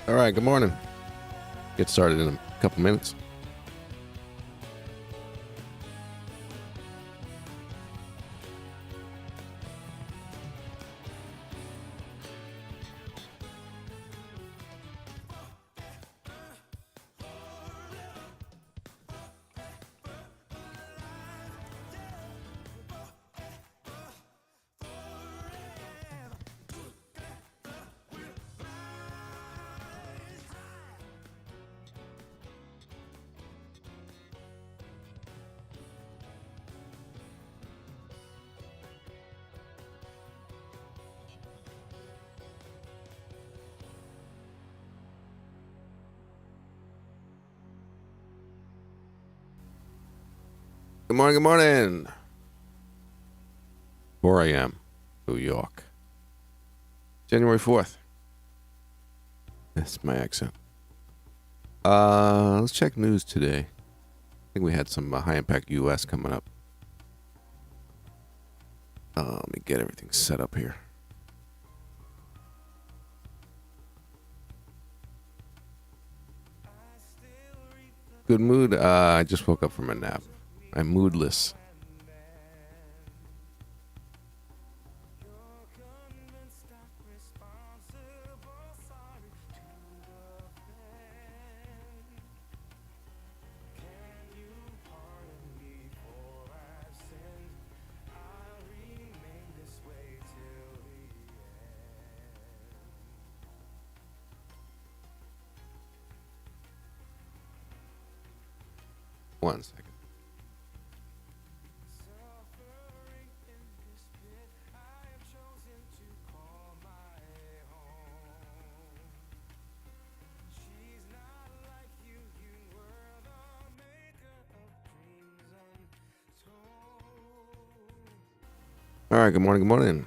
All right, good morning. Get started in a couple minutes. Good morning, good morning. 4 a.m. New York. January 4th. That's my accent. Let's check news today. I think we had some high impact US coming up. Let me get everything set up here. Good mood. I just woke up from a nap. I'm moodless. One second. All right, good morning, good morning.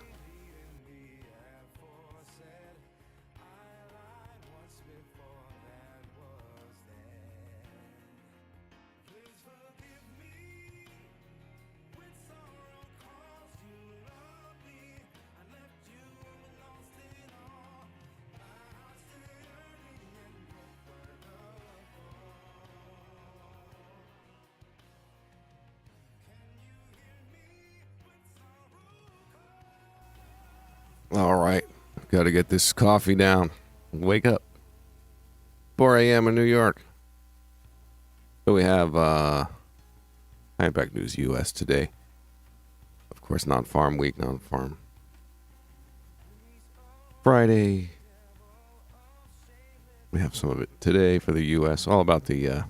All right, got to get this coffee down. Wake up. 4 a.m. in New York. So we have high impact news US today. Of course, non-farm week, non-farm Friday. We have some of it today for the US. All about the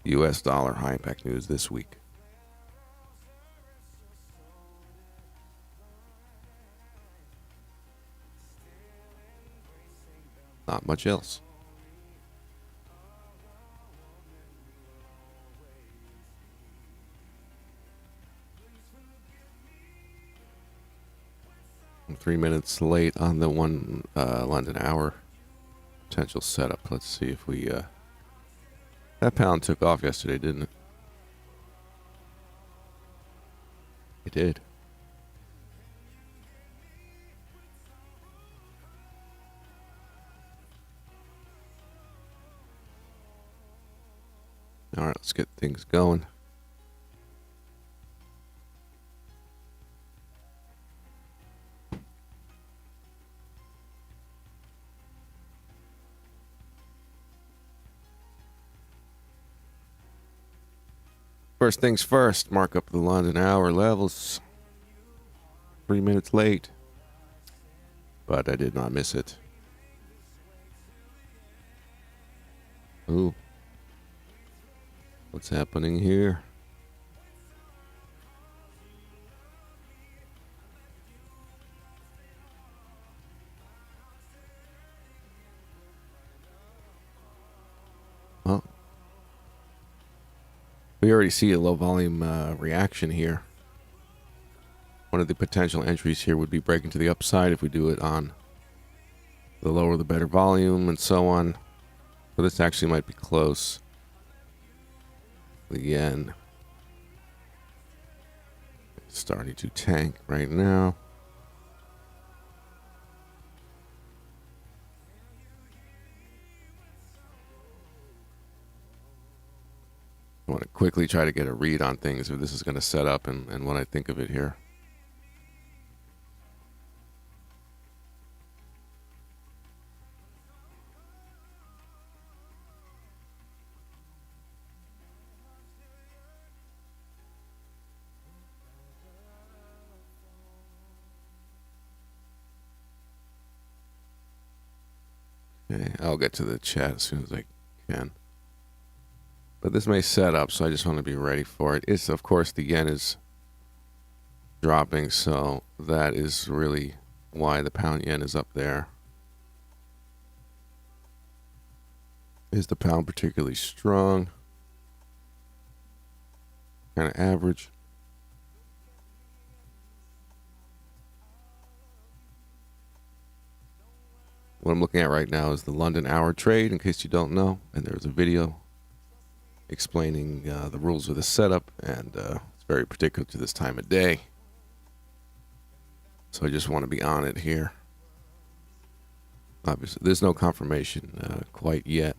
US dollar high impact news this week. Not much else. I'm 3 minutes late on the one London hour potential setup. Let's see if we... that pound took off yesterday, didn't it? It did. All right, let's get things going. First things first, mark up the London hour levels. 3 minutes late, but I did not miss it. Ooh. What's happening here? Well, we already see a low volume reaction here. One of the potential entries here would be breaking to the upside if we do it on the lower the better volume and so on. So this actually might be close. The yen is starting to tank right now. I want to quickly try to get a read on things if this is going to set up and what I think of it here. Okay, I'll get to the chat as soon as I can. But this may set up, so I just want to be ready for it. It's, of course, the yen is dropping, so that is really why the pound yen is up there. Is the pound particularly strong? Kind of average. What I'm looking at right now is the London hour trade, in case you don't know. And there's a video explaining the rules of the setup, and it's very particular to this time of day. So I just want to be on it here. Obviously, there's no confirmation quite yet.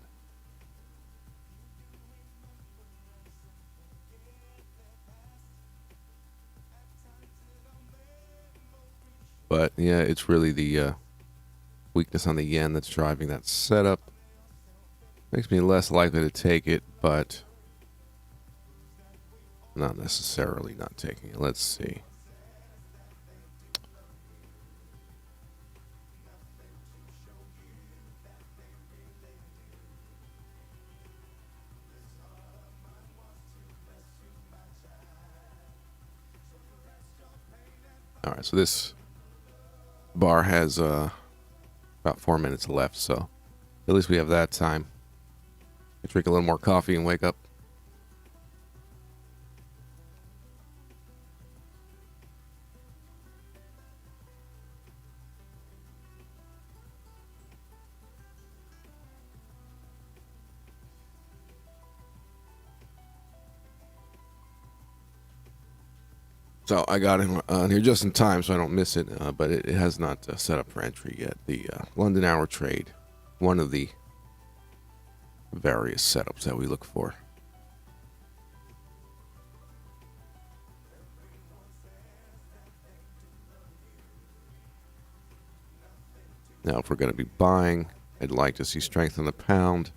But yeah, it's really the weakness on the yen that's driving that setup. Makes me less likely to take it, but not necessarily not taking it. Let's see. All right, so this bar has about 4 minutes left, so at least we have that time. I drink a little more coffee and wake up. So I got in on here just in time so I don't miss it, but it has not set up for entry yet. The London hour trade, one of the various setups that we look for. Now, if we're going to be buying, I'd like to see strength in the pound,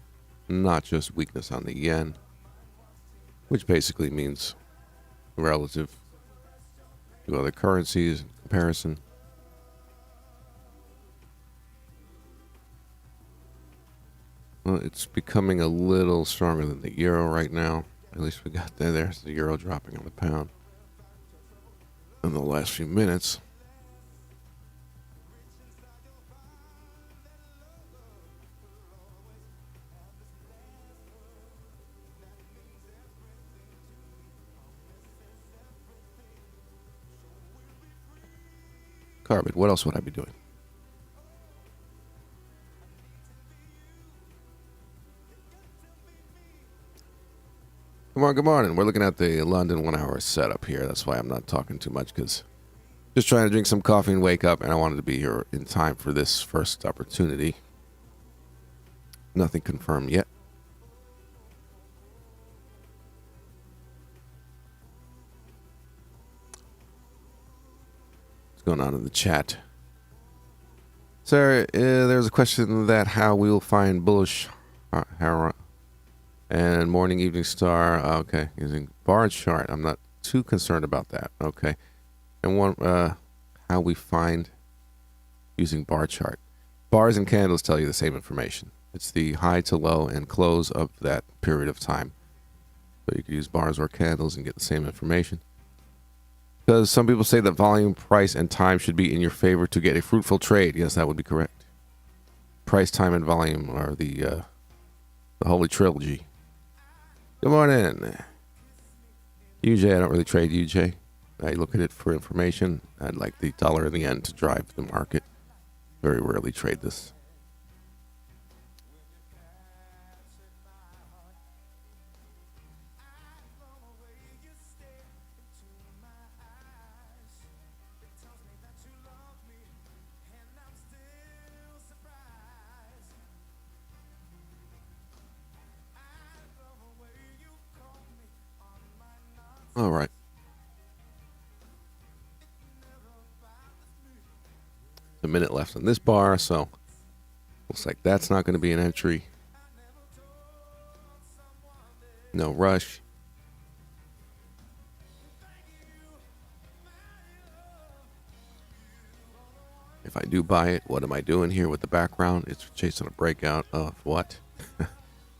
not just weakness on the yen, which basically means relative to other currencies in comparison. Well, it's becoming a little stronger than the euro right now. At least we got there. There's the euro dropping on the pound in the last few minutes. Carbon, what else would I be doing? Good morning. We're looking at the London 1 hour setup here. That's why I'm not talking too much, because just trying to drink some coffee and wake up, and I wanted to be here in time for this first opportunity. Nothing confirmed yet. What's going on in the chat? Sir, there's a question that how we will find bullish and morning, evening star. Okay, using bar chart. I'm not too concerned about that. Okay, and one how we find using bar chart. Bars and candles tell you the same information. It's the high to low and close of that period of time. So you can use bars or candles and get the same information. Because some people say that volume, price, and time should be in your favor to get a fruitful trade. Yes, that would be correct. Price, time, and volume are the holy trilogy. Good morning. UJ, I don't really trade UJ. I look at it for information. I'd like the dollar and the yen to drive the market. Very rarely trade this. All right. A minute left on this bar, so looks like that's not going to be an entry. No rush. If I do buy it, what am I doing here with the background? It's chasing a breakout of what?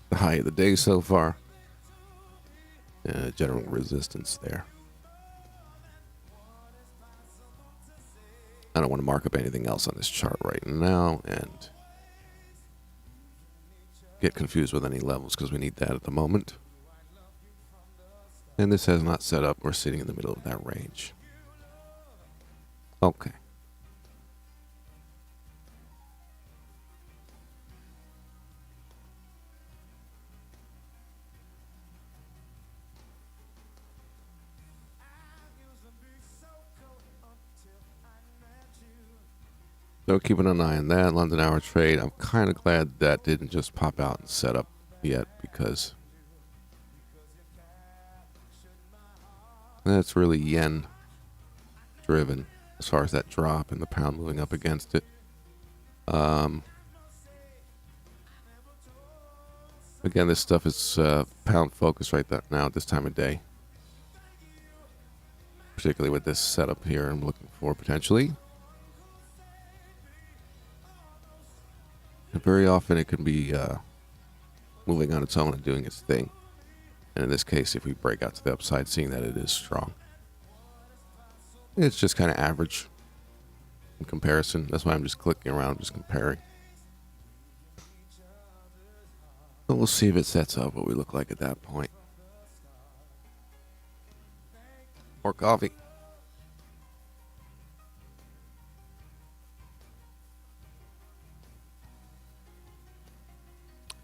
The high of the day so far. General resistance there. I don't want to mark up anything else on this chart right now and get confused with any levels because we need that at the moment. And this has not set up. We're sitting in the middle of that range. Okay. So keeping an eye on that London hour trade. I'm kind of glad that didn't just pop out and set up yet because that's really yen driven as far as that drop and the pound moving up against it. Again, this stuff is pound focused right now at this time of day, particularly with this setup here I'm looking for potentially. And very often it can be moving on its own and doing its thing. And in this case, if we break out to the upside, seeing that it is strong. It's just kind of average in comparison. That's why I'm just clicking around, just comparing. But we'll see if it sets up what we look like at that point. More coffee.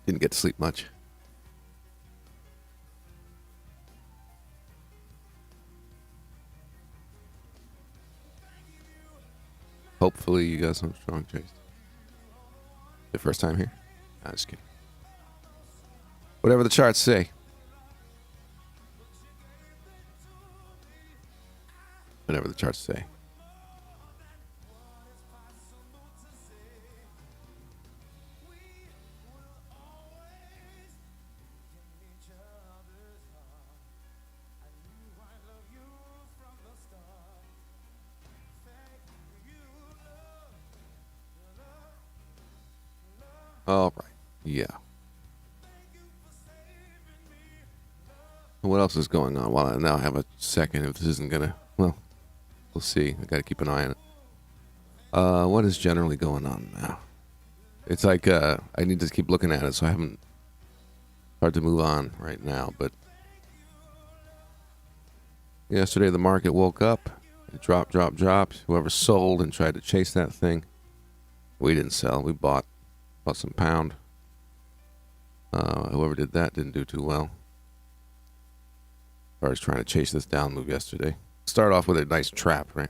Didn't get to sleep much. Hopefully you got some strong trades. The first time here? Nah, just kidding. Whatever the charts say. Whatever the charts say. All right. Yeah. What else is going on? Well, I now have a second. If this isn't gonna, well, we'll see. I got to keep an eye on it. What is generally going on now? It's like I need to keep looking at it, so I haven't. Hard to move on right now, but yesterday the market woke up. It dropped. Whoever sold and tried to chase that thing, we didn't sell. We bought some pound. Whoever did that didn't do too well. As far as trying to chase this down move yesterday. Start off with a nice trap, right?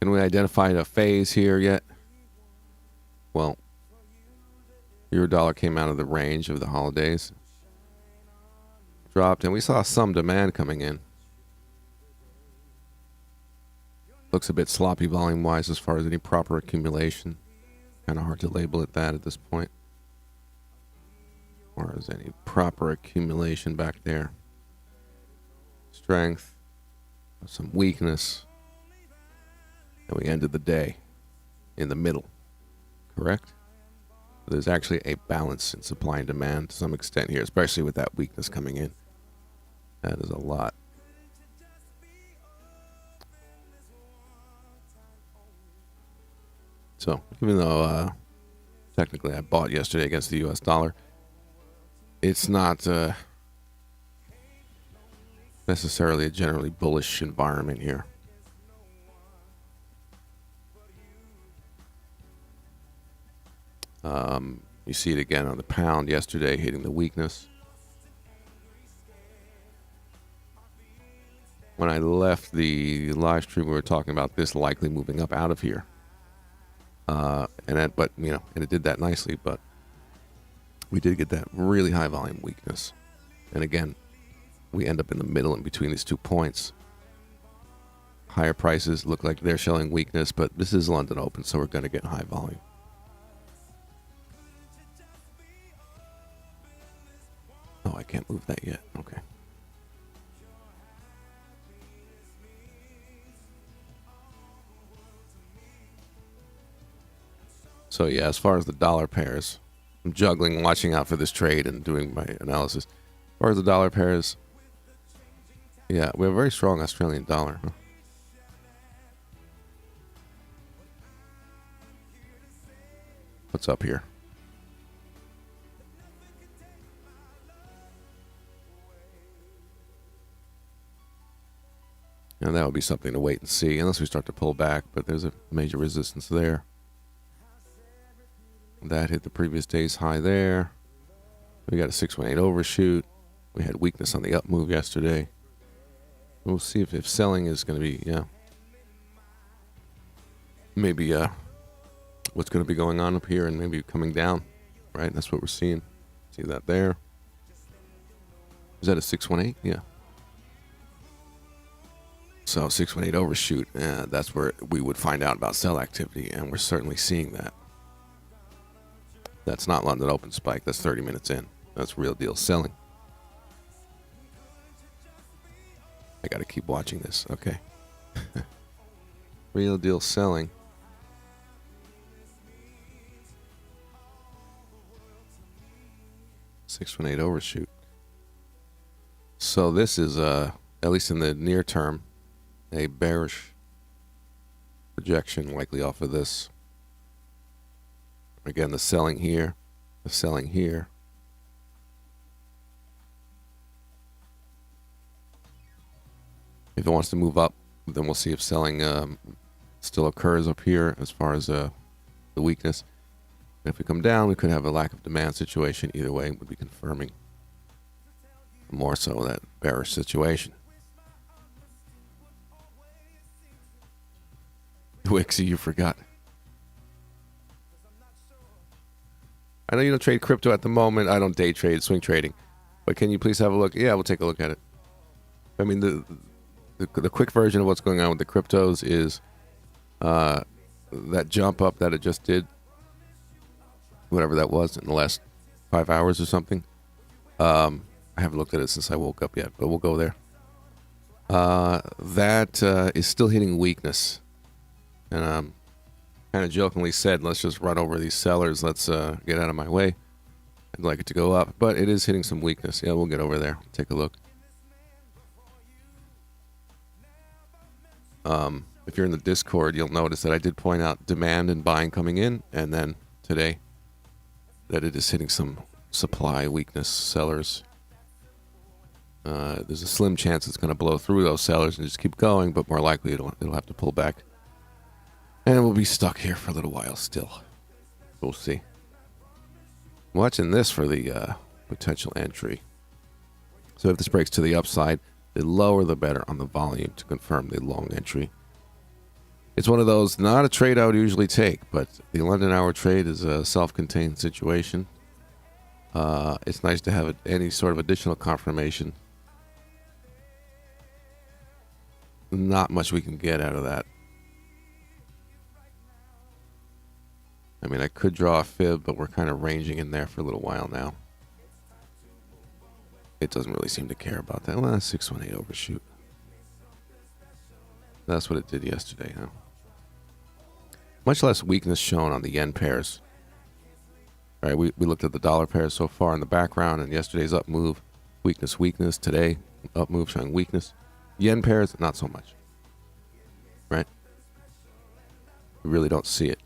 Can we identify a phase here yet? Well, Eurodollar came out of the range of the holidays. Dropped, and we saw some demand coming in. Looks a bit sloppy volume-wise as far as any proper accumulation. Kind of hard to label it that at this point. Or as any proper accumulation back there. Strength. Some weakness. And we ended the day in the middle, correct? There's actually a balance in supply and demand to some extent here, especially with that weakness coming in. That is a lot. So, even though technically I bought yesterday against the US dollar, it's not necessarily a generally bullish environment here. You see it again on the pound yesterday, hitting the weakness. When I left the live stream, we were talking about this likely moving up out of here. And it did that nicely, but we did get that really high volume weakness. And again, we end up in the middle in between these 2 points. Higher prices look like they're showing weakness, but this is London Open, so we're going to get high volume. Oh, I can't move that yet. Okay. So yeah, as far as the dollar pairs, I'm juggling, watching out for this trade and doing my analysis. As far as the dollar pairs, yeah, we have a very strong Australian dollar. Huh? What's up here? And that would be something to wait and see, unless we start to pull back, but there's a major resistance there. That hit the previous day's high there. We got a 618 overshoot. We had weakness on the up move yesterday. We'll see if selling is going to be, maybe what's going to be going on up here and maybe coming down, right? That's what we're seeing. See that there? Is that a 618? Yeah. So 618 overshoot, that's where we would find out about sell activity, and we're certainly seeing that. That's not London Open spike. That's 30 minutes in. That's real deal selling. I got to keep watching this. Okay. Real deal selling. $618 overshoot. So this is, at least in the near term, a bearish projection likely off of this. Again, the selling here, the selling here. If it wants to move up, then we'll see if selling still occurs up here as far as the weakness. And if we come down, we could have a lack of demand situation. Either way, would be confirming more so that bearish situation. Wixie, you forgot. I know you don't trade crypto at the moment. I don't day trade, swing trading. But can you please have a look? Yeah, we'll take a look at it. I mean, the quick version of what's going on with the cryptos is that jump up that it just did, whatever that was in the last 5 hours or something. I haven't looked at it since I woke up yet, but we'll go there. That is still hitting weakness. And kind of jokingly said, let's just run over these sellers. Let's get out of my way. I'd like it to go up, but it is hitting some weakness. Yeah, we'll get over there. Take a look. If you're in the Discord, you'll notice that I did point out demand and buying coming in, and then today that it is hitting some supply weakness sellers. There's a slim chance it's going to blow through those sellers and just keep going, but more likely it'll have to pull back. And we'll be stuck here for a little while still. We'll see. Watching this for the potential entry. So if this breaks to the upside, the lower the better on the volume to confirm the long entry. It's one of those, not a trade I would usually take, but the London hour trade is a self-contained situation. It's nice to have any sort of additional confirmation. Not much we can get out of that. I mean, I could draw a fib, but we're kind of ranging in there for a little while now. It doesn't really seem to care about that. Well, 618 overshoot. That's what it did yesterday, huh? Much less weakness shown on the yen pairs. All right, we looked at the dollar pairs so far in the background, and yesterday's up move, weakness. Today, up move showing weakness. Yen pairs, not so much. Right? We really don't see it.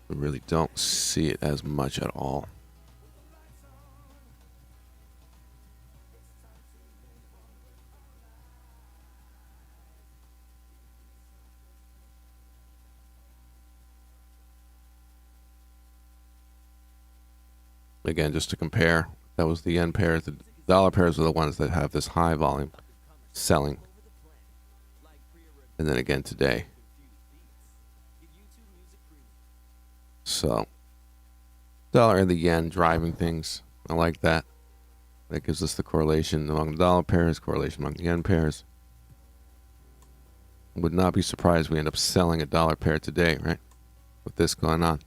We really don't see it as much at all. Again, just to compare, that was the yen pairs. The dollar pairs are the ones that have this high volume selling. And then again today. So, dollar and the yen driving things. I like that. That gives us the correlation among the dollar pairs, correlation among the yen pairs. Would not be surprised we end up selling a dollar pair today, right? With this going on.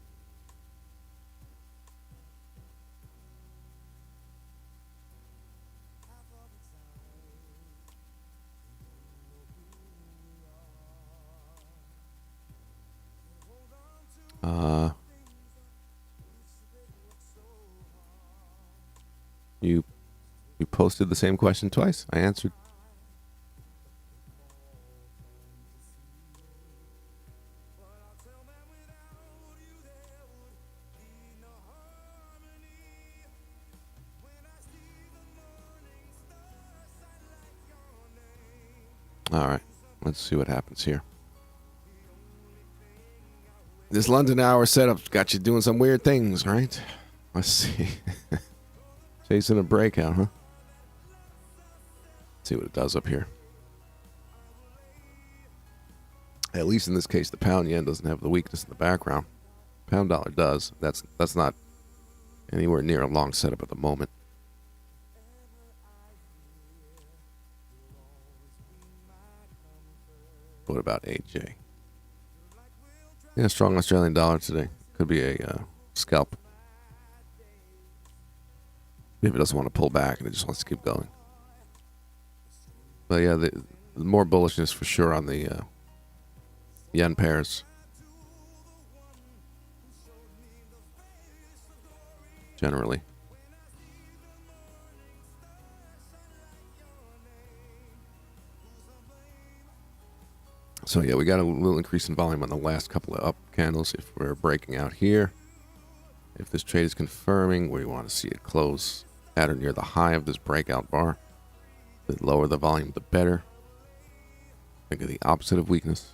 You posted the same question twice. I answered. All right, let's see what happens here. This London hour setup's got you doing some weird things, right? Let's see. Chasing a breakout, huh? Let's see what it does up here. At least in this case, the pound yen doesn't have the weakness in the background. Pound dollar does. That's not anywhere near a long setup at the moment. What about AJ? Yeah, strong Australian dollar today. Could be a scalp. Maybe it doesn't want to pull back and it just wants to keep going. But yeah, the more bullishness for sure on the yen pairs. Generally. So yeah, we got a little increase in volume on the last couple of up candles. If we're breaking out here, if this trade is confirming, we want to see it close at or near the high of this breakout bar. The lower the volume, the better. Think of the opposite of weakness.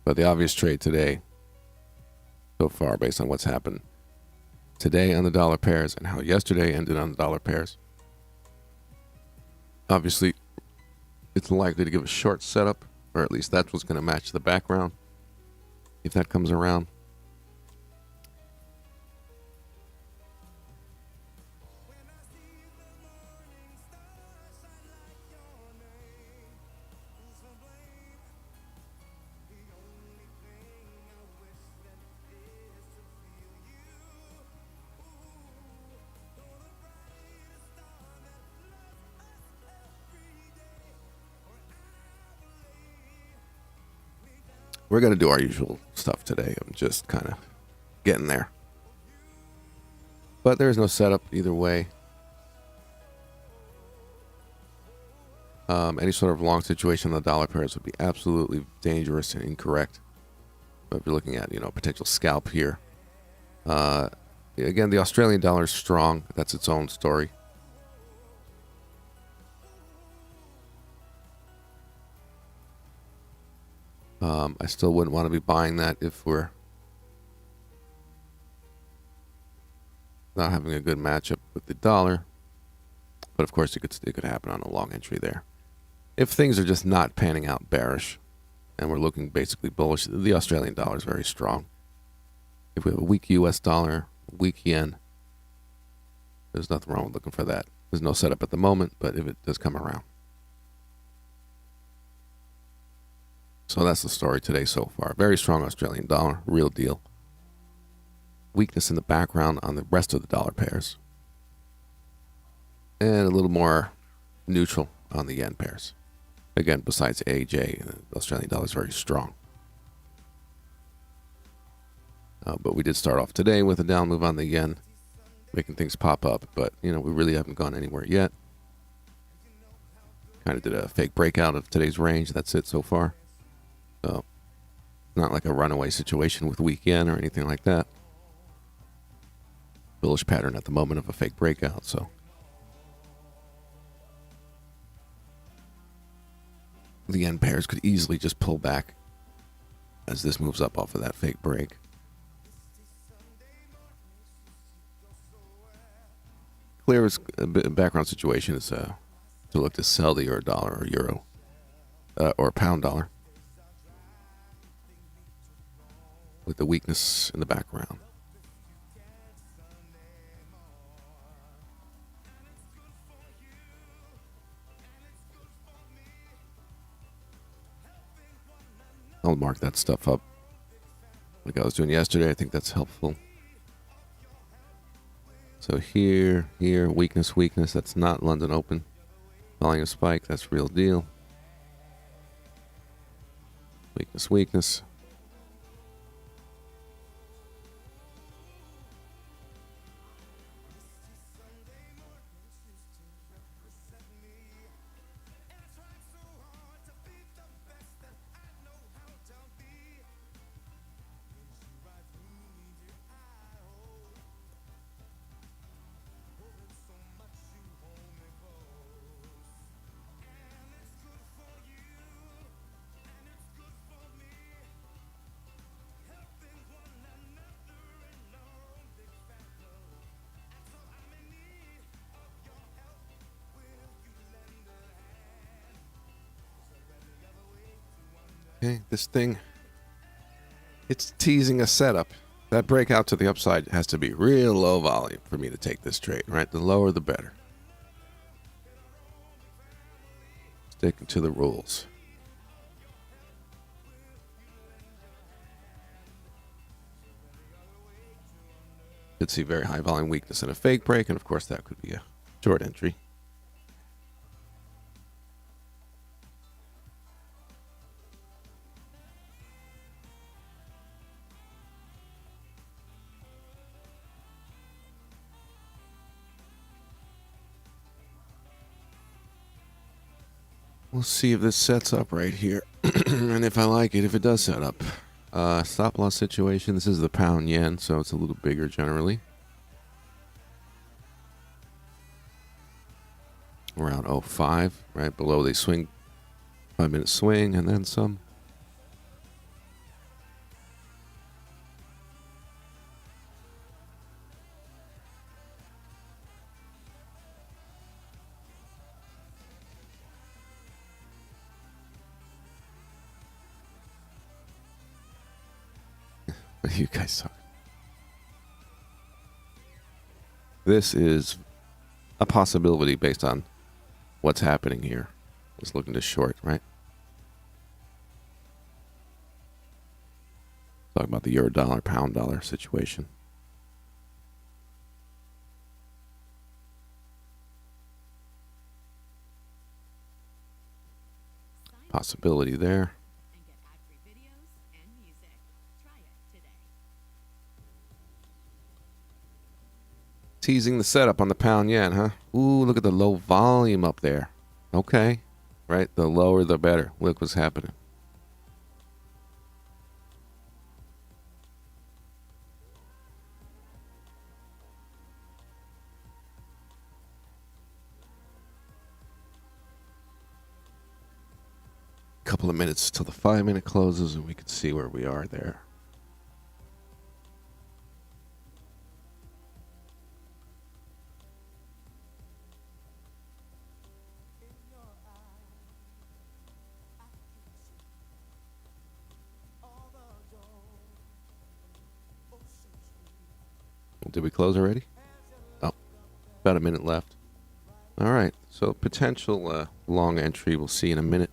But the obvious trade today, so far, based on what's happened today on the dollar pairs and how yesterday ended on the dollar pairs, obviously, it's likely to give a short setup, or at least that's what's going to match the background, if that comes around. We're going to do our usual stuff today. I'm just kind of getting there. But there's no setup either way. Any sort of long situation on the dollar pairs would be absolutely dangerous and incorrect. But if you're looking at, potential scalp here. Again, the Australian dollar is strong. That's its own story. I still wouldn't want to be buying that if we're not having a good matchup with the dollar. But of course, it could happen on a long entry there. If things are just not panning out bearish and we're looking basically bullish, the Australian dollar is very strong. If we have a weak US dollar, weak yen, there's nothing wrong with looking for that. There's no setup at the moment, but if it does come around. So that's the story today so far. Very strong Australian dollar, real deal. Weakness in the background on the rest of the dollar pairs. And a little more neutral on the yen pairs. Again, besides AJ, the Australian dollar is very strong. But we did start off today with a down move on the yen, making things pop up. But, we really haven't gone anywhere yet. Kind of did a fake breakout of today's range. That's it so far. So, not like a runaway situation with weak yen or anything like that. bullish pattern at the moment of a fake breakout. So the yen pairs could easily just pull back as this moves up off of that fake break. Clearest background situation is to look to sell the euro dollar or euro or pound dollar with the weakness in the background. I'll mark that stuff up like I was doing yesterday. I think that's helpful. So here, weakness, weakness. That's not London Open. Volume spike, that's real deal. Weakness, weakness. Okay, this thing, it's teasing a setup. That breakout to the upside has to be real low volume for me to take this trade, right? The lower, the better. Sticking to the rules. Could see very high volume weakness and a fake break, and of course that could be a short entry. We'll see if this sets up right here. And if I like it, if it does set up. Stop loss situation. This is the pound yen, so it's a little bigger generally. Around 0.5, right below they swing. 5-minute swing and then some. You guys suck. This is a possibility based on what's happening here. It's looking to short, right? Talking about the euro dollar, pound dollar situation. Possibility there. Teasing the setup on the pound yen, huh? Ooh, look at the low volume up there. Okay, right? The lower, the better. Look what's happening. Couple of minutes till the 5-minute closes, and we can see where we are there. Did we close already? Oh, about a minute left. All right, so potential long entry we'll see in a minute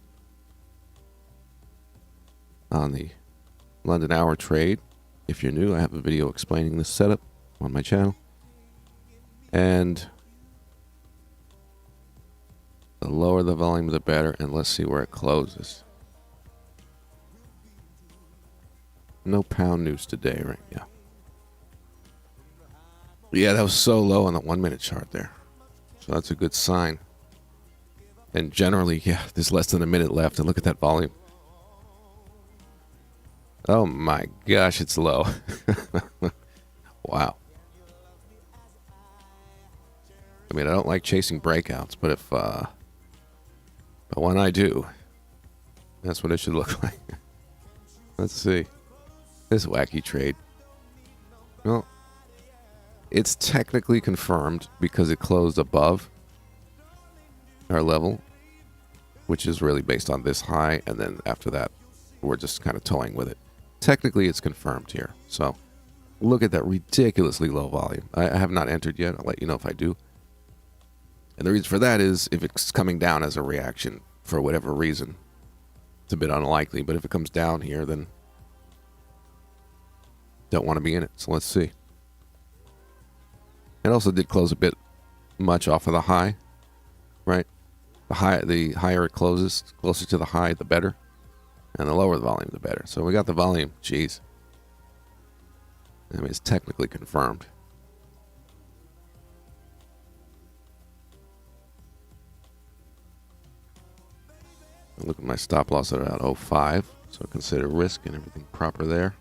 on the London hour trade. If you're new, I have a video explaining this setup on my channel. And the lower the volume, the better. And let's see where it closes. No pound news today, right? Yeah. Yeah, that was so low on the 1-minute chart there. So that's a good sign. And generally, yeah, there's less than a minute left. And look at that volume. Oh my gosh, it's low. Wow. mean, I don't like chasing breakouts, but but when I do, that's what it should look like. Let's see. This wacky trade. Well, it's technically confirmed because it closed above our level, which is really based on this high, and then after that, we're just kind of toying with it. Technically, it's confirmed here. So, look at that ridiculously low volume. I have not entered yet. I'll let you know if I do. And the reason for that is if it's coming down as a reaction for whatever reason, it's a bit unlikely. But if it comes down here, then don't want to be in it. So let's see. It also did close a bit much off of the high, right? The higher it closes, closer to the high, the better. And the lower the volume, the better. So we got the volume. Jeez. I mean, it's technically confirmed. Look at my stop loss at about 0.5. So consider risk and everything proper there.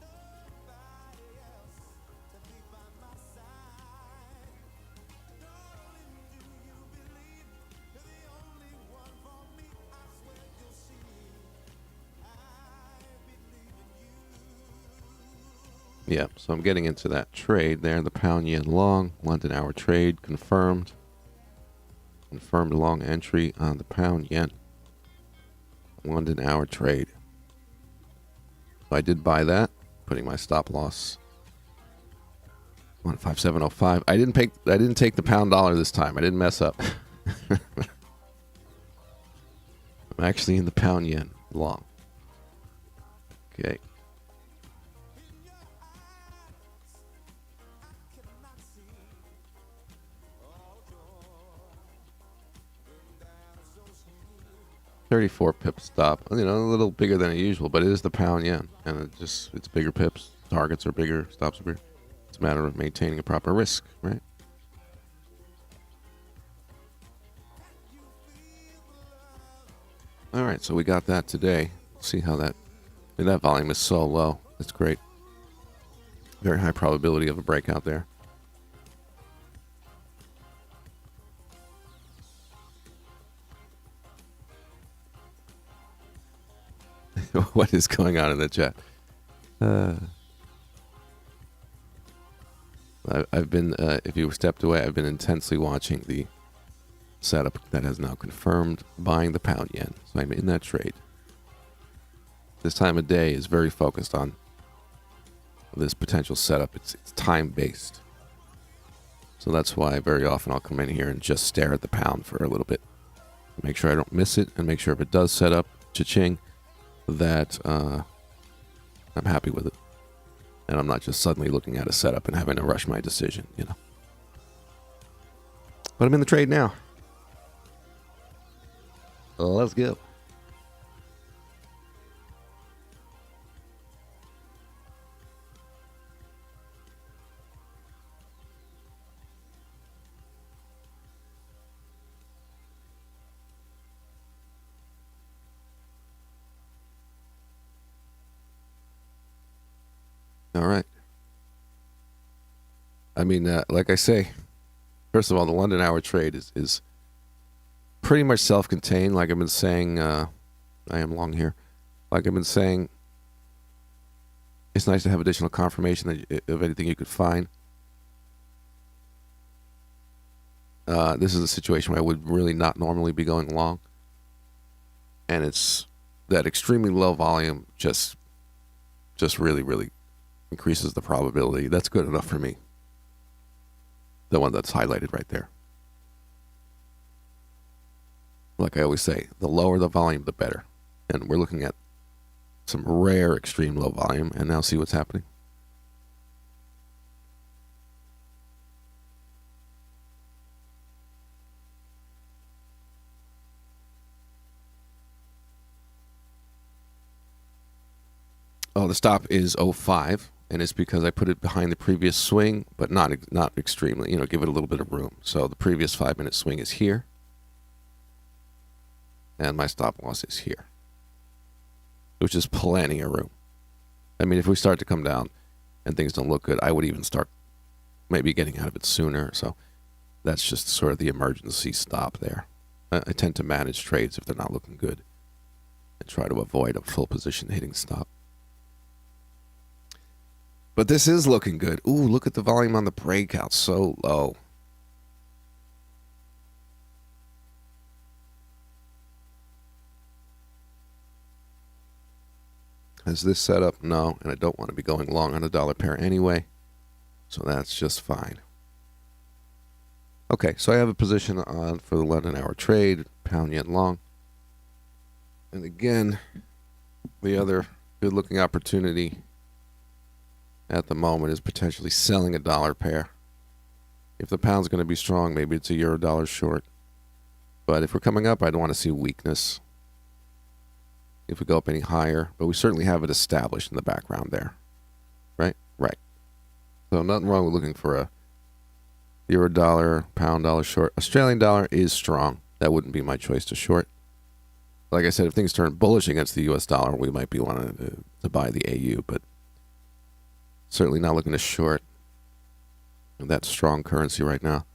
Yeah, so I'm getting into that trade there. The pound yen long, London hour trade confirmed. Confirmed long entry on the pound yen. London hour trade. So I did buy that, putting my stop loss 157.05. I didn't take the pound dollar this time. I didn't mess up. I'm actually in the pound yen long. Okay. $34 pip stop, a little bigger than usual, but it is the pound yen, and it's bigger pips. Targets are bigger, stops are bigger. It's a matter of maintaining a proper risk, right? All right, so we got that today. See how that volume is so low. That's great. Very high probability of a breakout there. What is going on in the chat? I've been, if you stepped away, I've been intensely watching the setup that has now confirmed buying the pound yen. So I'm in that trade. This time of day is very focused on this potential setup. It's time-based. So that's why very often I'll come in here and just stare at the pound for a little bit. Make sure I don't miss it, and make sure if it does set up, cha-ching, that I'm happy with it. And I'm not just suddenly looking at a setup and having to rush my decision, But I'm in the trade now. Let's go. All right. I mean, like I say, first of all, the London hour trade is pretty much self-contained. Like I've been saying, I am long here. Like I've been saying, it's nice to have additional confirmation of anything you could find. This is a situation where I would really not normally be going long. And it's that extremely low volume just really, really increases the probability. That's good enough for me. The one that's highlighted right there. Like I always say, the lower the volume, the better. And we're looking at some rare extreme low volume, and now see what's happening. Oh, the stop is 0.5, and it's because I put it behind the previous swing, but not extremely, give it a little bit of room. So the previous 5-minute swing is here, and my stop loss is here, which is plenty of room. I mean, if we start to come down and things don't look good, I would even start maybe getting out of it sooner. So that's just sort of the emergency stop there. I tend to manage trades if they're not looking good and try to avoid a full position hitting stop. But this is looking good. Ooh, look at the volume on the breakout. So low. Is this set up? No, and I don't want to be going long on a dollar pair anyway. So that's just fine. Okay, so I have a position on for the London hour trade, pound yen long. And again, the other good looking opportunity at the moment is potentially selling a dollar pair. If the pound's going to be strong, maybe it's a euro dollar short. But if we're coming up, I'd want to see weakness if we go up any higher. But we certainly have it established in the background there. Right? Right. So nothing wrong with looking for a euro dollar, pound dollar short. Australian dollar is strong. That wouldn't be my choice to short. Like I said, if things turn bullish against the US dollar, we might be wanting to buy the AU, but certainly not looking to short that strong currency right now.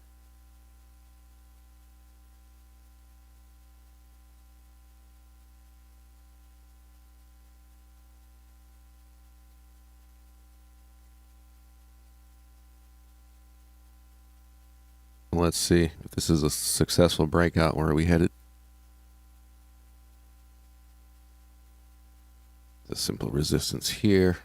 Let's see if this is a successful breakout. Where are we headed? The simple resistance here.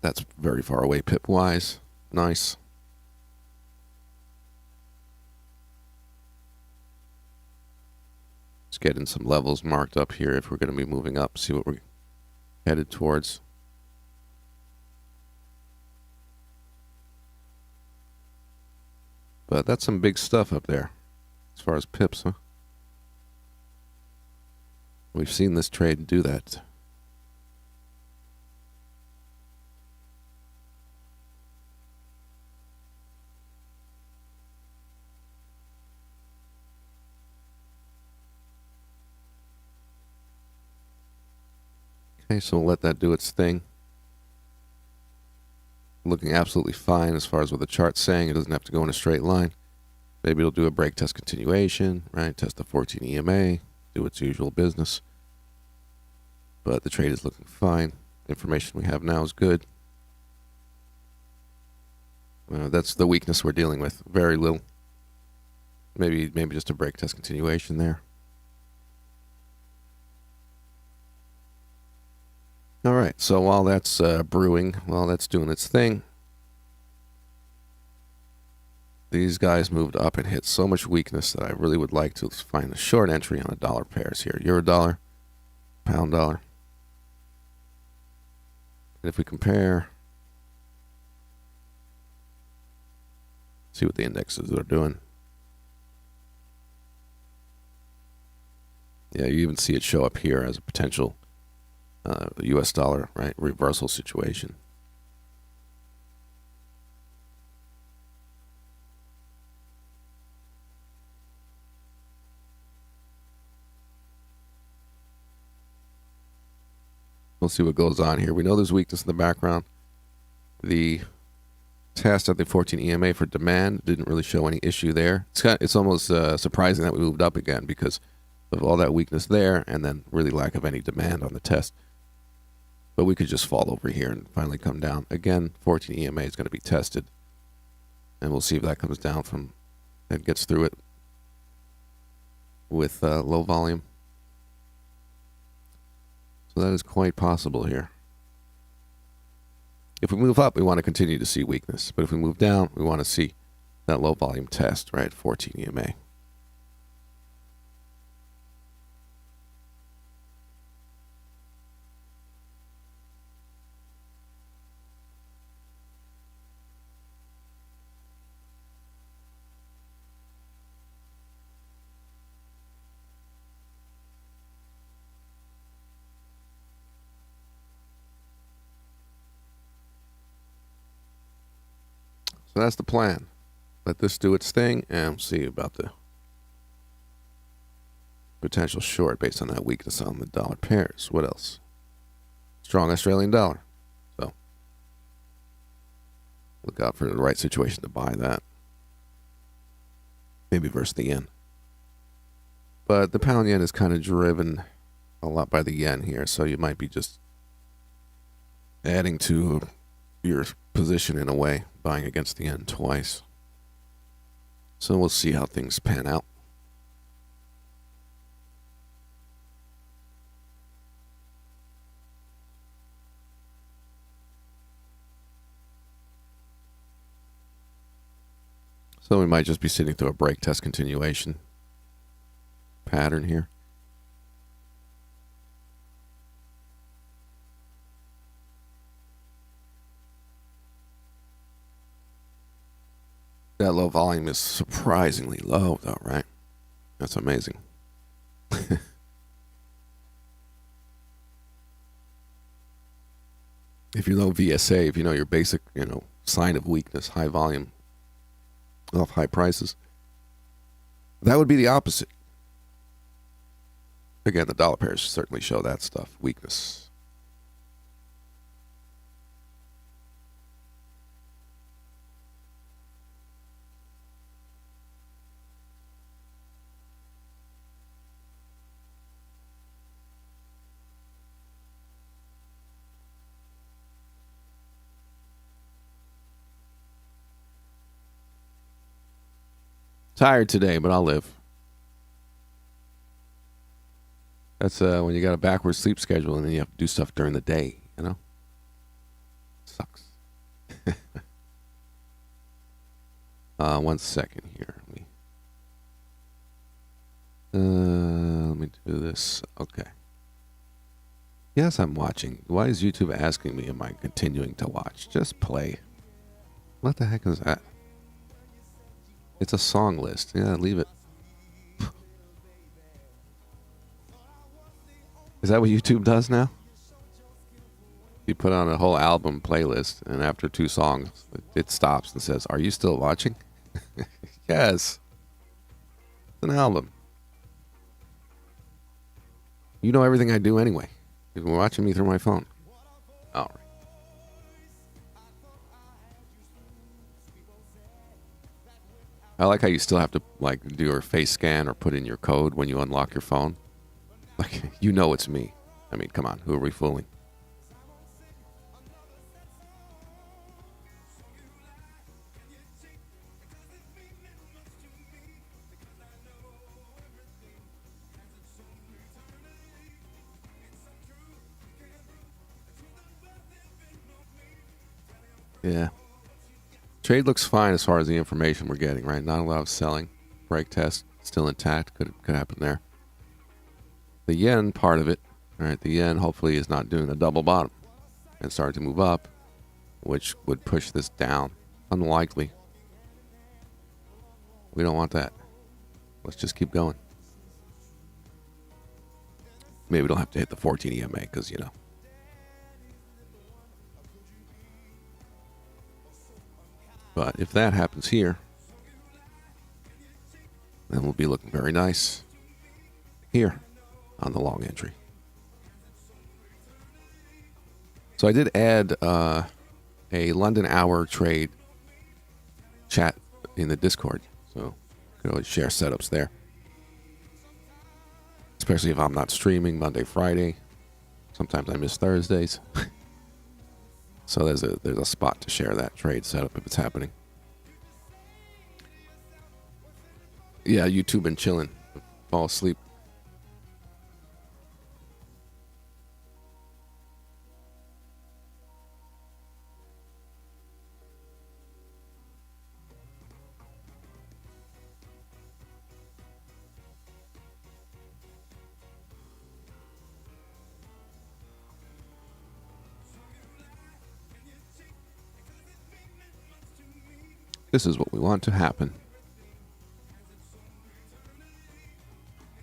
That's very far away pip-wise. Nice. Let's get in some levels marked up here if we're going to be moving up. See what we're headed towards. But that's some big stuff up there as far as pips, huh? We've seen this trade do that. Okay, so we'll let that do its thing. Looking absolutely fine as far as what the chart's saying. It doesn't have to go in a straight line. Maybe it'll do a break test continuation, right? Test the 14 EMA, do its usual business. But the trade is looking fine. The information we have now is good. That's the weakness we're dealing with. Very little. Maybe just a break test continuation there. All right, so while that's brewing, while that's doing its thing, these guys moved up and hit so much weakness that I really would like to find a short entry on the dollar pairs here. Euro dollar, pound dollar. And if we compare, see what the indexes are doing. Yeah, you even see it show up here as a potential US dollar, right, reversal situation. We'll see what goes on here. We know there's weakness in the background. The test at the 14 EMA for demand didn't really show any issue there. It's almost surprising that we moved up again because of all that weakness there and then really lack of any demand on the test. But we could just fall over here and finally come down. Again, 14 EMA is going to be tested. And we'll see if that comes down from and gets through it with low volume. So that is quite possible here. If we move up, we want to continue to see weakness. But if we move down, we want to see that low volume test, right? 14 EMA. So that's the plan. Let this do its thing and see about the potential short based on that weakness on the dollar pairs. What else? Strong Australian dollar. So Look out for the right situation to buy that. Maybe versus the yen. But the pound yen is kind of driven a lot by the yen here, so you might be just adding to your position in a way, buying against the yen twice. So we'll see how things pan out. So we might just be sitting through a break test continuation pattern here. That low volume is surprisingly low, though, right? That's amazing. If you know VSA, if you know your basic, sign of weakness, high volume, off high prices, that would be the opposite. Again, the dollar pairs certainly show that stuff, weakness. Tired today, but I'll live. That's when you got a backwards sleep schedule and then you have to do stuff during the day, Sucks. 1 second here. Let me do this. Okay. Yes, I'm watching. Why is YouTube asking me, am I continuing to watch? Just play. What the heck is that? It's a song list. Yeah, leave it. Is that what YouTube does now? You put on a whole album playlist, and after 2 songs, it stops and says, "Are you still watching?" Yes. It's an album. You know everything I do anyway. You're watching me through my phone. All right. I like how you still have to do your face scan or put in your code when you unlock your phone. It's me. I mean, come on, who are we fooling? Yeah. Trade looks fine as far as the information we're getting, right? Not a lot of selling. Break test still intact. Could happen there. The yen part of it, all right, the yen hopefully is not doing a double bottom and starting to move up, which would push this down. Unlikely. We don't want that. Let's just keep going. Maybe we don't have to hit the 14 EMA because, But if that happens here, then we'll be looking very nice here on the long entry. So I did add a London hour trade chat in the Discord. So you can always share setups there. Especially if I'm not streaming Monday, Friday. Sometimes I miss Thursdays. So there's a spot to share that trade setup if it's happening. Yeah, YouTube and chilling. Fall asleep. This is what we want to happen.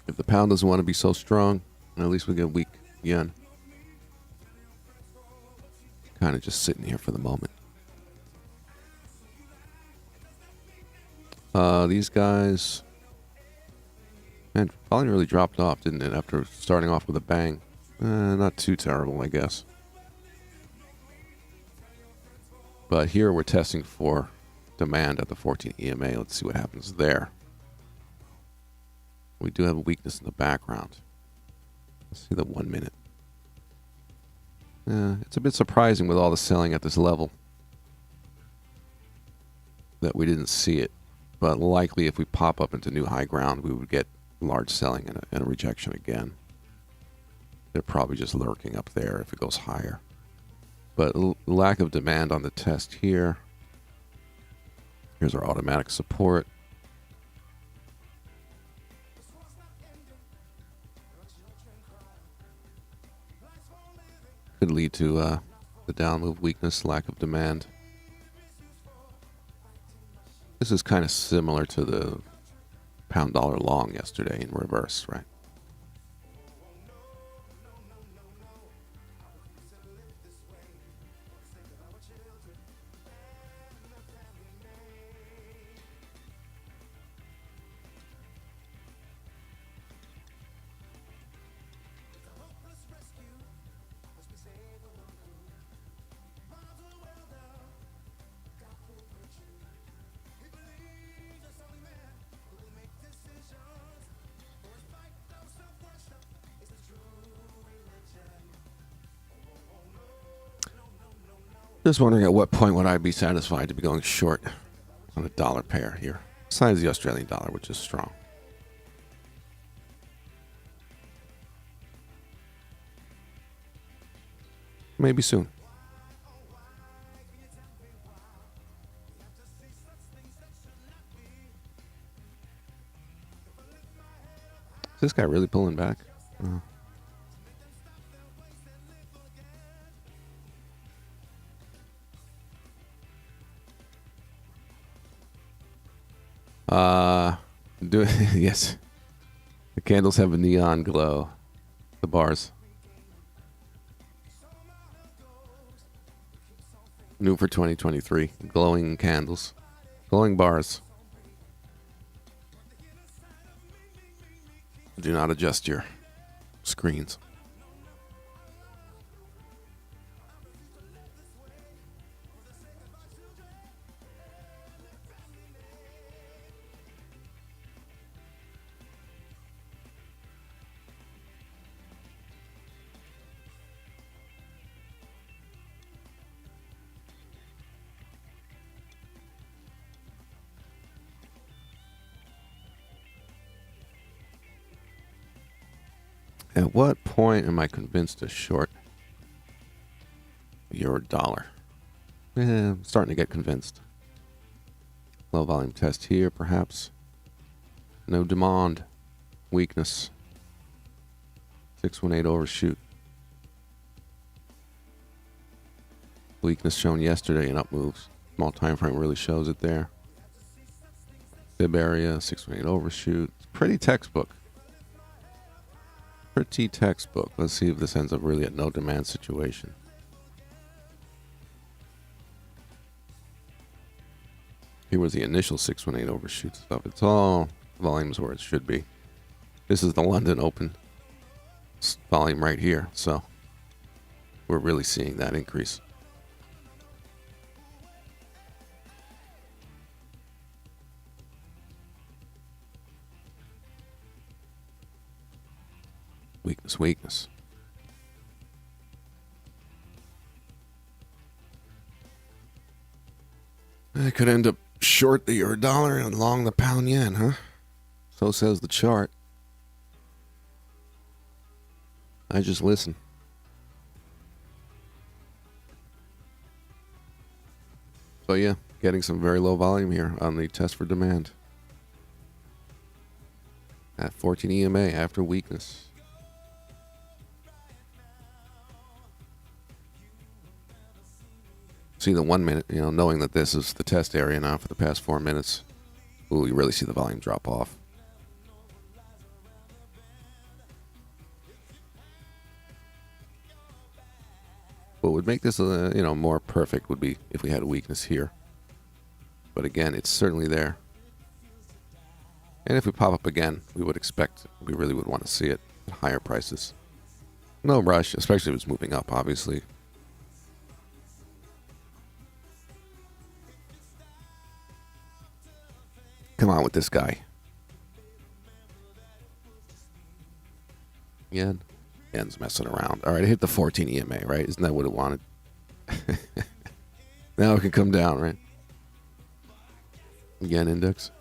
If the pound doesn't want to be so strong, at least we get weak yen. Kind of just sitting here for the moment. These guys, man, volume really dropped off, didn't it? After starting off with a bang. Not too terrible, I guess. But here we're testing for demand at the 14 EMA. Let's see what happens there. We do have a weakness in the background. Let's see the 1 minute. It's a bit surprising with all the selling at this level that we didn't see it. But likely if we pop up into new high ground, we would get large selling and a rejection again. They're probably just lurking up there if it goes higher. But lack of demand on the test here. Here's our automatic support. Could lead to the down move weakness, lack of demand. This is kind of similar to the pound dollar long yesterday in reverse, right? Just wondering at what point would I be satisfied to be going short on a dollar pair here, besides the Australian dollar, which is strong. Maybe soon. Is this guy really pulling back? Yes. The candles have a neon glow. The bars. New for 2023. Glowing candles. Glowing bars. Do not adjust your screens. At what point am I convinced to short your dollar? I'm starting to get convinced. Low volume test here, perhaps. No demand. Weakness. 618 overshoot. Weakness shown yesterday in up moves. Small time frame really shows it there. Fib area, 618 overshoot. It's pretty textbook. Pretty textbook. Let's see if this ends up really at no demand situation. Here was the initial 618 overshoot stuff. It's all volumes where it should be. This is the London Open volume right here. So we're really seeing that increase. Weakness, weakness. I could end up short the euro dollar and long the pound yen, huh? So says the chart. I just listen. So yeah, getting some very low volume here on the test for demand. At 14 EMA after weakness. See the 1 minute, knowing that this is the test area now for the past 4 minutes. Ooh, you really see the volume drop off. What would make this, more perfect would be if we had a weakness here. But again, it's certainly there. And if we pop up again, we really would want to see it at higher prices. No rush, especially if it's moving up, obviously. Come on with this guy. Yen. Yen's messing around. All right, I hit the 14 EMA, right? Isn't that what it wanted? Now it can come down, right? Yen index.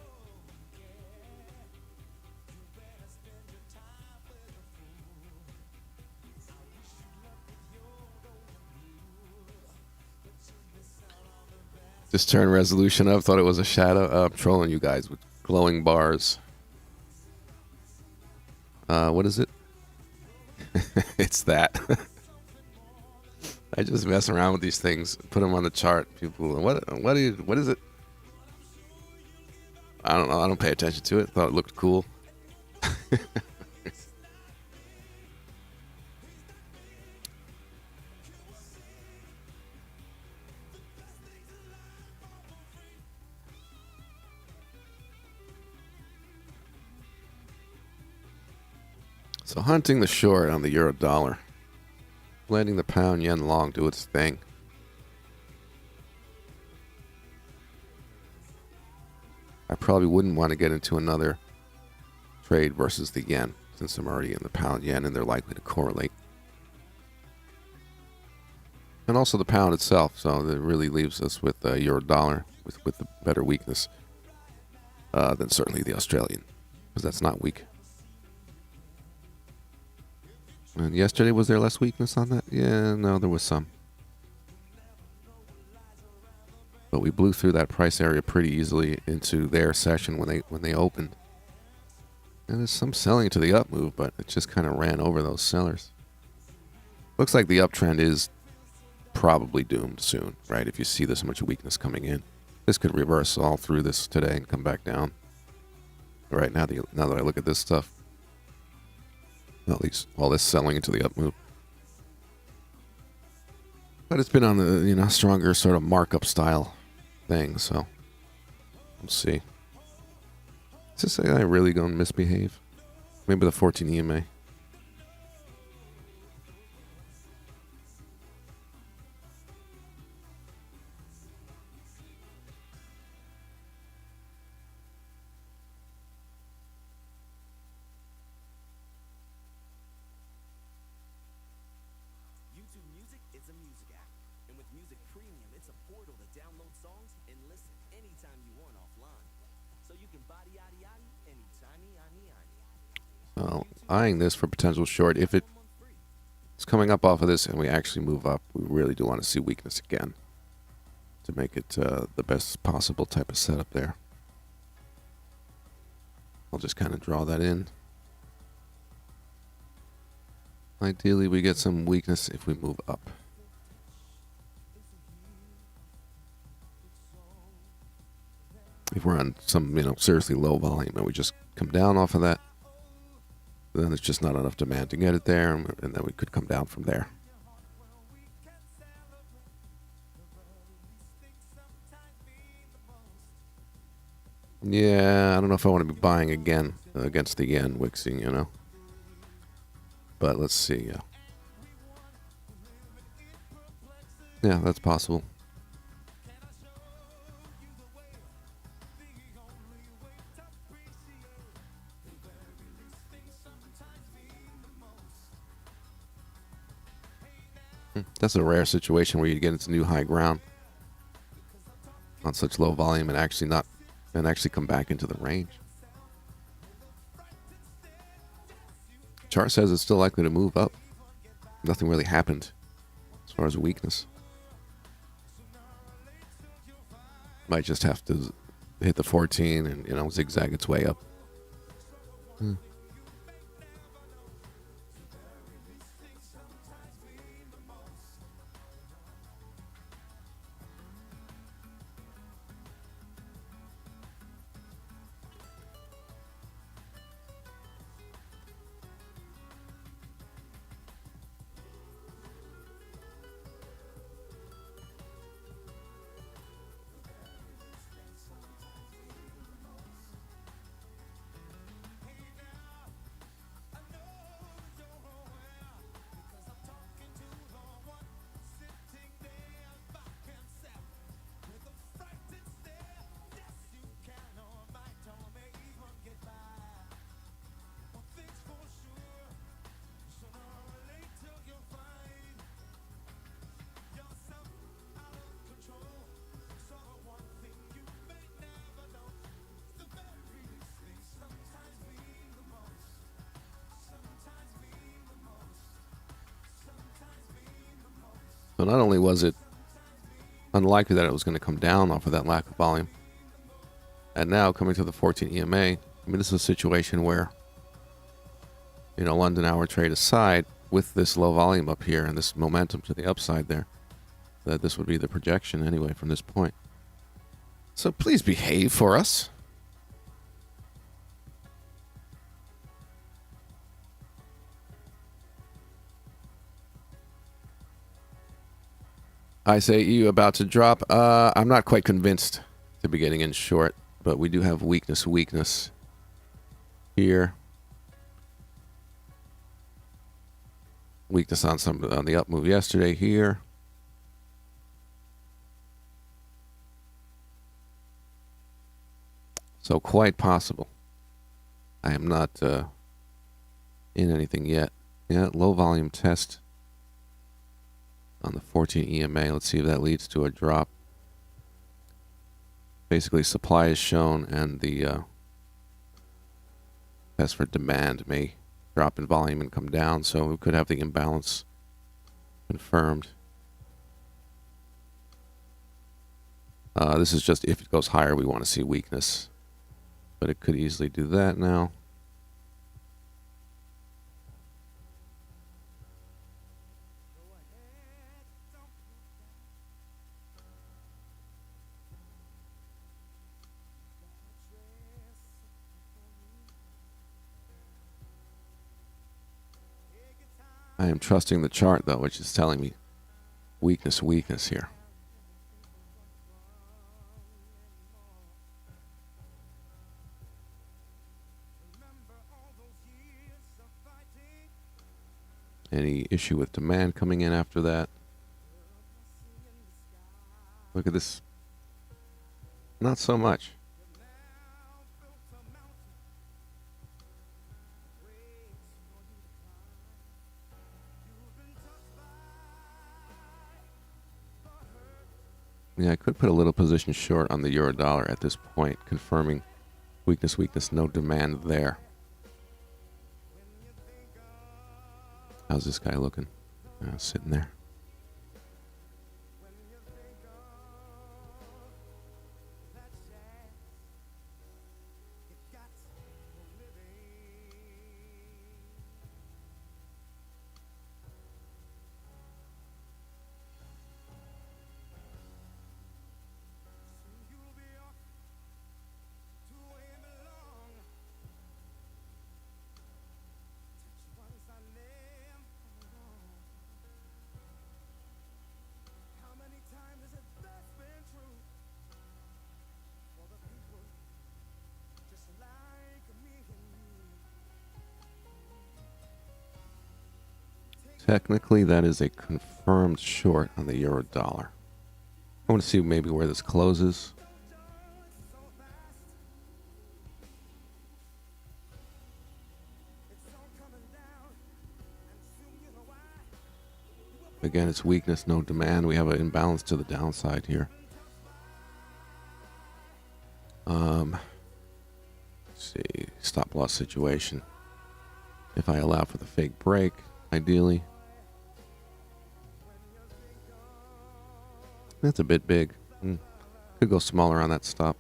Just turned resolution up. Thought it was a shadow. I'm trolling you guys with glowing bars. What is it? It's that. I just mess around with these things, put them on the chart. People, what is it? I don't know. I don't pay attention to it. Thought it looked cool. So hunting the short on the euro dollar, letting the pound yen long do its thing. I probably wouldn't want to get into another trade versus the yen, since I'm already in the pound yen and they're likely to correlate. And also the pound itself, so that really leaves us with the euro dollar with the better weakness than certainly the Australian, because that's not weak. And yesterday, was there less weakness on that? Yeah, no, there was some. But we blew through that price area pretty easily into their session when they opened. And there's some selling to the up move, but it just kind of ran over those sellers. Looks like the uptrend is probably doomed soon, right? If you see this much weakness coming in, this could reverse all through this today and come back down. Right now, now that I look at this stuff, at least all this selling into the up move. But it's been on the stronger sort of markup style thing, so we'll see. Is this guy really going to misbehave? Maybe the 14 EMA. So eyeing this for potential short. If it's coming up off of this and we actually move up, we really do want to see weakness again to make it the best possible type of setup there. I'll just kind of draw that in. Ideally, we get some weakness if we move up. If we're on some, seriously low volume and we just come down off of that, then there's just not enough demand to get it there, and then we could come down from there. Yeah, I don't know if I want to be buying again against the yen wixing, But let's see. Yeah, that's possible. That's a rare situation where you get into new high ground on such low volume and actually come back into the range. Chart says it's still likely to move up. Nothing really happened as far as weakness. Might just have to hit the 14 and zigzag its way up. So not only was it unlikely that it was going to come down off of that lack of volume, and now coming to the 14 EMA, I mean, this is a situation where, you know, London hour trade aside, with this low volume up here and this momentum to the upside there, that this would be the projection anyway from this point. So please behave for us. I say EU about to drop. I'm not quite convinced to be getting in short, but we do have weakness here. Weakness on the up move yesterday here. So quite possible. I am not in anything yet. Yeah, low volume test on the 14 EMA. Let's see if that leads to a drop. Basically, supply is shown, and the test for demand may drop in volume and come down, so we could have the imbalance confirmed. This is just if it goes higher, we want to see weakness, but it could easily do that now. I am trusting the chart, though, which is telling me weakness here. Any issue with demand coming in after that? Look at this. Not so much. Yeah, I could put a little position short on the euro dollar at this point, confirming weakness, no demand there. How's this guy looking? Sitting there. Technically, that is a confirmed short on the euro dollar. I want to see maybe where this closes. Again, it's weakness, no demand. We have an imbalance to the downside here. Let's see, stop loss situation. If I allow for the fake break, ideally. That's a bit big. Could go smaller on that stop.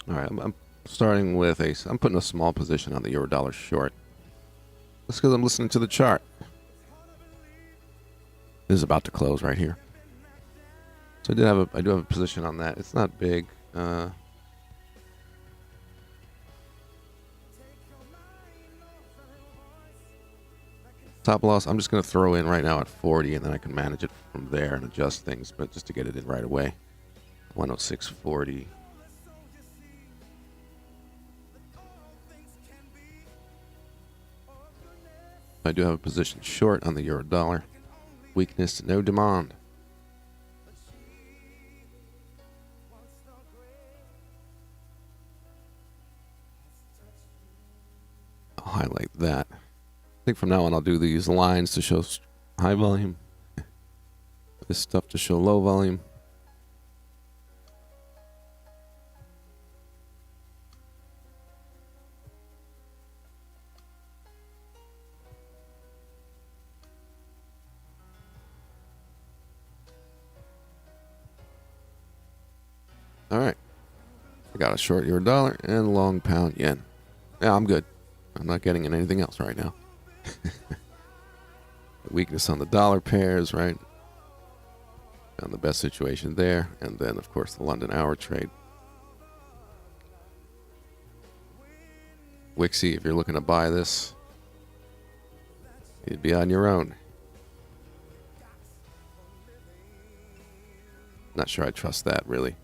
All right, I'm starting with I'm putting a small position on the euro dollar short. That's because I'm listening to the chart. This is about to close right here. So I do have a position on that. It's not big. Stop loss, I'm just going to throw in right now at 40, and then I can manage it from there and adjust things, but just to get it in right away. 106.40. I do have a position short on the euro dollar. Weakness, no demand. I'll highlight that. I think from now on I'll do these lines to show high volume. This stuff to show low volume. I got a short euro dollar and long pound yen. Yeah, I'm good. I'm not getting in anything else right now. Weakness on the dollar pairs, right? Found the best situation there. And then, of course, the London hour trade. Wixie, if you're looking to buy this, you'd be on your own. Not sure I trust that, really.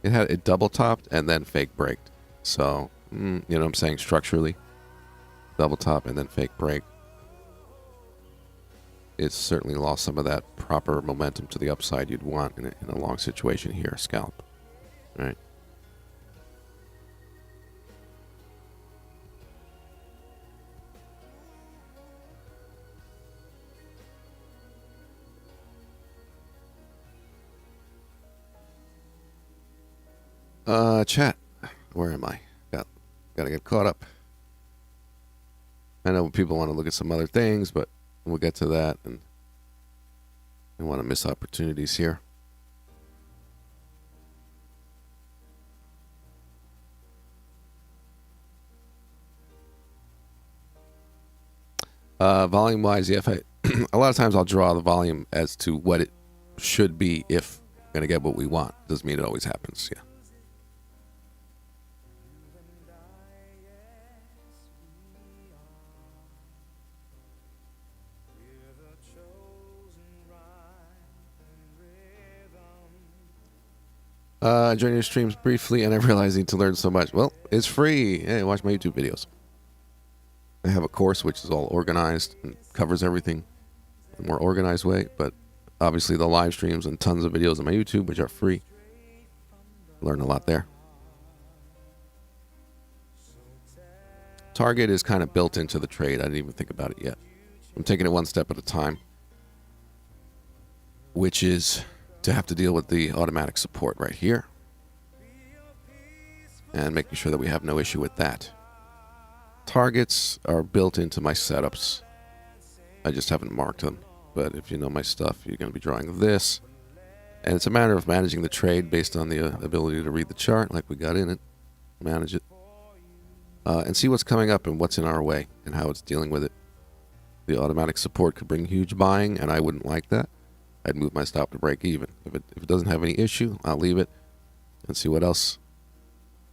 It double topped and then fake braked. So, you know what I'm saying? Structurally, double top and then fake break. It's certainly lost some of that proper momentum to the upside you'd want in a long situation here, scalp. Right? Chat. Where am I? Gotta get caught up. I know people want to look at some other things, but we'll get to that, and I want to miss opportunities here. Volume-wise, yeah, a lot of times I'll draw the volume as to what it should be if we're going to get what we want. Doesn't mean it always happens, yeah. Join your streams briefly, and I'm realizing to learn so much. Well, it's free. Hey, watch my YouTube videos. I have a course which is all organized and covers everything in a more organized way, but obviously the live streams and tons of videos on my YouTube, which are free. Learn a lot there. Target is kind of built into the trade. I didn't even think about it yet. I'm taking it one step at a time, which is to have to deal with the automatic support right here and making sure that we have no issue with that. Targets are built into my setups. I just haven't marked them, but if you know my stuff, you're going to be drawing this, and it's a matter of managing the trade based on the ability to read the chart like we got in it, manage it, and see what's coming up and what's in our way and how it's dealing with it. The automatic support could bring huge buying, and I wouldn't like that. I'd move my stop to break even. If it doesn't have any issue, I'll leave it and see what else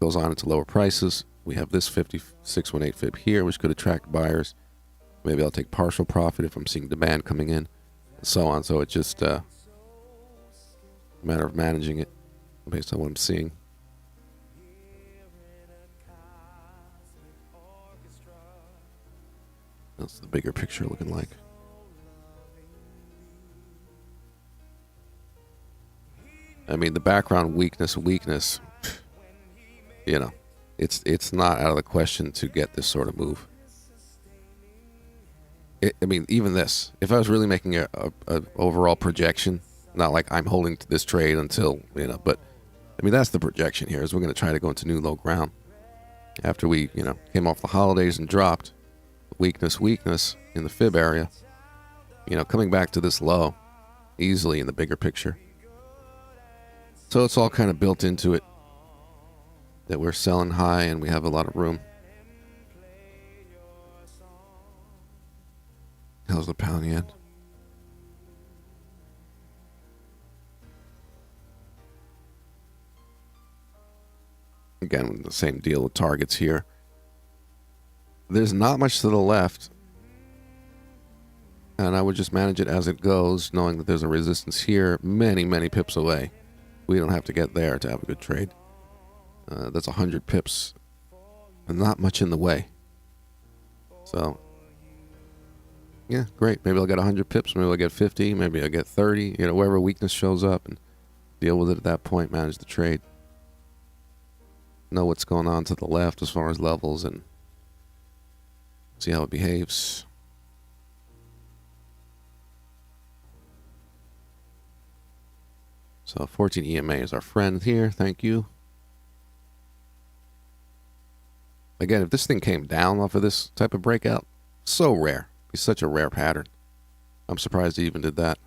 goes on into lower prices. We have this 5618 fib here, which could attract buyers. Maybe I'll take partial profit if I'm seeing demand coming in, and so on. So it's just a matter of managing it based on what I'm seeing. That's the bigger picture looking like. I mean, the background weakness, you know, it's not out of the question to get this sort of move. I mean, even this, if I was really making a overall projection, not like I'm holding to this trade until, you know, but I mean, that's the projection here, is we're going to try to go into new low ground after we, you know, came off the holidays and dropped weakness in the fib area, you know, coming back to this low easily in the bigger picture. So it's all kind of built into it that we're selling high and we have a lot of room. How's the pound yen? Again, the same deal with targets here. There's not much to the left, and I would just manage it as it goes, knowing that there's a resistance here many pips away. We don't have to get there to have a good trade. That's 100 pips and not much in the way. So, yeah, great. Maybe I'll get 100 pips. Maybe I'll get 50. Maybe I'll get 30. You know, wherever weakness shows up, and deal with it at that point, manage the trade. Know what's going on to the left as far as levels and see how it behaves. So 14 EMA is our friend here. Thank you. Again, if this thing came down off of this type of breakout, so rare. It's such a rare pattern. I'm surprised it even did that.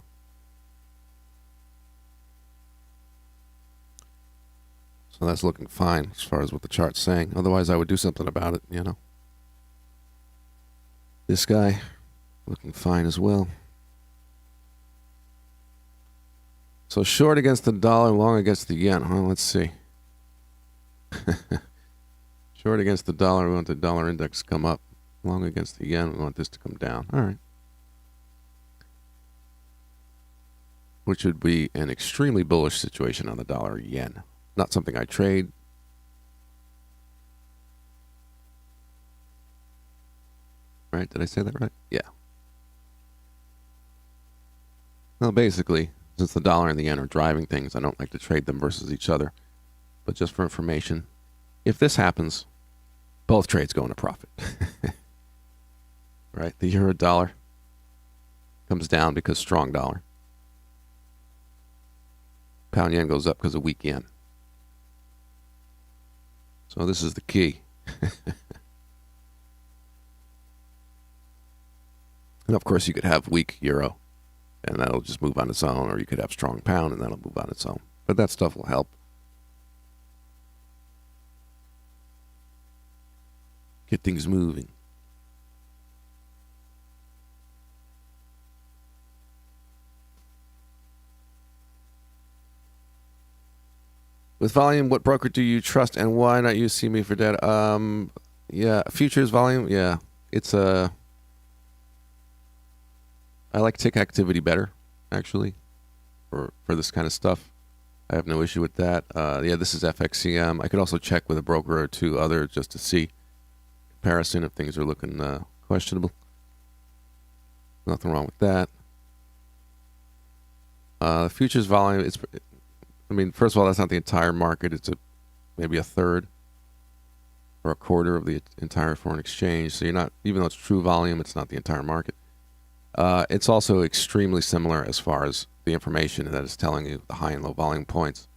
So that's looking fine as far as what the chart's saying. Otherwise, I would do something about it, you know. This guy, looking fine as well. So short against the dollar, long against the yen. Huh? Let's see. Short against the dollar, we want the dollar index to come up. Long against the yen, we want this to come down. All right. Which would be an extremely bullish situation on the dollar yen. Not something I trade. Right? Did I say that right? Yeah. Well, basically, since the dollar and the yen are driving things, I don't like to trade them versus each other. But just for information, if this happens, both trades go into profit. Right? The euro dollar comes down because strong dollar. Pound yen goes up because of weak yen. So this is the key. And of course, you could have weak euro, and that'll just move on its own, or you could have strong pound, and that'll move on its own. But that stuff will help get things moving. With volume, what broker do you trust, and why not use CME for data? Yeah, futures volume. Yeah, it's a. I like tick activity better, actually, for this kind of stuff. I have no issue with that. Yeah, this is FXCM. I could also check with a broker or two other just to see comparison if things are looking questionable. Nothing wrong with that. Futures volume, I mean, first of all, that's not the entire market. It's maybe a third or a quarter of the entire foreign exchange. So you're not, even though it's true volume, it's not the entire market. It's also extremely similar as far as the information that is telling you the high and low volume points.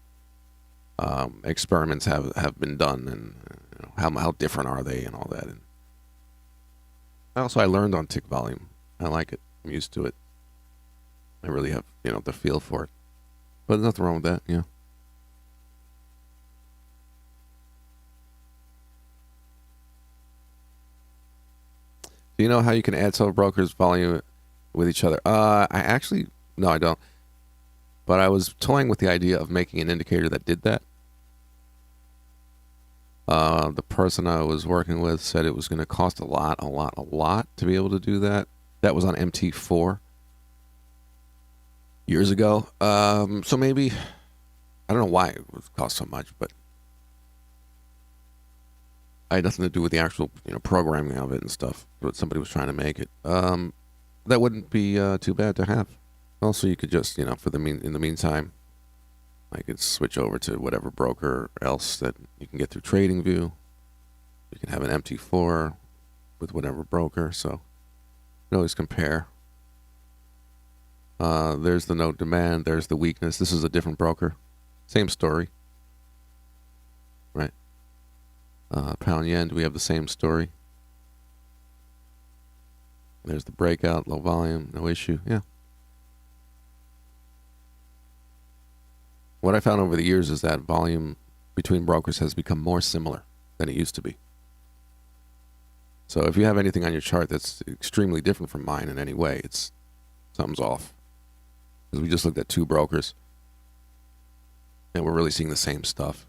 Experiments have been done, and you know, how different are they and all that. And also, I learned on tick volume. I like it. I'm used to it. I really have, you know, the feel for it. But there's nothing wrong with that, yeah. Do you know how you can add several brokers' volume with each other? No, I don't. But I was toying with the idea of making an indicator that did that. The person I was working with said it was going to cost a lot to be able to do that. That was on MT4 years ago. So maybe, I don't know why it would cost so much, but I had nothing to do with the actual, you know, programming of it and stuff. But somebody was trying to make it. That wouldn't be too bad to have. Also, you could just, you know, in the meantime, I could switch over to whatever broker else that you can get through TradingView. You can have an MT4 with whatever broker, so you can always compare. There's the note demand. There's the weakness. This is a different broker. Same story. Right. Pound yen, do we have the same story? There's the breakout, low volume, no issue. Yeah. What I found over the years is that volume between brokers has become more similar than it used to be. So if you have anything on your chart that's extremely different from mine in any way, something's off. Because we just looked at two brokers, and we're really seeing the same stuff.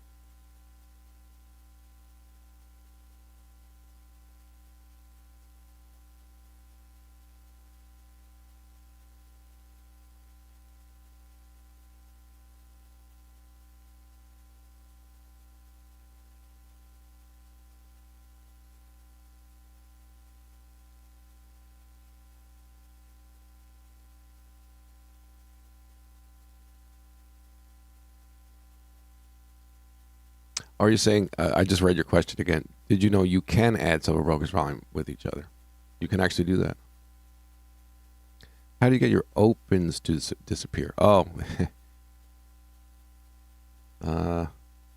Are you saying, I just read your question again. Did you know you can add several brokers' volume with each other? You can actually do that. How do you get your opens to disappear? Oh.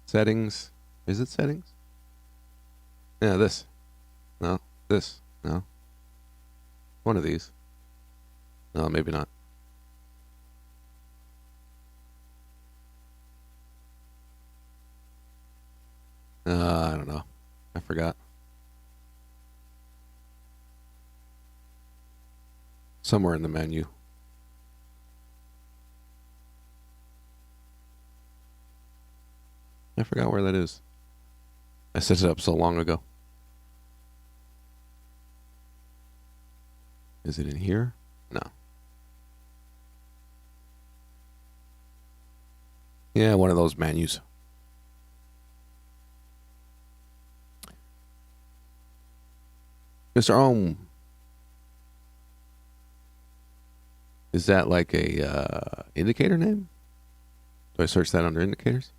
Settings. Is it settings? Yeah, this. No. This. No. One of these. No, maybe not. I don't know. I forgot. Somewhere in the menu. I forgot where that is. I set it up so long ago. Is it in here? No. Yeah, one of those menus. Mr. Ohm. Is that like a indicator name? Do I search that under indicators?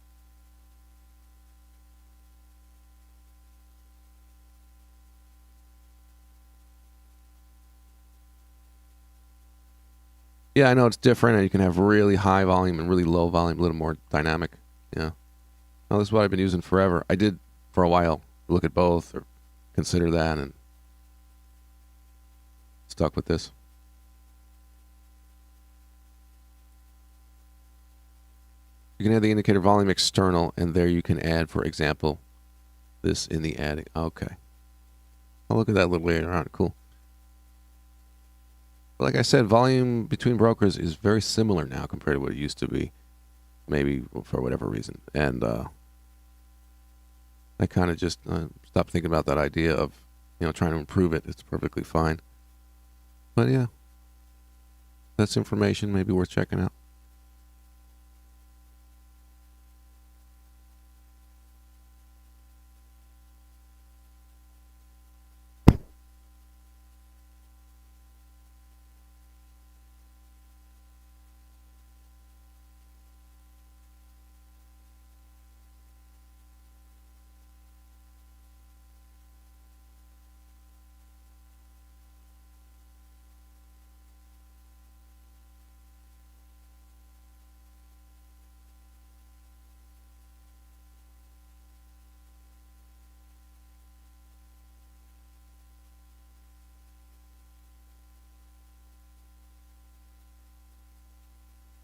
Yeah, I know it's different, and you can have really high volume and really low volume, a little more dynamic. Yeah. No, this is what I've been using forever. I did for a while look at both or consider that, and stuck with this. You can add the indicator volume external, and there you can add, for example, this in the adding. Okay. I'll look at that a little later on. Cool. But like I said, volume between brokers is very similar now compared to what it used to be, maybe for whatever reason. And I kind of just stopped thinking about that idea of, trying to improve it. It's perfectly fine. But yeah, that's information maybe worth checking out.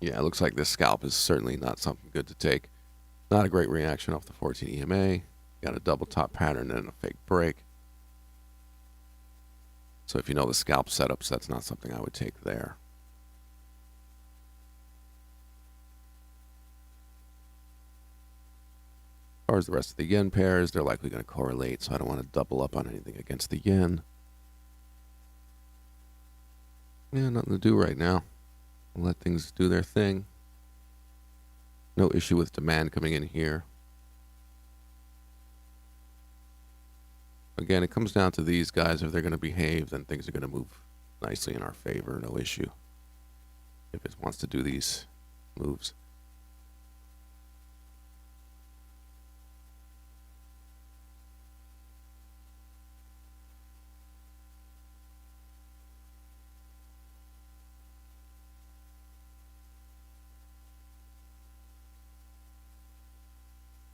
Yeah, it looks like this scalp is certainly not something good to take. Not a great reaction off the 14 EMA. Got a double top pattern and a fake break. So if you know the scalp setups, that's not something I would take there. As far as the rest of the yen pairs, they're likely going to correlate, so I don't want to double up on anything against the yen. Yeah, nothing to do right now. We'll let things do their thing. No issue with demand coming in here. Again, it comes down to these guys. If they're going to behave, then things are going to move nicely in our favor. No issue. If it wants to do these moves.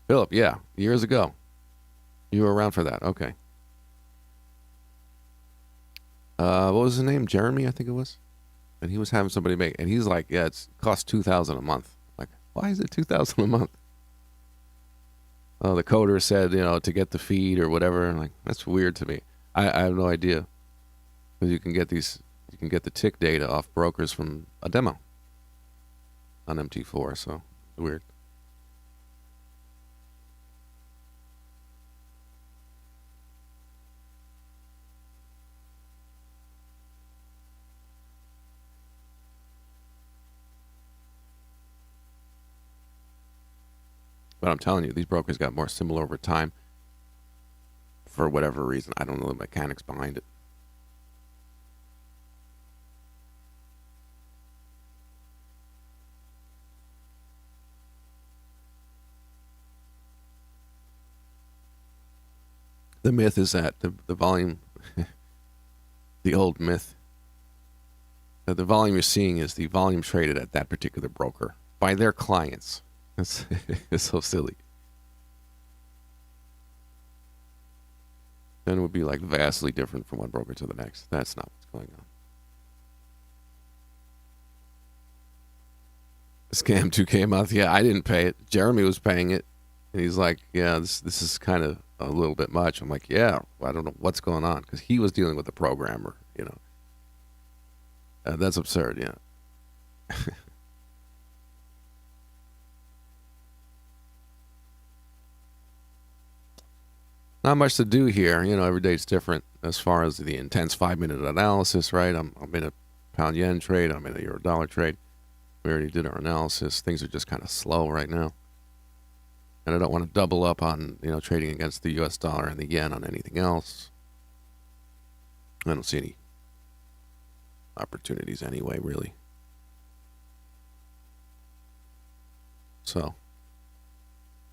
Philip, yeah, years ago. You were around for that. Okay. What was his name? Jeremy, I think it was. And he was having somebody make, and he's like, yeah, it costs $2,000 a month. Like, why is it $2,000 a month? Oh, the coder said, to get the feed or whatever. And like, that's weird to me. I have no idea. Because you can get the tick data off brokers from a demo on MT4. So it's weird. But I'm telling you, these brokers got more similar over time for whatever reason. I don't know the mechanics behind it. The myth is that the volume, the old myth, that the volume you're seeing is the volume traded at that particular broker by their clients. It's so silly. Then it would be like vastly different from one broker to the next. That's not what's going on. Scam 2K a month. Yeah, I didn't pay it. Jeremy was paying it. And he's like, yeah, this is kind of a little bit much. I'm like, yeah, I don't know what's going on, because he was dealing with the programmer, you know. That's absurd, yeah. Not much to do here. You know, every day's different as far as the intense 5 minute analysis, right? I'm in a pound yen trade. I'm in a euro dollar trade. We already did our analysis. Things are just kind of slow right now. And I don't want to double up on, you know, trading against the US dollar and the yen on anything else. I don't see any opportunities anyway, really. So,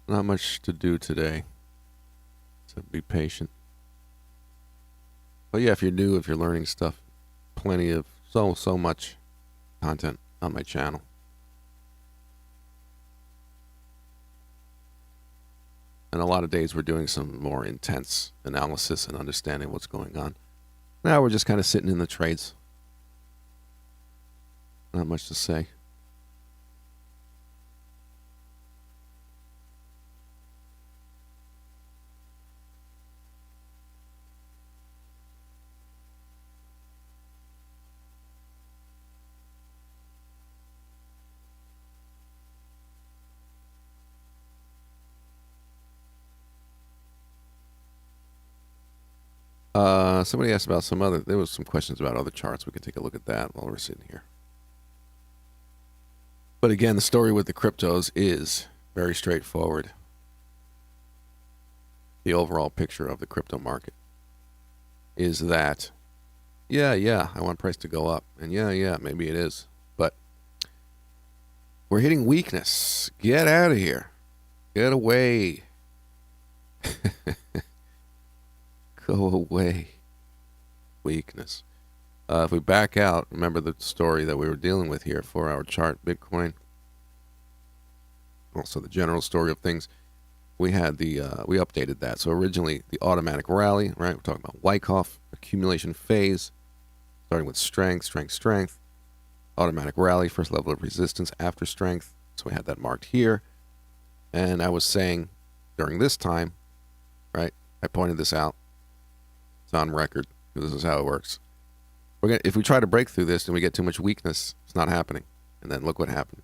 not much to do today. So be patient. But yeah, if you're new, if you're learning stuff, plenty of so much content on my channel. And a lot of days we're doing some more intense analysis and understanding what's going on. Now we're just kind of sitting in the trades. Not much to say. Somebody asked about there was some questions about other charts. We can take a look at that while we're sitting here. But again, the story with the cryptos is very straightforward. The overall picture of the crypto market is that, yeah, I want price to go up. And yeah, maybe it is. But we're hitting weakness. Get out of here. Get away. Go away. Weakness. If we back out, remember the story that we were dealing with here, 4-hour chart, Bitcoin. Also the general story of things. We had we updated that. So originally the automatic rally, right? We're talking about Wyckoff accumulation phase, starting with strength. Automatic rally, first level of resistance after strength. So we had that marked here. And I was saying during this time, right? I pointed this out. It's on record. This is how it works. If we try to break through this and we get too much weakness, it's not happening. And then look what happened.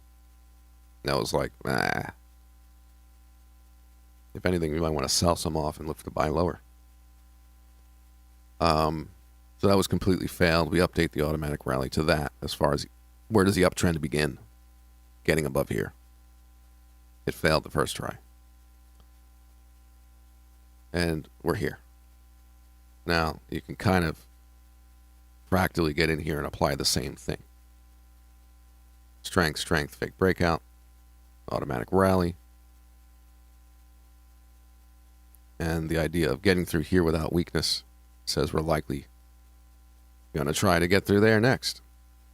That was like, If anything, we might want to sell some off and look to buy lower. So that was completely failed. We update the automatic rally to that as far as where does the uptrend begin? Getting above here. It failed the first try. And we're here. Now, you can kind of fractally get in here and apply the same thing. Strength, fake breakout, automatic rally. And the idea of getting through here without weakness says we're likely going to try to get through there next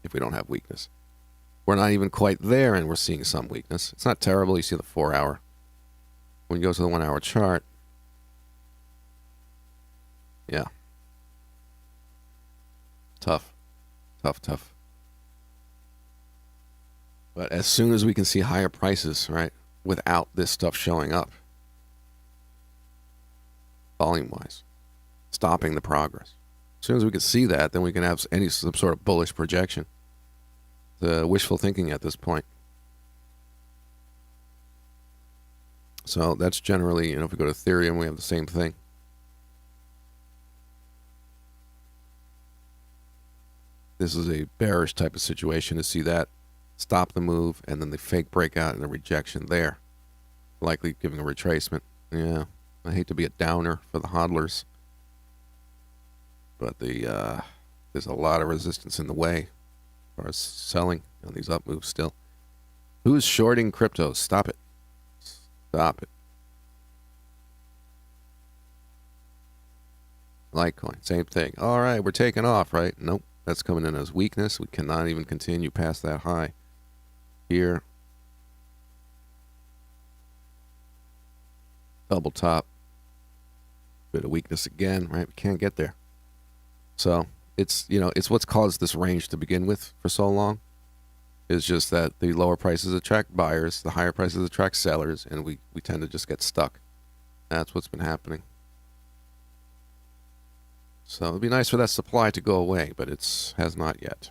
if we don't have weakness. We're not even quite there and we're seeing some weakness. It's not terrible. You see the 4-hour. When you go to the 1-hour chart, yeah. Tough. But as soon as we can see higher prices, right, without this stuff showing up, volume-wise, stopping the progress. As soon as we can see that, then we can have some sort of bullish projection. The wishful thinking at this point. So that's generally, if we go to Ethereum, we have the same thing. This is a bearish type of situation to see that stop the move and then the fake breakout and the rejection there. Likely giving a retracement. Yeah, I hate to be a downer for the hodlers. But there's a lot of resistance in the way as far as selling on these up moves still. Who's shorting cryptos? Stop it. Stop it. Litecoin, same thing. All right, we're taking off, right? Nope. That's coming in as weakness. We cannot even continue past that high. Here. Double top. Bit of weakness again, right? We can't get there. So it's what's caused this range to begin with for so long. It's just that the lower prices attract buyers, the higher prices attract sellers, and we tend to just get stuck. That's what's been happening. So it'd be nice for that supply to go away, but it has not yet.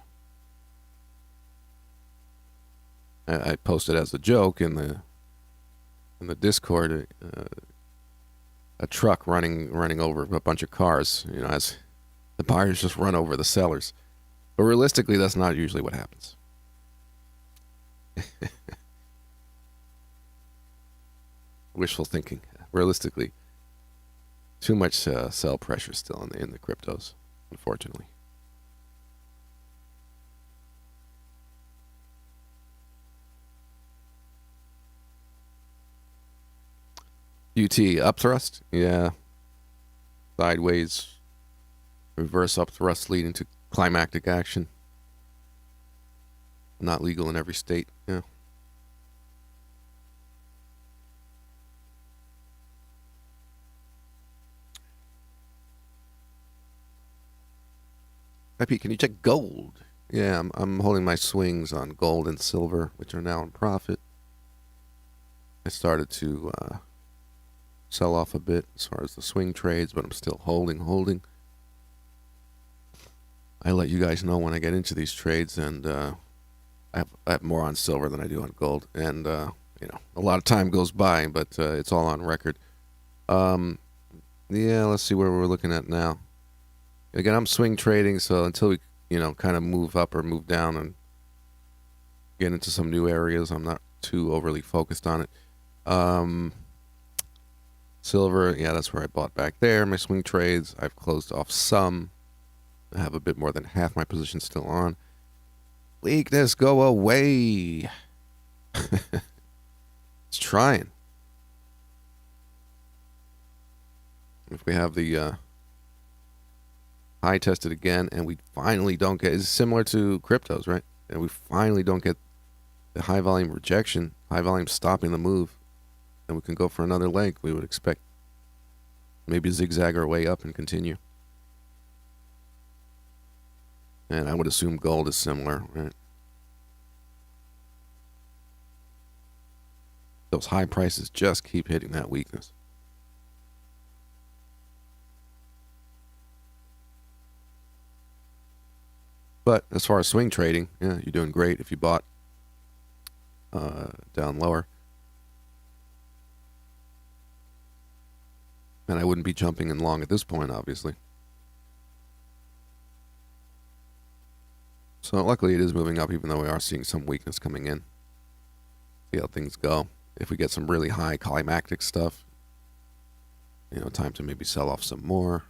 I posted as a joke in the Discord a truck running over a bunch of cars, as the buyers just run over the sellers. But realistically, that's not usually what happens. Wishful thinking. Realistically, too much sell pressure still in the cryptos, unfortunately. UT upthrust, yeah. Sideways, reverse upthrust leading to climactic action. Not legal in every state, yeah. Pete, can you check gold? Yeah, I'm holding my swings on gold and silver, which are now in profit. I started to sell off a bit as far as the swing trades, but I'm still holding. I let you guys know when I get into these trades, and I have more on silver than I do on gold, and a lot of time goes by, but it's all on record. Yeah, let's see where we're looking at now. Again, I'm swing trading, so until we kind of move up or move down and get into some new areas, I'm not too overly focused on it. Silver, yeah, that's where I bought back there. My swing trades, I've closed off some. I have a bit more than half my position still on. Weakness, go away. It's trying. If we have the high tested again, and we finally don't get, it's similar to cryptos, right? And we finally don't get the high volume rejection, high volume stopping the move, and we can go for another leg. We would expect maybe zigzag our way up and continue. And I would assume gold is similar, right? Those high prices just keep hitting that weakness. But as far as swing trading, yeah, you're doing great if you bought down lower. And I wouldn't be jumping in long at this point, obviously. So luckily it is moving up, even though we are seeing some weakness coming in. See how things go. If we get some really high climactic stuff, time to maybe sell off some more.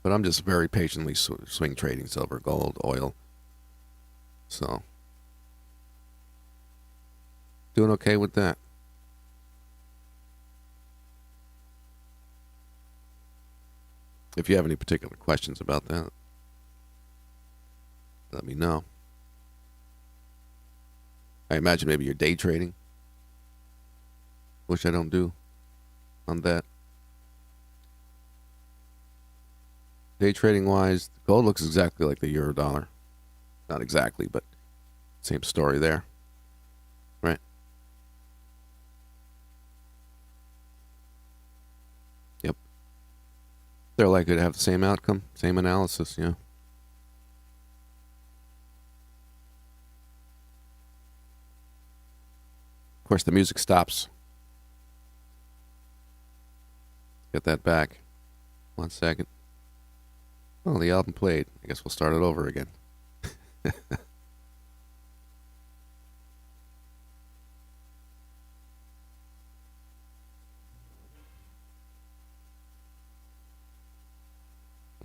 But I'm just very patiently swing trading silver, gold, oil. So, doing okay with that. If you have any particular questions about that, let me know. I imagine maybe you're day trading, which I don't do on that. Day trading wise, gold looks exactly like the euro dollar. Not exactly, but same story there. Right? Yep. They're likely to have the same outcome, same analysis, yeah. Of course, the music stops. Get that back. 1 second. Oh, the album played. I guess we'll start it over again.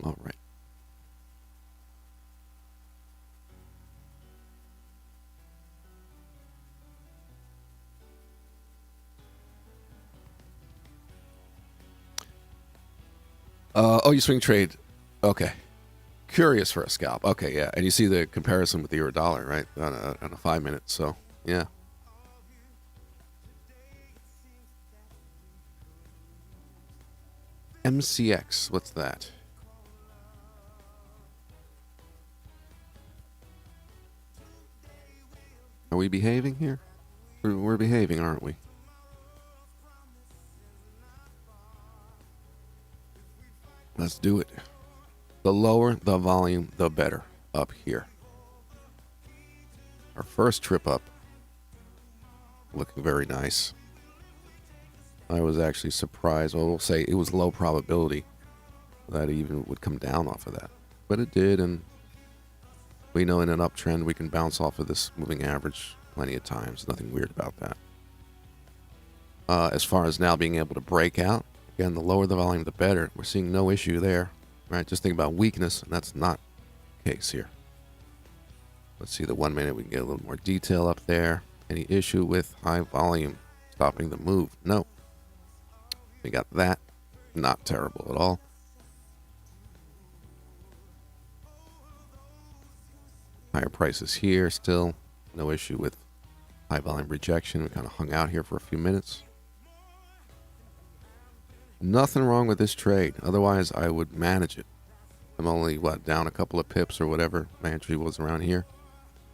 All right. Oh, you swing trade. Okay. Curious for a scalp. Okay, yeah. And you see the comparison with the euro dollar, right? On a 5 minute. So, yeah. MCX. What's that? Are we behaving here? We're behaving, aren't we? Let's do it. The lower the volume, the better up here. Our first trip up, looking very nice. I was actually surprised. Well, we'll say it was low probability that it even would come down off of that. But it did, and we know in an uptrend we can bounce off of this moving average plenty of times. Nothing weird about that. As far as now being able to break out, again, the lower the volume, the better. We're seeing no issue there, right? Just think about weakness, and that's not the case here. Let's see the 1 minute. We can get a little more detail up there. Any issue with high volume stopping the move? No. We got that. Not terrible at all. Higher prices here still. No issue with high volume rejection. We kind of hung out here for a few minutes. Nothing wrong with this trade. Otherwise, I would manage it. I'm only, down a couple of pips or whatever. My entry was around here.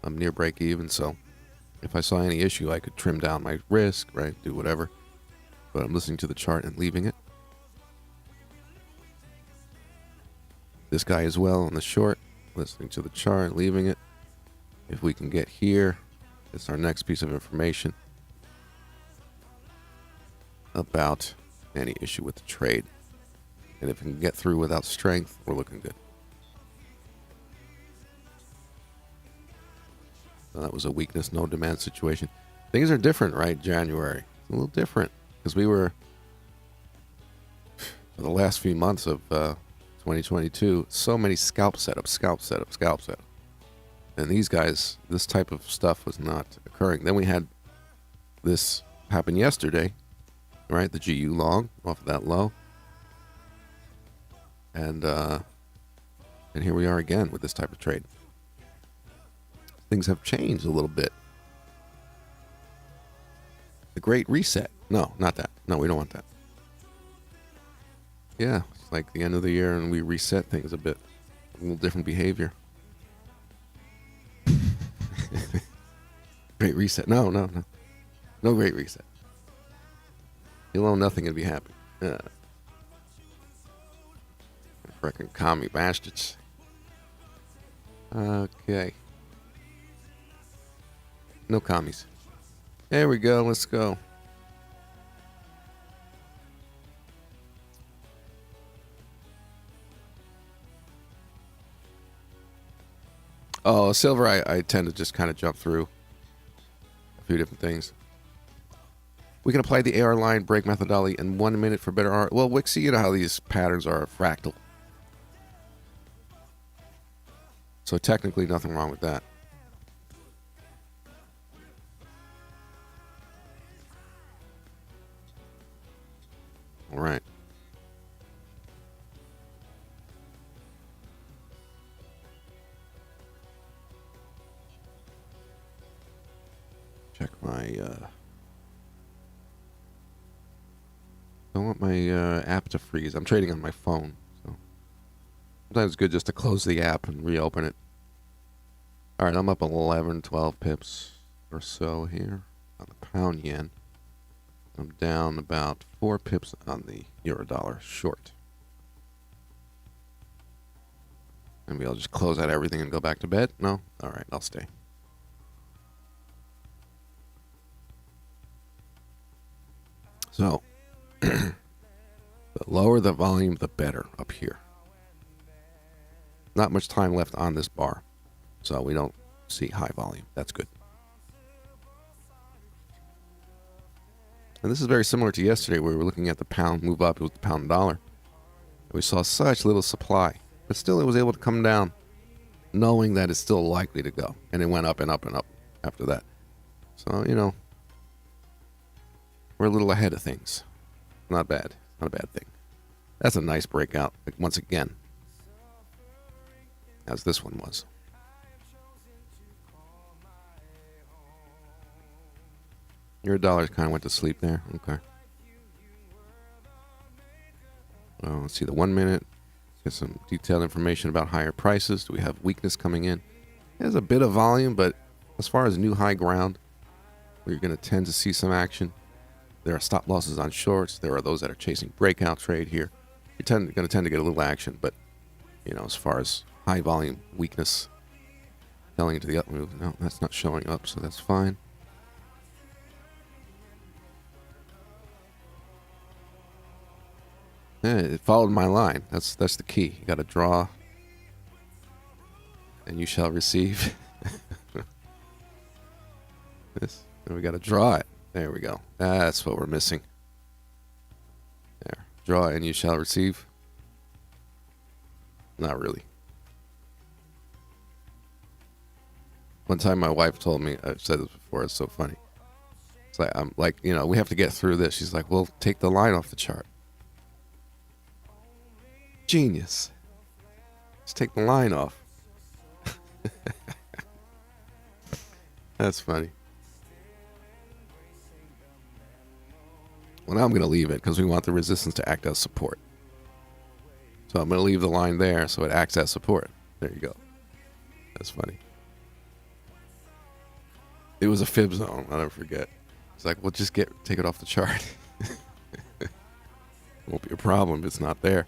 I'm near break even, so if I saw any issue, I could trim down my risk, right? Do whatever. But I'm listening to the chart and leaving it. This guy as well on the short. Listening to the chart, leaving it. If we can get here, it's our next piece of information about any issue with the trade. And if we can get through without strength, we're looking good. So that was a weakness, no demand situation. Things are different, right? January. It's a little different because we were, for the last few months of 2022, so many scalp setups. And these guys, this type of stuff was not occurring. Then we had this happen yesterday, right? The GU long off of that low. And here we are again with this type of trade. Things have changed a little bit. The Great Reset. No, not that. No, we don't want that. Yeah, it's like the end of the year and we reset things a bit. A little different behavior. Great Reset. No. No Great Reset. You'll own nothing and be happy. Frickin' commie bastards. Okay. No commies. There we go. Let's go. Oh, silver, I tend to just kind of jump through a few different things. We can apply the AR line break methodology in 1 minute for better art. Well, Wixie, you know how these patterns are fractal. So technically nothing wrong with that. All right. Check my don't want my app to freeze. I'm trading on my phone, so sometimes it's good just to close the app and reopen it. All right, I'm up 11, 12 pips or so here on the pound yen. I'm down about 4 pips on the euro dollar short. Maybe I'll just close out everything and go back to bed. No? All right, I'll stay. So, the lower the volume, the better up here. Not much time left on this bar, so we don't see high volume. That's good. And this is very similar to yesterday where we were looking at the pound move up. It was the pound dollar. We saw such little supply, but still it was able to come down knowing that it's still likely to go. And it went up and up and up after that. So, you know, we're a little ahead of things. Not bad. Not a bad thing. That's a nice breakout, once again, as this one was. Your dollars kind of went to sleep there. Okay. Well, let's see the 1 minute. Get some detailed information about higher prices. Do we have weakness coming in? There's a bit of volume, but As far as new high ground, where you're going to tend to see some action, there are stop losses on shorts. There are those that are chasing breakout trade here. You're going to tend to get a little action, but as far as high volume weakness selling into the up move, no, that's not showing up, so that's fine. Yeah, it followed my line. That's the key. You got to draw, and you shall receive. This, and we got to draw it. There we go. That's what we're missing. There, draw and you shall receive. Not really. One time my wife told me, I've said this before, it's so funny. It's like, I'm like, we have to get through this. She's like, well, take the line off the chart. Genius. Just take the line off. That's funny. Well, now I'm going to leave it because we want the resistance to act as support. So I'm going to leave the line there so it acts as support. There you go. That's funny. It was a fib zone. I'll never forget. It's like, well, just take it off the chart. Won't be a problem if it's not there.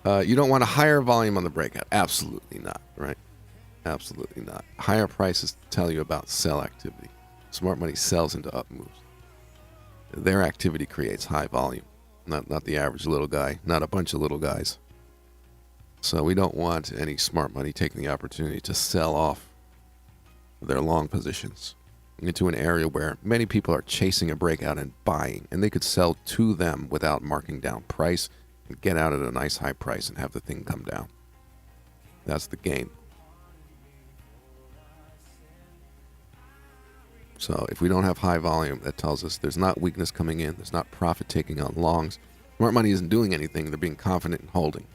You don't want a higher volume on the breakout. Absolutely not, right? Absolutely not. Higher prices tell you about sell activity. Smart money sells into up moves. Their activity creates high volume, not the average little guy, not a bunch of little guys. So we don't want any smart money taking the opportunity to sell off their long positions into an area where many people are chasing a breakout and buying, and they could sell to them without marking down price and get out at a nice high price and have the thing come down. That's the game. So if we don't have high volume, that tells us there's not weakness coming in. There's not profit taking on longs. Smart money isn't doing anything. They're being confident and holding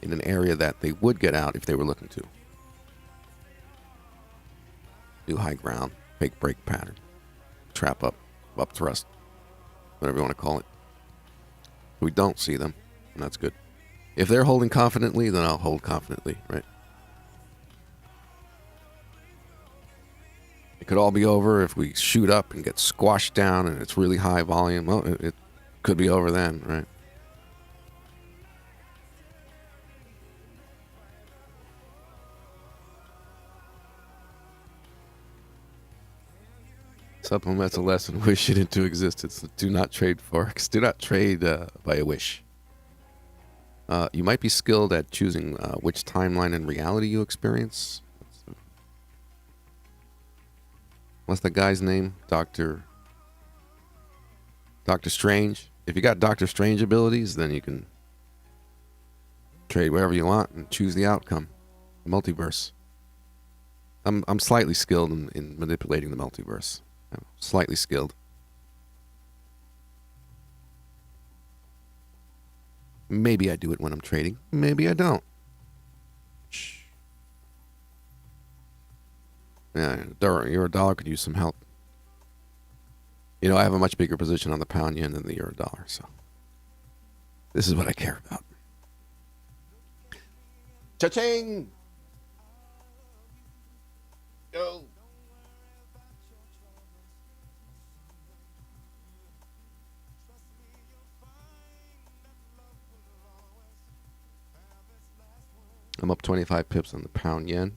in an area that they would get out if they were looking to. New high ground, fake break pattern, trap up thrust, whatever you want to call it. We don't see them, and that's good. If they're holding confidently, then I'll hold confidently, right? It could all be over if we shoot up and get squashed down and it's really high volume. Well, it could be over then, right? Supplemental lesson, wish it into existence. Do not trade Forex. Do not trade by a wish. You might be skilled at choosing which timeline and reality you experience. What's the guy's name? Doctor Strange. If you got Doctor Strange abilities, then you can trade wherever you want and choose the outcome. Multiverse. I'm slightly skilled in manipulating the multiverse. I'm slightly skilled. Maybe I do it when I'm trading. Maybe I don't. Shh. Yeah, euro dollar could use some help. I have a much bigger position on the pound yen than the euro dollar, so this is what I care about. Cha-ching! Yo! I'm up 25 pips on the pound yen.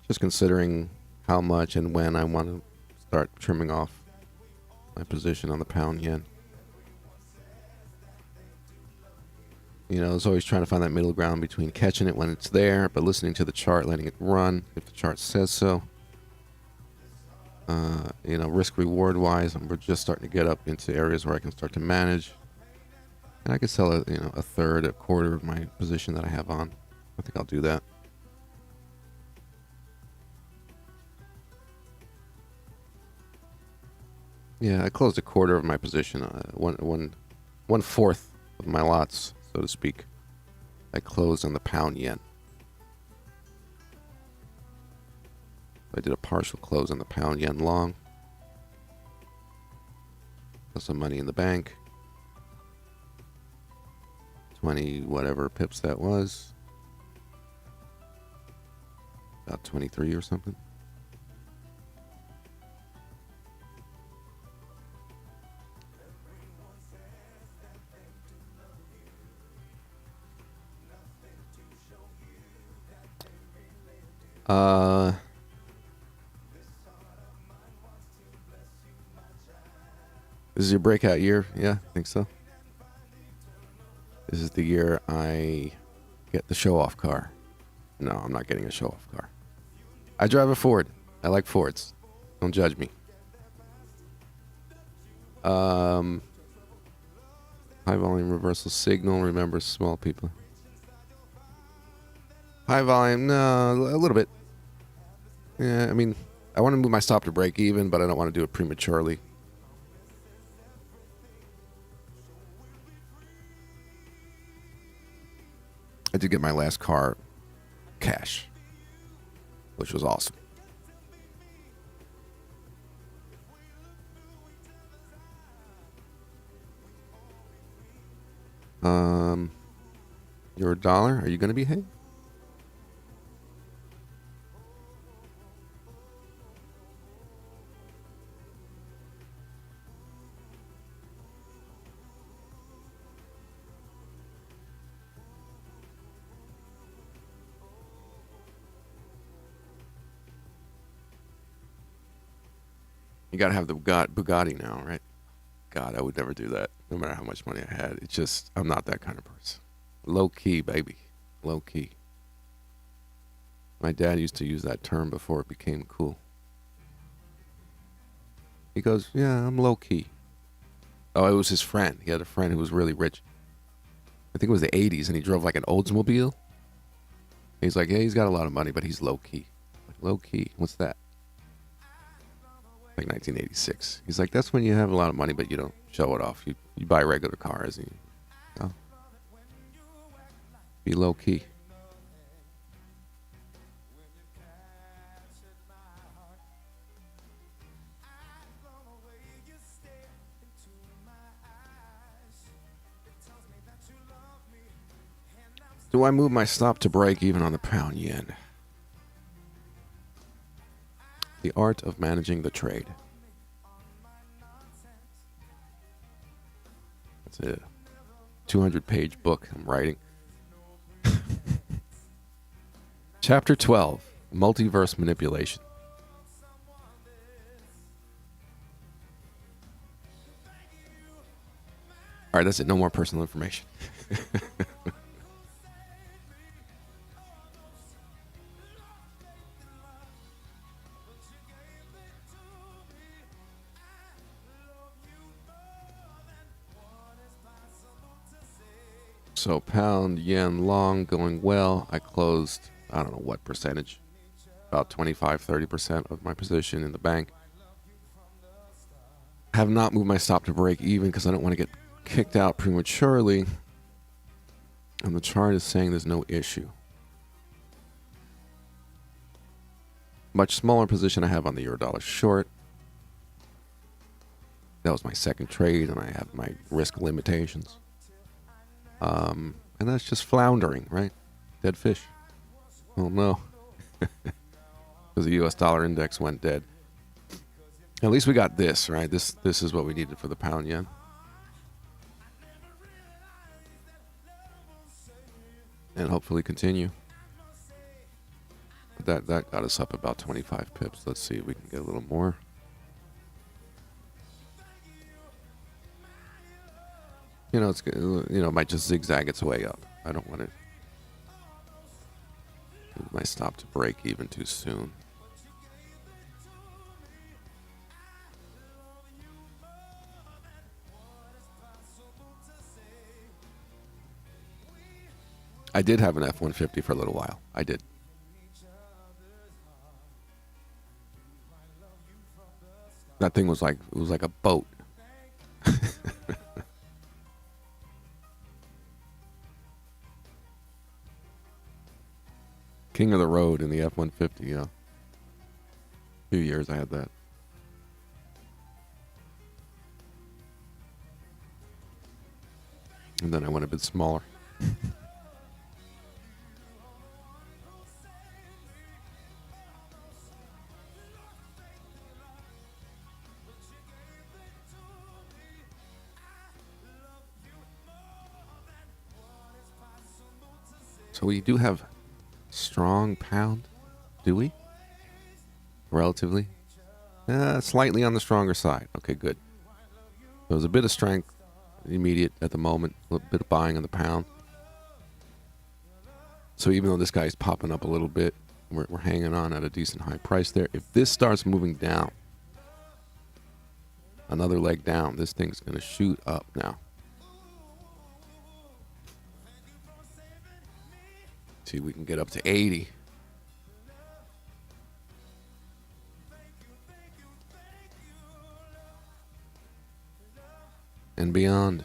Just considering how much and when I want to start trimming off my position on the pound yen. It's always trying to find that middle ground between catching it when it's there, but listening to the chart, letting it run if the chart says so. Risk reward wise, we're just starting to get up into areas where I can start to manage, and I could sell a third, a quarter of my position that I have on. I think I'll do that. Yeah, I closed a quarter of my position, one fourth of my lots so to speak. I closed on the pound yen. I did a partial close on the pound yen long. Put some money in the bank. 20 whatever pips that was. About 23 or something. This is your breakout year? Yeah, I think so. This is the year I get the show-off car. No, I'm not getting a show-off car. I drive a Ford. I like Fords. Don't judge me. High volume reversal signal. Remember, small people. High volume, no, a little bit. Yeah, I mean, I want to move my stop to break even, but I don't want to do it prematurely. I did get my last car cash, which was awesome. You're $1. Are you going to behave? You got to have the Bugatti now, right? God, I would never do that, no matter how much money I had. It's just, I'm not that kind of person. Low key, baby. Low key. My dad used to use that term before it became cool. He goes, yeah, I'm low key. Oh, it was his friend. He had a friend who was really rich. I think it was the 80s, and he drove like an Oldsmobile. He's like, yeah, he's got a lot of money, but he's low key. Like, low key? What's that? Like 1986. He's like, that's when you have a lot of money, but you don't show it off. You buy regular cars. And be low key. Do I move my stop to break even on the pound yen? The art of managing the trade. That's a 200-page book I'm writing. Chapter 12, Multiverse Manipulation. All right, that's it. No more personal information. So pound yen long going well. I closed, I don't know what percentage, about 25-30% of my position in the bank. Have not moved my stop to break even because I don't want to get kicked out prematurely. And the chart is saying there's no issue. Much smaller position I have on the euro-dollar short. That was my second trade, and I have my risk limitations. And that's just floundering, right? Dead fish. Oh no. Because the US dollar index went dead. At least we got this, right? This is what we needed for the pound yen. And hopefully continue. But that got us up about 25 pips. Let's see if we can get a little more. You know, it might just zigzag its way up. I don't want to move my stop to break even too soon. I did have an F-150 for a little while. I did. That thing was like a boat. King of the road in the F-150, yeah. A few years I had that. And then I went a bit smaller. So we do have strong pound, do we? Relatively? Slightly on the stronger side. Okay, good. So there's a bit of strength, immediate at the moment, a little bit of buying on the pound. So even though this guy's popping up a little bit, we're hanging on at a decent high price there. If this starts moving down, another leg down, this thing's going to shoot up now. See, we can get up to 80. And beyond.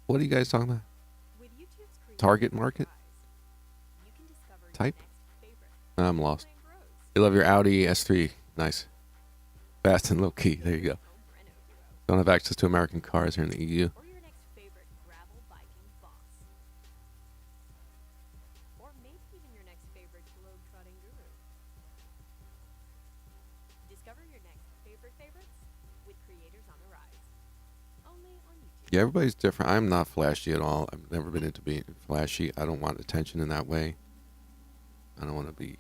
What are you guys talking about? Target market? Type? I'm lost. You love your Audi S3. Nice. Fast and low key. There you go. Don't have access to American cars here in the EU. Yeah, everybody's different. I'm not flashy at all. I've never been into being flashy. I don't want attention in that way. I don't want to be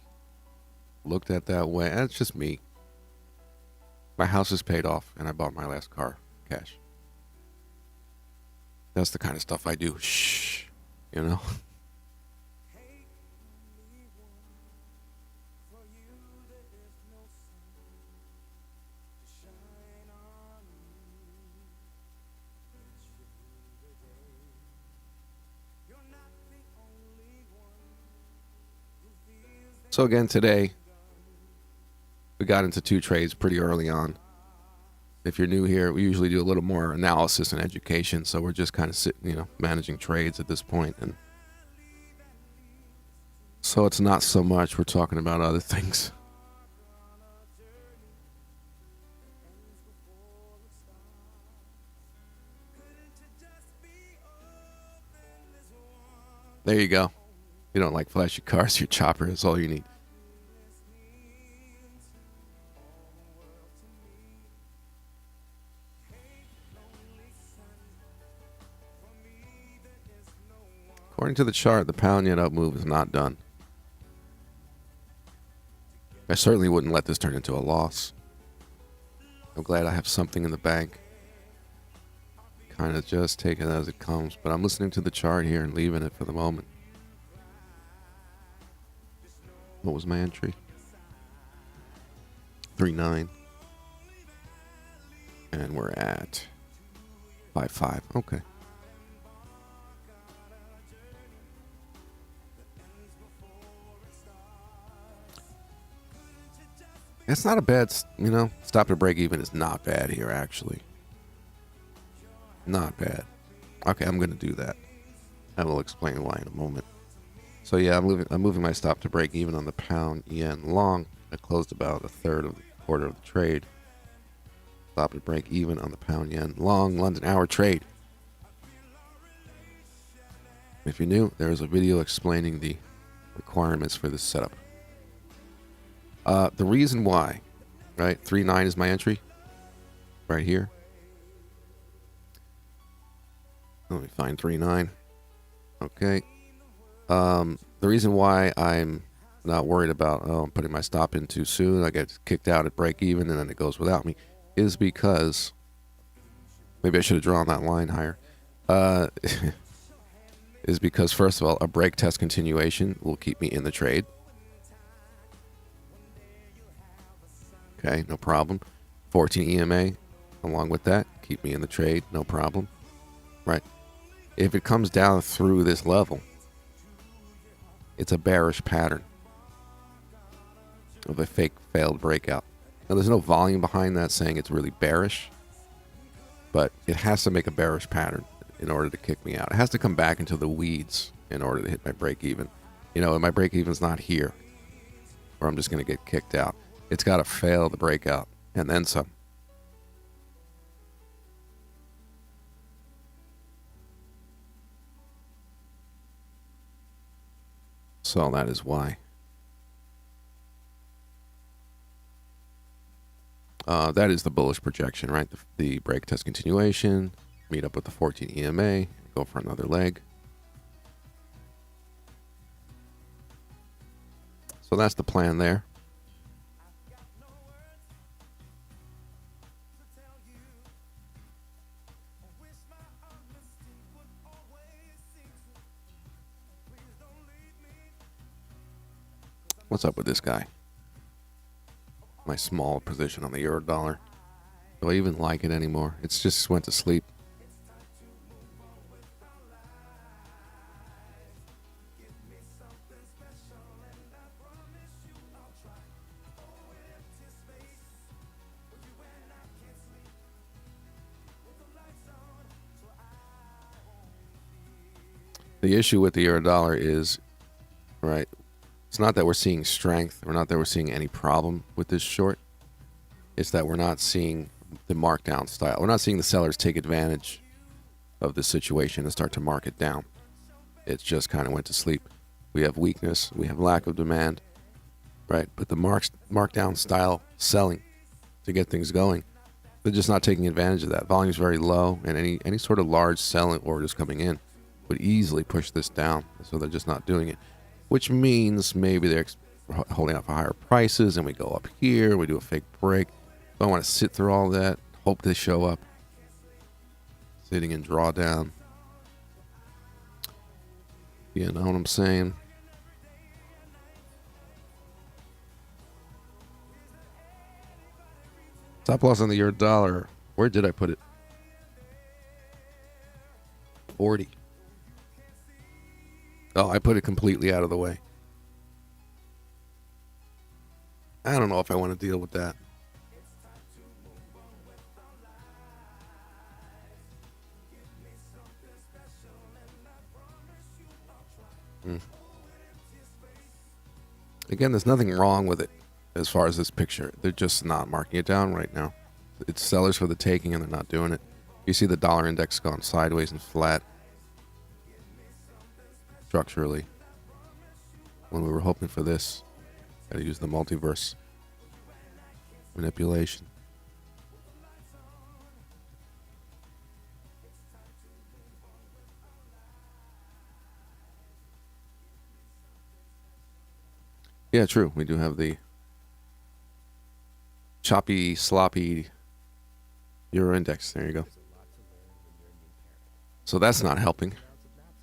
looked at that way. That's just me. My house is paid off, and I bought my last car cash. That's the kind of stuff I do. Shh, you know? So again, today, we got into two trades pretty early on. If you're new here, we usually do a little more analysis and education, so we're just kind of sitting, managing trades at this point. And so it's not so much we're talking about other things. There you go. You don't like flashy cars, your chopper is all you need. According to the chart, the pound yen up move is not done. I certainly wouldn't let this turn into a loss. I'm glad I have something in the bank. Kind of just take it as it comes, but I'm listening to the chart here and leaving it for the moment. What was my entry? 3.9. And we're at 5.5. Okay. It's not a bad, stop to break even is not bad here, actually. Not bad. Okay, I'm going to do that. I will explain why in a moment. So yeah, I'm moving my stop to break even on the pound yen long. I closed about a quarter of the trade. Stop to break even on the pound yen long London hour trade. If you're new, there is a video explaining the requirements for this setup. The reason why, right? 3.9 is my entry, right here. Let me find 3.9. Okay. The reason why I'm not worried about I'm putting my stop in too soon, I get kicked out at break even, and then it goes without me, is because maybe I should have drawn that line higher. Is because first of all, a break test continuation will keep me in the trade. Okay, no problem. 14 EMA along with that, keep me in the trade, no problem. Right. If it comes down through this level, it's a bearish pattern. of a fake failed breakout. Now, there's no volume behind that saying it's really bearish, but it has to make a bearish pattern in order to kick me out. It has to come back into the weeds in order to hit my break even. You know, and my break even's not here, or I'm just going to get kicked out. It's got to fail the breakout and then some. So that is why. That is the bullish projection, right? The break test continuation, meet up with the 14 EMA, go for another leg. So that's the plan there. What's up with this guy? My small position on the euro dollar. Do I even like it anymore? It's just went to sleep. The issue with the euro dollar is, right, it's not that we're seeing strength, or not that we're seeing any problem with this short. It's that we're not seeing the markdown style. We're not seeing the sellers take advantage of the situation and start to mark it down. It just kind of went to sleep. We have weakness, we have lack of demand, right? But the markdown style selling to get things going, they're just not taking advantage of that. Volume is very low, and any sort of large selling orders coming in would easily push this down. So they're just not doing it, which means maybe they're holding out for higher prices, and we go up here, we do a fake break. Don't want to sit through all that, hope they show up. Sitting in drawdown. You know what I'm saying? Stop loss on the euro dollar. Where did I put it? 40. Oh, I put it completely out of the way. I don't know if I want to deal with that. Again, there's nothing wrong with it as far as this picture. They're just not marking it down right now. It's sellers for the taking, and they're not doing it. You see the dollar index gone sideways and flat structurally. When we were hoping for this, gotta use the multiverse manipulation. Yeah, true. We do have the choppy, sloppy euro index. There you go. So that's not helping.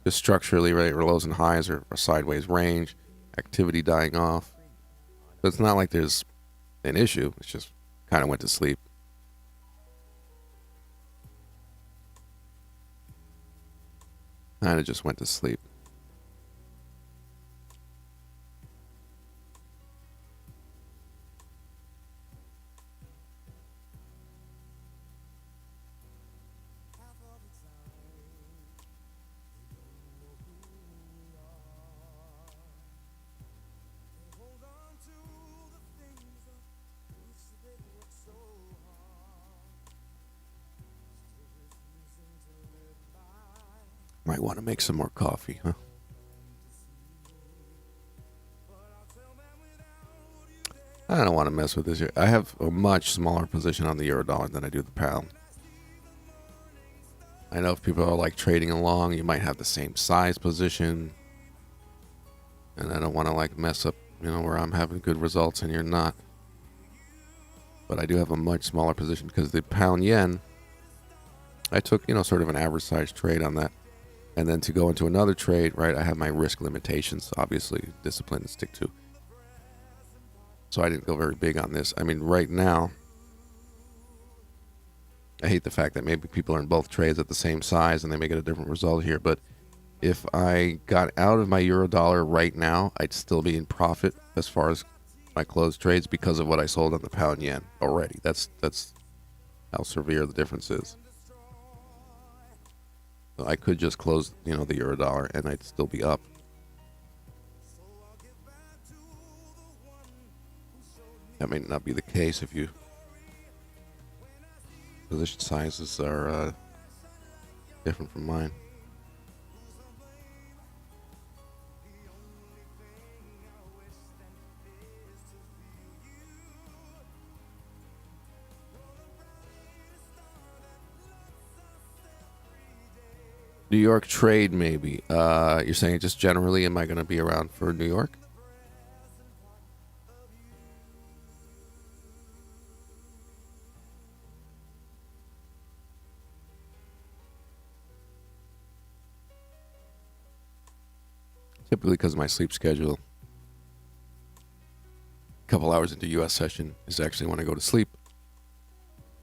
Just structurally, right, lows and highs are a sideways range, activity dying off. So it's not like there's an issue. It's just kind of went to sleep. Kind of just went to sleep. Might want to make some more coffee, huh? I don't want to mess with this here. I have a much smaller position on the euro dollar than I do the pound. I know if people are like trading along, you might have the same size position. And I don't want to like mess up, you know, where I'm having good results and you're not. But I do have a much smaller position because the pound yen, I took, you know, sort of an average size trade on that. And then to go into another trade, right, I have my risk limitations, obviously, discipline to stick to. So I didn't go very big on this. I mean, right now, I hate the fact that maybe people are in both trades at the same size and they may get a different result here. But if I got out of my euro dollar right now, I'd still be in profit as far as my closed trades because of what I sold on the pound yen already. That's how severe the difference is. So I could just close, the euro dollar and I'd still be up. That may not be the case if you position sizes are different from mine. New York trade, maybe. You're saying just generally, am I going to be around for New York? Typically because of my sleep schedule. A couple hours into U.S. session is actually when I go to sleep.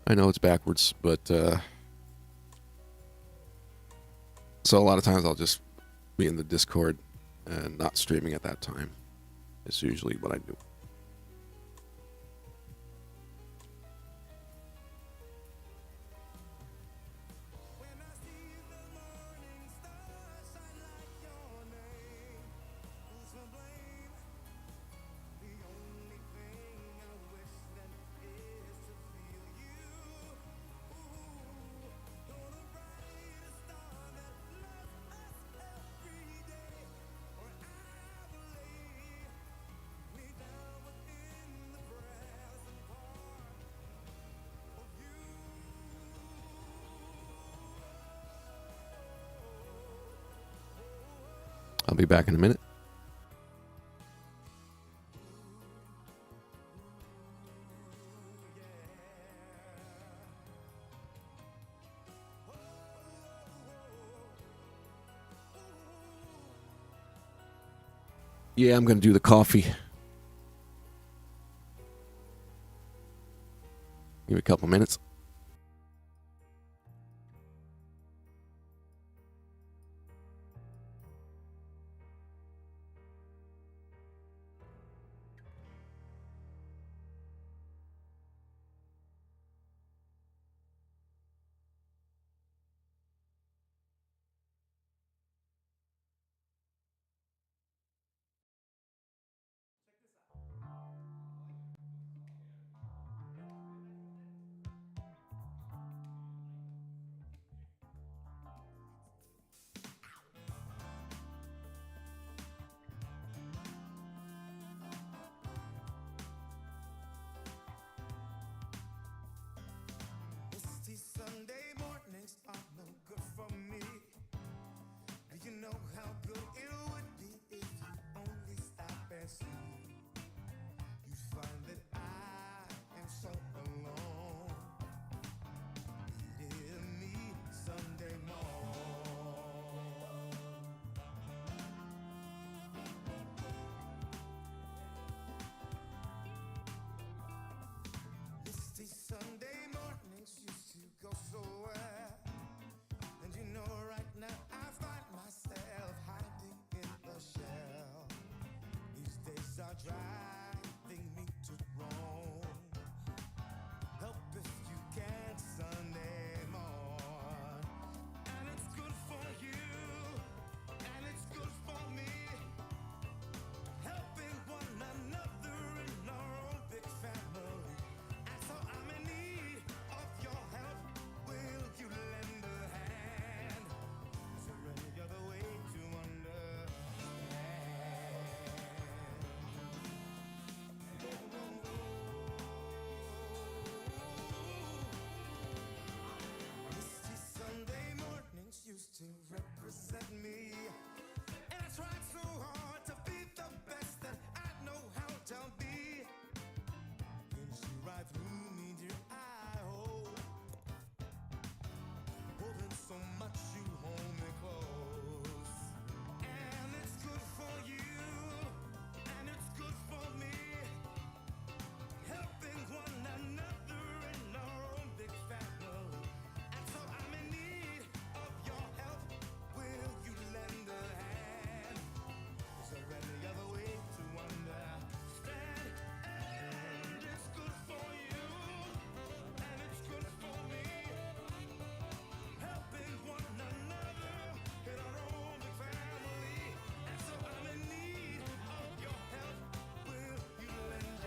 I know it's backwards, but so a lot of times I'll just be in the Discord and not streaming at that time. It's usually what I do. I'll be back in a minute. Yeah, I'm going to do the coffee. Give me a couple minutes.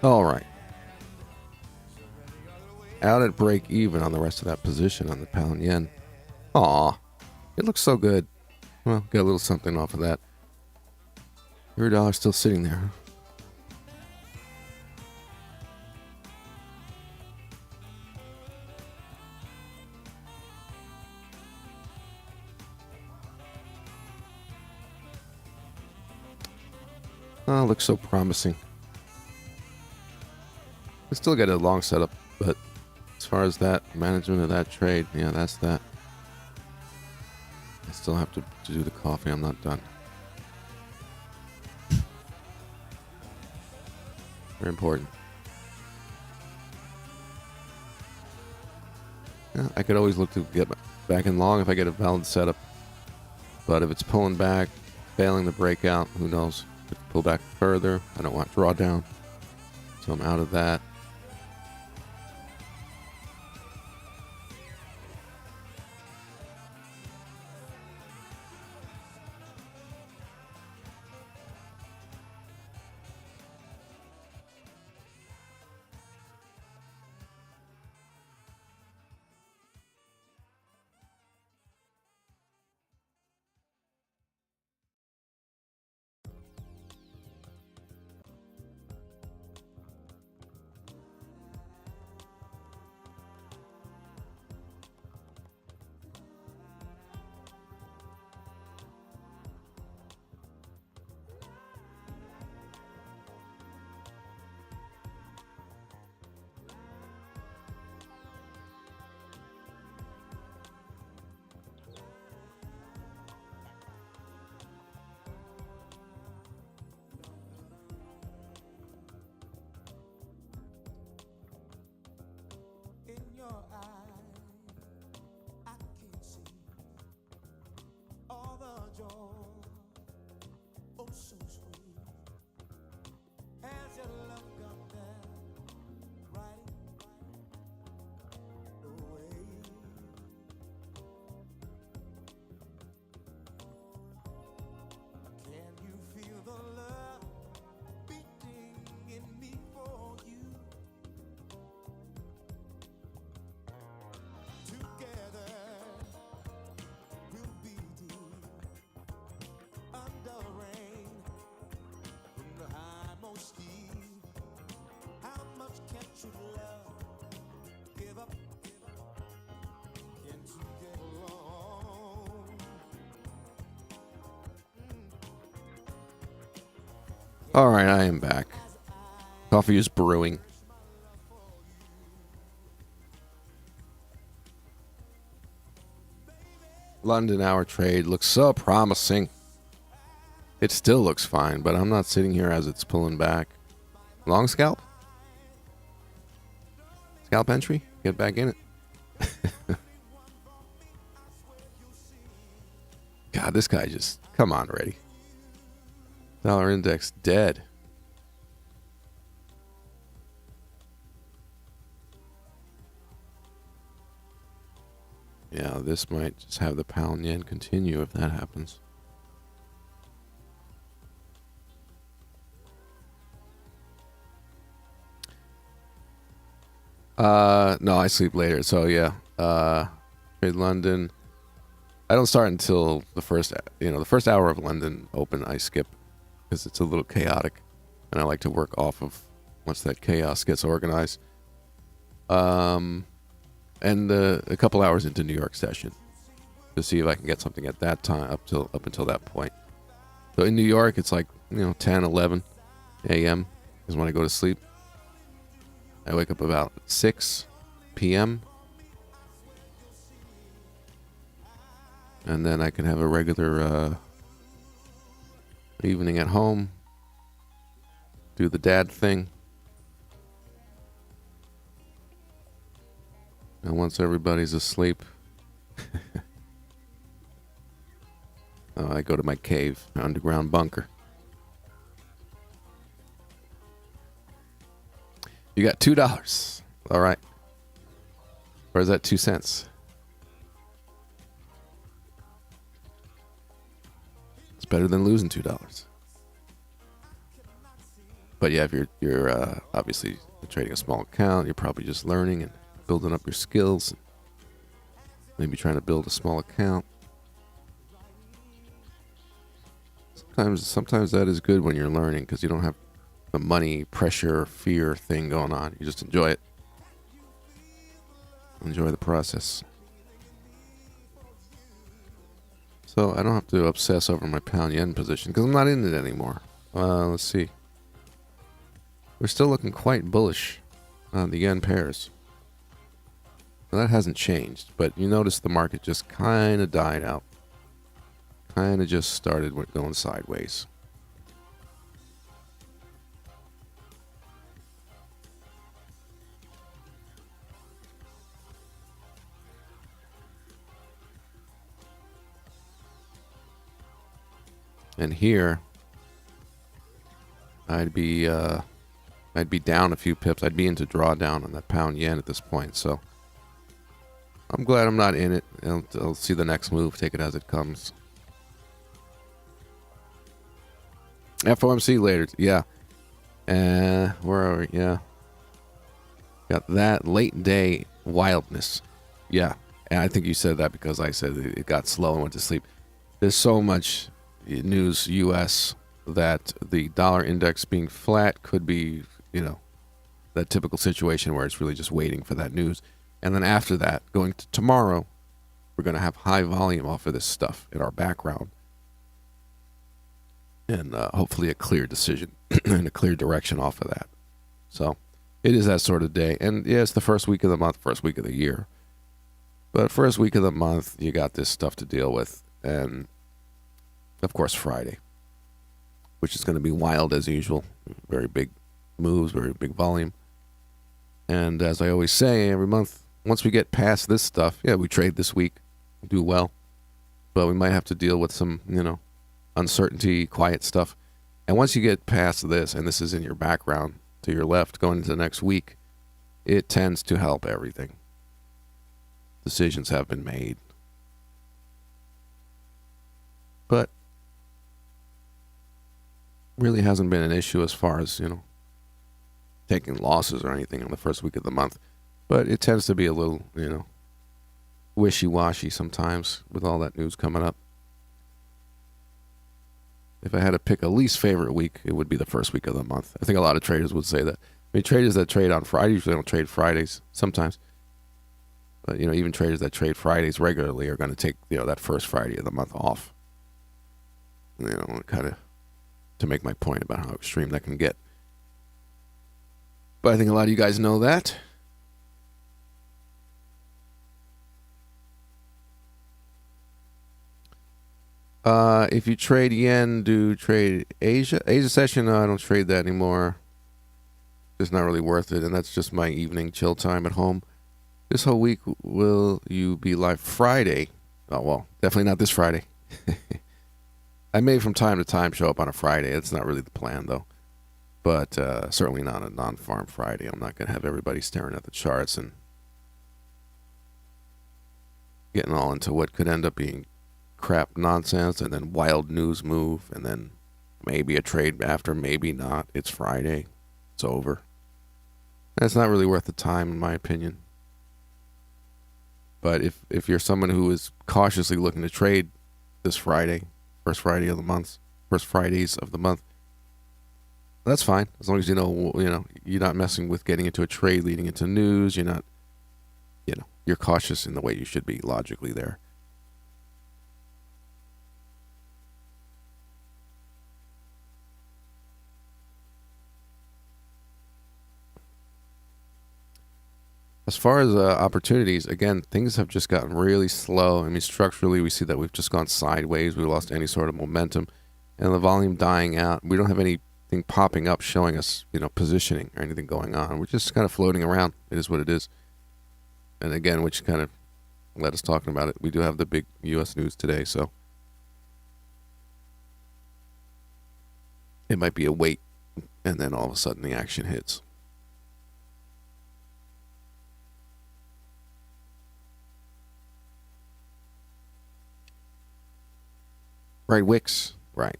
All right. Out at break even on the rest of that position on the pound yen. Aw, it looks so good. Well, got a little something off of that. $1 still sitting there. Oh, looks so promising. I still got a long setup, but as far as that management of that trade, yeah, that's that. I still have to do the coffee. I'm not done. Very important. Yeah, I could always look to get back in long if I get a valid setup. But if it's pulling back, failing the breakout, who knows? If pull back further, I don't want drawdown. So I'm out of that. All right, I am back. Coffee is brewing. London hour trade looks so promising. It still looks fine, but I'm not sitting here as it's pulling back. Long scalp? Scalp entry? Get back in it. God, this guy just... Come on already. Dollar index dead. Yeah, this might just have the pound yen continue if that happens. No, I sleep later, so yeah. Trade London. I don't start until the first hour of London open. I skip because it's a little chaotic, and I like to work off of once that chaos gets organized. And a couple hours into New York session to see if I can get something at that time up until that point. So in New York, it's like 10, 11 a.m. is when I go to sleep. I wake up about 6 p.m. and then I can have a regular evening at home. Do the dad thing. And once everybody's asleep, I go to my cave, my underground bunker. You got $2. All right. Or is that 2 cents? It's better than losing $2. But yeah, if you're obviously trading a small account, you're probably just learning and building up your skills. Maybe trying to build a small account. Sometimes that is good when you're learning because you don't have the money pressure, fear thing going on. You just enjoy it. Enjoy the process. So I don't have to obsess over my pound yen position because I'm not in it anymore. Let's see. We're still looking quite bullish on the yen pairs. Now, that hasn't changed, but you notice the market just kind of died out. Kind of just started going sideways. And here, I'd be down a few pips. I'd be into drawdown on that pound yen at this point. So I'm glad I'm not in it. I'll see the next move. Take it as it comes. FOMC later. Yeah. Where are we? Yeah. Got that late day wildness. Yeah. And I think you said that because I said it got slow and went to sleep. There's so much news U.S. that the dollar index being flat could be, that typical situation where it's really just waiting for that news. And then after that, going to tomorrow, we're going to have high volume off of this stuff in our background. And hopefully a clear decision and a clear direction off of that. So it is that sort of day. And yeah, it's the first week of the month, first week of the year. But first week of the month, you got this stuff to deal with. And of course, Friday, which is going to be wild as usual. Very big moves, very big volume. And as I always say, every month, once we get past this stuff, yeah, we trade this week, do well. But we might have to deal with some, uncertainty, quiet stuff. And once you get past this, and this is in your background to your left, going into the next week, it tends to help everything. Decisions have been made. But really hasn't been an issue as far as, taking losses or anything in the first week of the month. But it tends to be a little, wishy-washy sometimes with all that news coming up. If I had to pick a least favorite week, it would be the first week of the month. I think a lot of traders would say that. I mean, traders that trade on Friday usually don't trade Fridays sometimes. But, even traders that trade Fridays regularly are going to take, that first Friday of the month off. Kind of to make my point about how extreme that can get. But I think a lot of you guys know that. If you trade yen, do trade Asia. Asia session, no, I don't trade that anymore. It's not really worth it, and that's just my evening chill time at home. This whole week, will you be live Friday? Oh, well, definitely not this Friday. I may from time to time show up on a Friday. It's not really the plan, though. But certainly not a non-farm Friday. I'm not going to have everybody staring at the charts and getting all into what could end up being crap nonsense and then wild news move and then maybe a trade after, maybe not. It's Friday. It's over. That's not really worth the time, in my opinion. But if you're someone who is cautiously looking to trade this Friday, first Friday of the month, first Fridays of the month, that's fine. As long as you're not messing with getting into a trade leading into news. You're not, you're cautious in the way you should be logically there. As far as opportunities, again, things have just gotten really slow. I mean, structurally, we see that we've just gone sideways. We lost any sort of momentum, and the volume dying out. We don't have anything popping up showing us, positioning or anything going on. We're just kind of floating around. It is what it is. And again, which kind of led us talking about it. We do have the big U.S. news today, so it might be a wait, and then all of a sudden the action hits. Right, Wix. Right.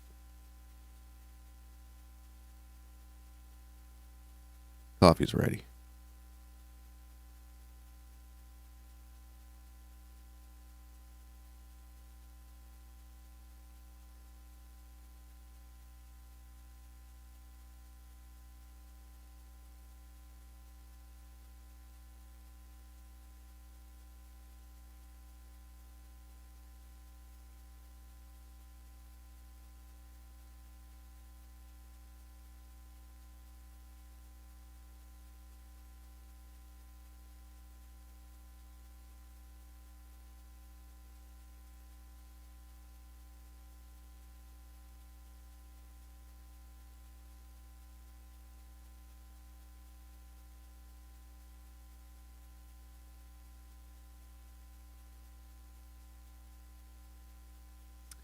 Coffee's ready.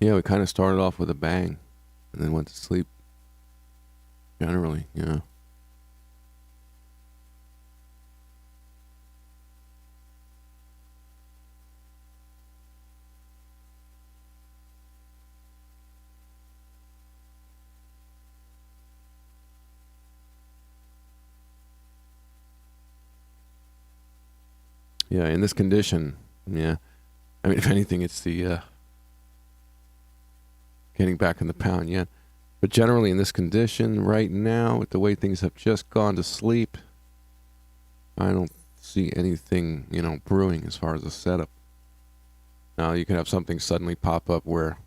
Yeah, we kind of started off with a bang and then went to sleep. Generally, yeah. Yeah, in this condition, yeah. I mean, if anything, it's the getting back in the pound yen. But generally, in this condition, right now, with the way things have just gone to sleep, I don't see anything, brewing as far as a setup. Now, you can have something suddenly pop up where,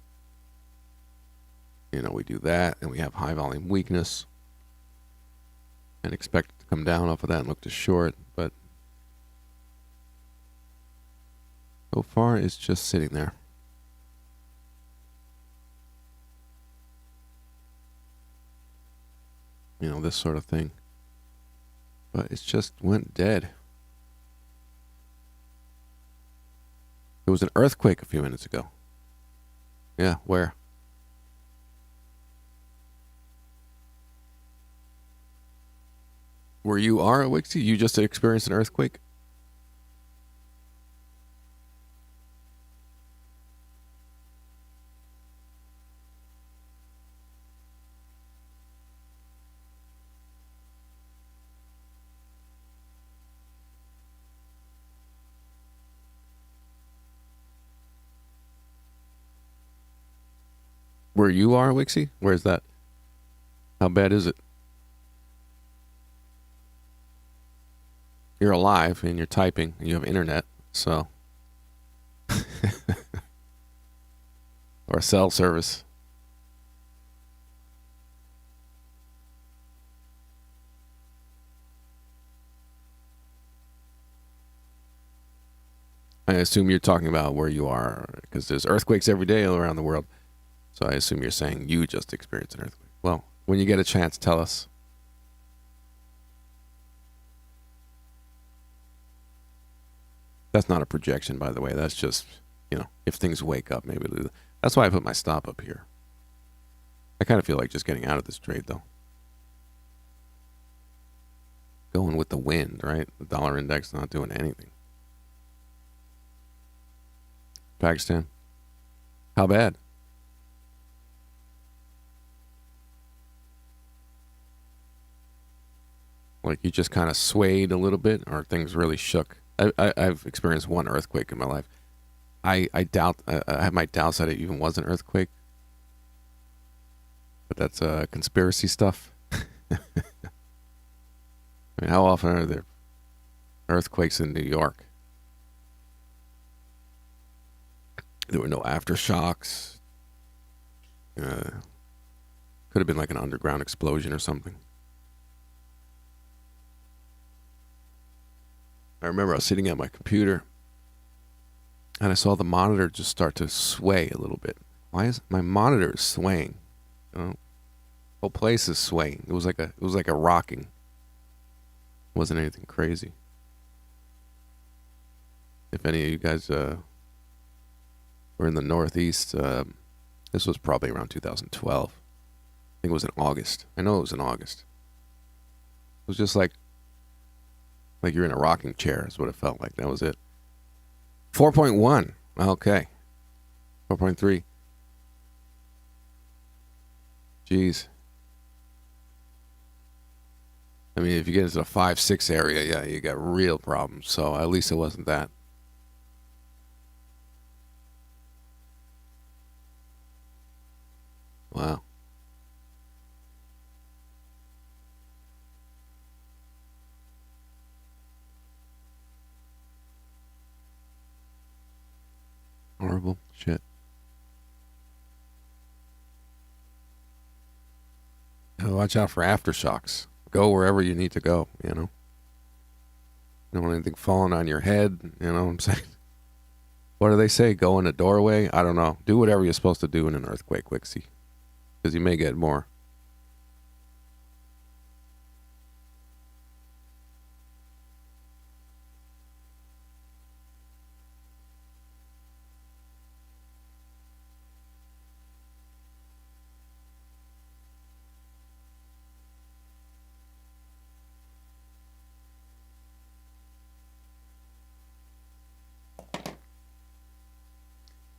we do that and we have high volume weakness and expect it to come down off of that and look to short. But so far, it's just sitting there. This sort of thing. But it just went dead. There was an earthquake a few minutes ago. Yeah, where? Where you are at Wixie? You just experienced an earthquake? Where you are, Wixie? Where's that? How bad is it? You're alive and you're typing and you have internet, so. Or a cell service. I assume you're talking about where you are, because there's earthquakes every day all around the world. So I assume you're saying you just experienced an earthquake. Well, when you get a chance, tell us. That's not a projection, by the way. That's just, if things wake up, maybe. That's why I put my stop up here. I kind of feel like just getting out of this trade, though. Going with the wind, right? The dollar index not doing anything. Pakistan. How bad? Like you just kind of swayed a little bit, or things really shook? I've experienced one earthquake in my life. I doubt, I have my doubts that it even was an earthquake. But that's conspiracy stuff. I mean, how often are there earthquakes in New York? There were no aftershocks. Could have been like an underground explosion or something. I remember I was sitting at my computer and I saw the monitor just start to sway a little bit. Why is my monitor swaying? The whole place is swaying. It was like a rocking. It wasn't anything crazy. If any of you guys were in the Northeast, this was probably around 2012. I think it was in August. I know it was in August. It was just like you're in a rocking chair is what it felt like. That was it. 4.1. Okay. 4.3. Jeez. I mean, if you get into the 5-6 area, yeah, you got real problems. So at least it wasn't that. Wow. Horrible shit. Watch out for aftershocks. Go wherever you need to go, you know. You don't want anything falling on your head, you know what I'm saying? What do they say? Go in a doorway? I don't know. Do whatever you're supposed to do in an earthquake, Wixie. Because you may get more.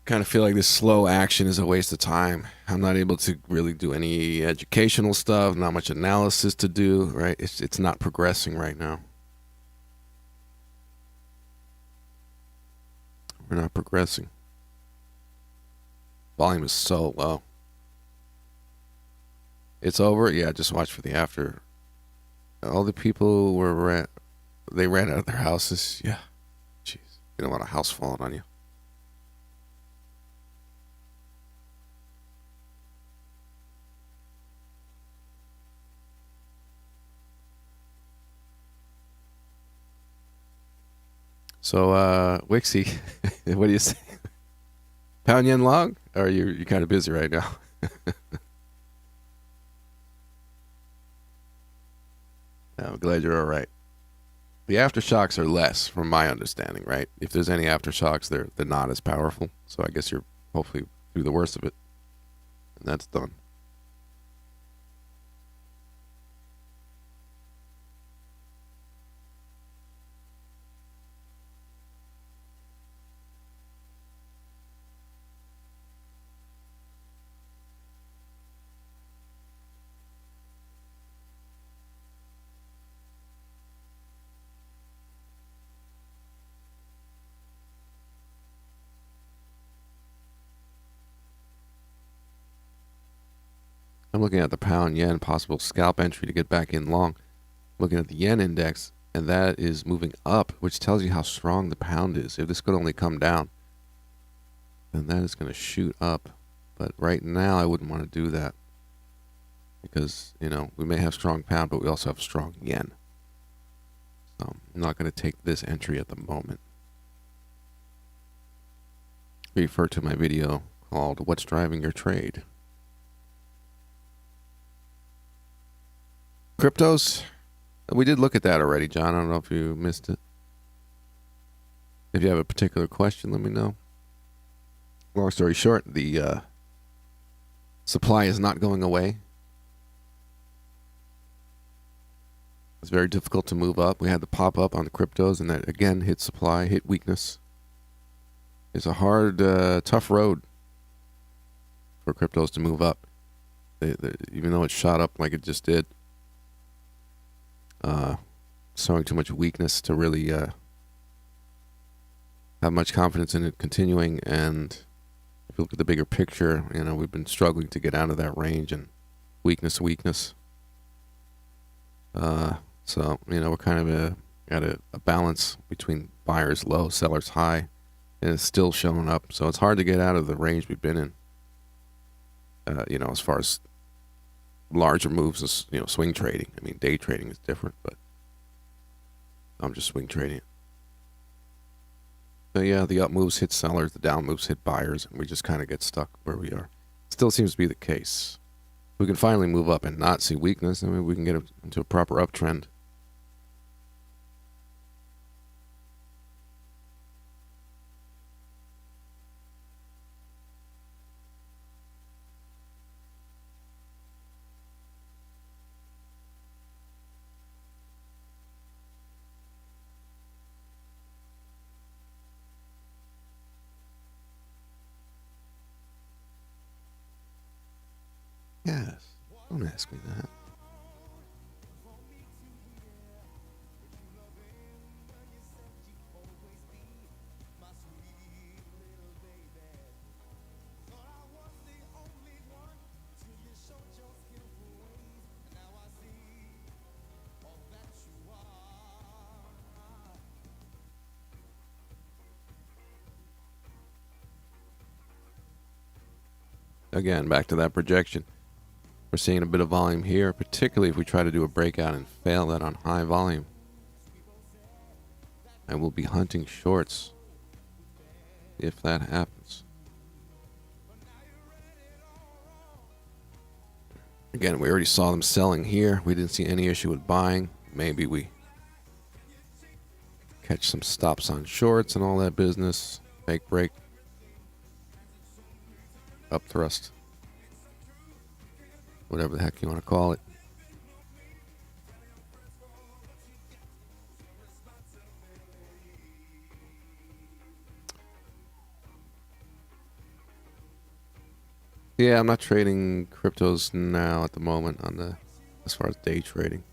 Kind of feel like this slow action is a waste of time. I'm not able to really do any educational stuff, not much analysis to do, right? It's not progressing right now. We're not progressing. Volume is so low. It's over. Yeah, just watch for the after. All the people they ran out of their houses. Yeah, jeez, you don't want a house falling on you. So, Wixie, what do you say? Pound yen long? Or you're kind of busy right now? I'm glad you're all right. The aftershocks are less, from my understanding, right? If there's any aftershocks, they're not as powerful. So I guess you're hopefully through the worst of it, and that's done. I'm looking at the pound yen possible scalp entry to get back in long. Looking at the yen index, and that is moving up, which tells you how strong the pound is. If this could only come down, then that is going to shoot up. But right now, I wouldn't want to do that because, you know, we may have strong pound, but we also have strong yen. So I'm not going to take this entry at the moment. Refer to my video called What's Driving Your Trade? Cryptos? We did look at that already, John. I don't know if you missed it. If you have a particular question, let me know. Long story short, the supply is not going away. It's very difficult to move up. We had the pop up on the cryptos, and that again hit supply, hit weakness. It's a hard, tough road for cryptos to move up. Even though it shot up like it just did, showing too much weakness to really have much confidence in it continuing. And if you look at the bigger picture, you know, we've been struggling to get out of that range and weakness. So, you know, we're kind of at a balance between buyers low, sellers high, and it's still showing up. So it's hard to get out of the range we've been in. You know, as far as larger moves, as, you know, swing trading. I mean, day trading is different, but I'm just swing trading. So yeah, the up moves hit sellers, the down moves hit buyers, and we just kind of get stuck where we are. Still seems to be the case. We can finally move up and not see weakness. I mean, we can get into a proper uptrend. Yes. Don't ask me that. again, back to that projection. We're seeing a bit of volume here, particularly if we try to do a breakout and fail that on high volume. And we'll be hunting shorts if that happens. Again, we already saw them selling here. We didn't see any issue with buying. Maybe we catch some stops on shorts and all that business. Fake break. Up thrust. Whatever the heck you want to call it. Yeah, I'm not trading cryptos now at the moment as far as day trading.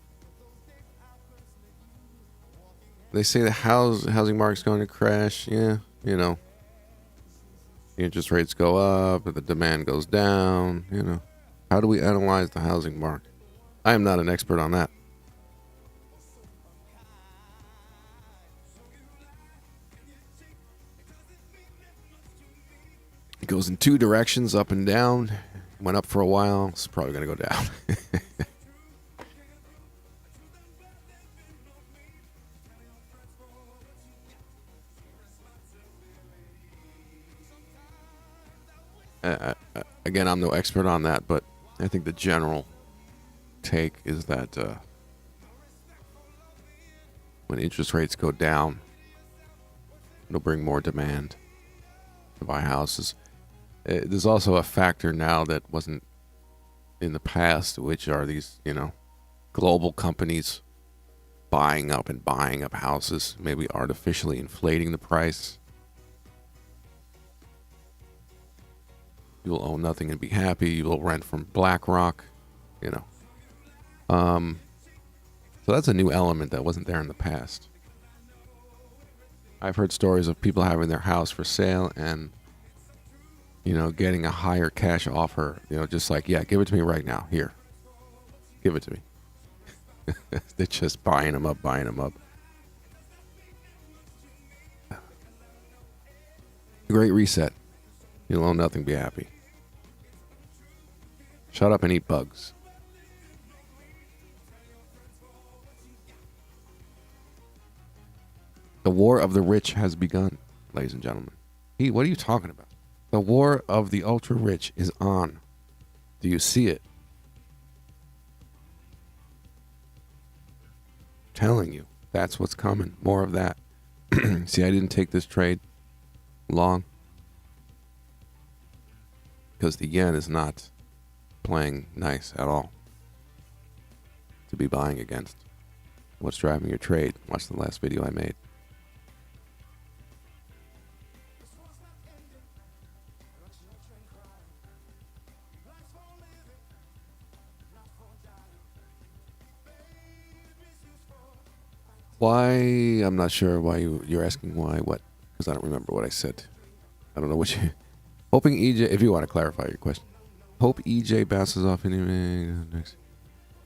They say the housing market's going to crash. Yeah, the interest rates go up, but the demand goes down. How do we analyze the housing market? I am not an expert on that. It goes in two directions, up and down. Went up for a while. It's probably going to go down. Again, I'm no expert on that, but I think the general take is that when interest rates go down, it'll bring more demand to buy houses. There's also a factor now that wasn't in the past, which are these, global companies buying up houses, maybe artificially inflating the price. You will own nothing and be happy. You will rent from BlackRock, So that's a new element that wasn't there in the past. I've heard stories of people having their house for sale and, getting a higher cash offer, just like, yeah, give it to me right now. Here, give it to me. They're just buying them up. Great reset. You'll own nothing, be happy. Shut up and eat bugs. The war of the rich has begun, ladies and gentlemen. What are you talking about? The war of the ultra rich is on. Do you see it? I'm telling you, that's what's coming. More of that. See, I didn't take this trade long because the yen is not playing nice at all to be buying against. What's driving your trade? Watch the last video I made. Why? I'm not sure why you're asking why. What? Because I don't remember what I said. I don't know what you... Hoping EJ... If you want to clarify your question. Hope EJ bounces off anyway. Next.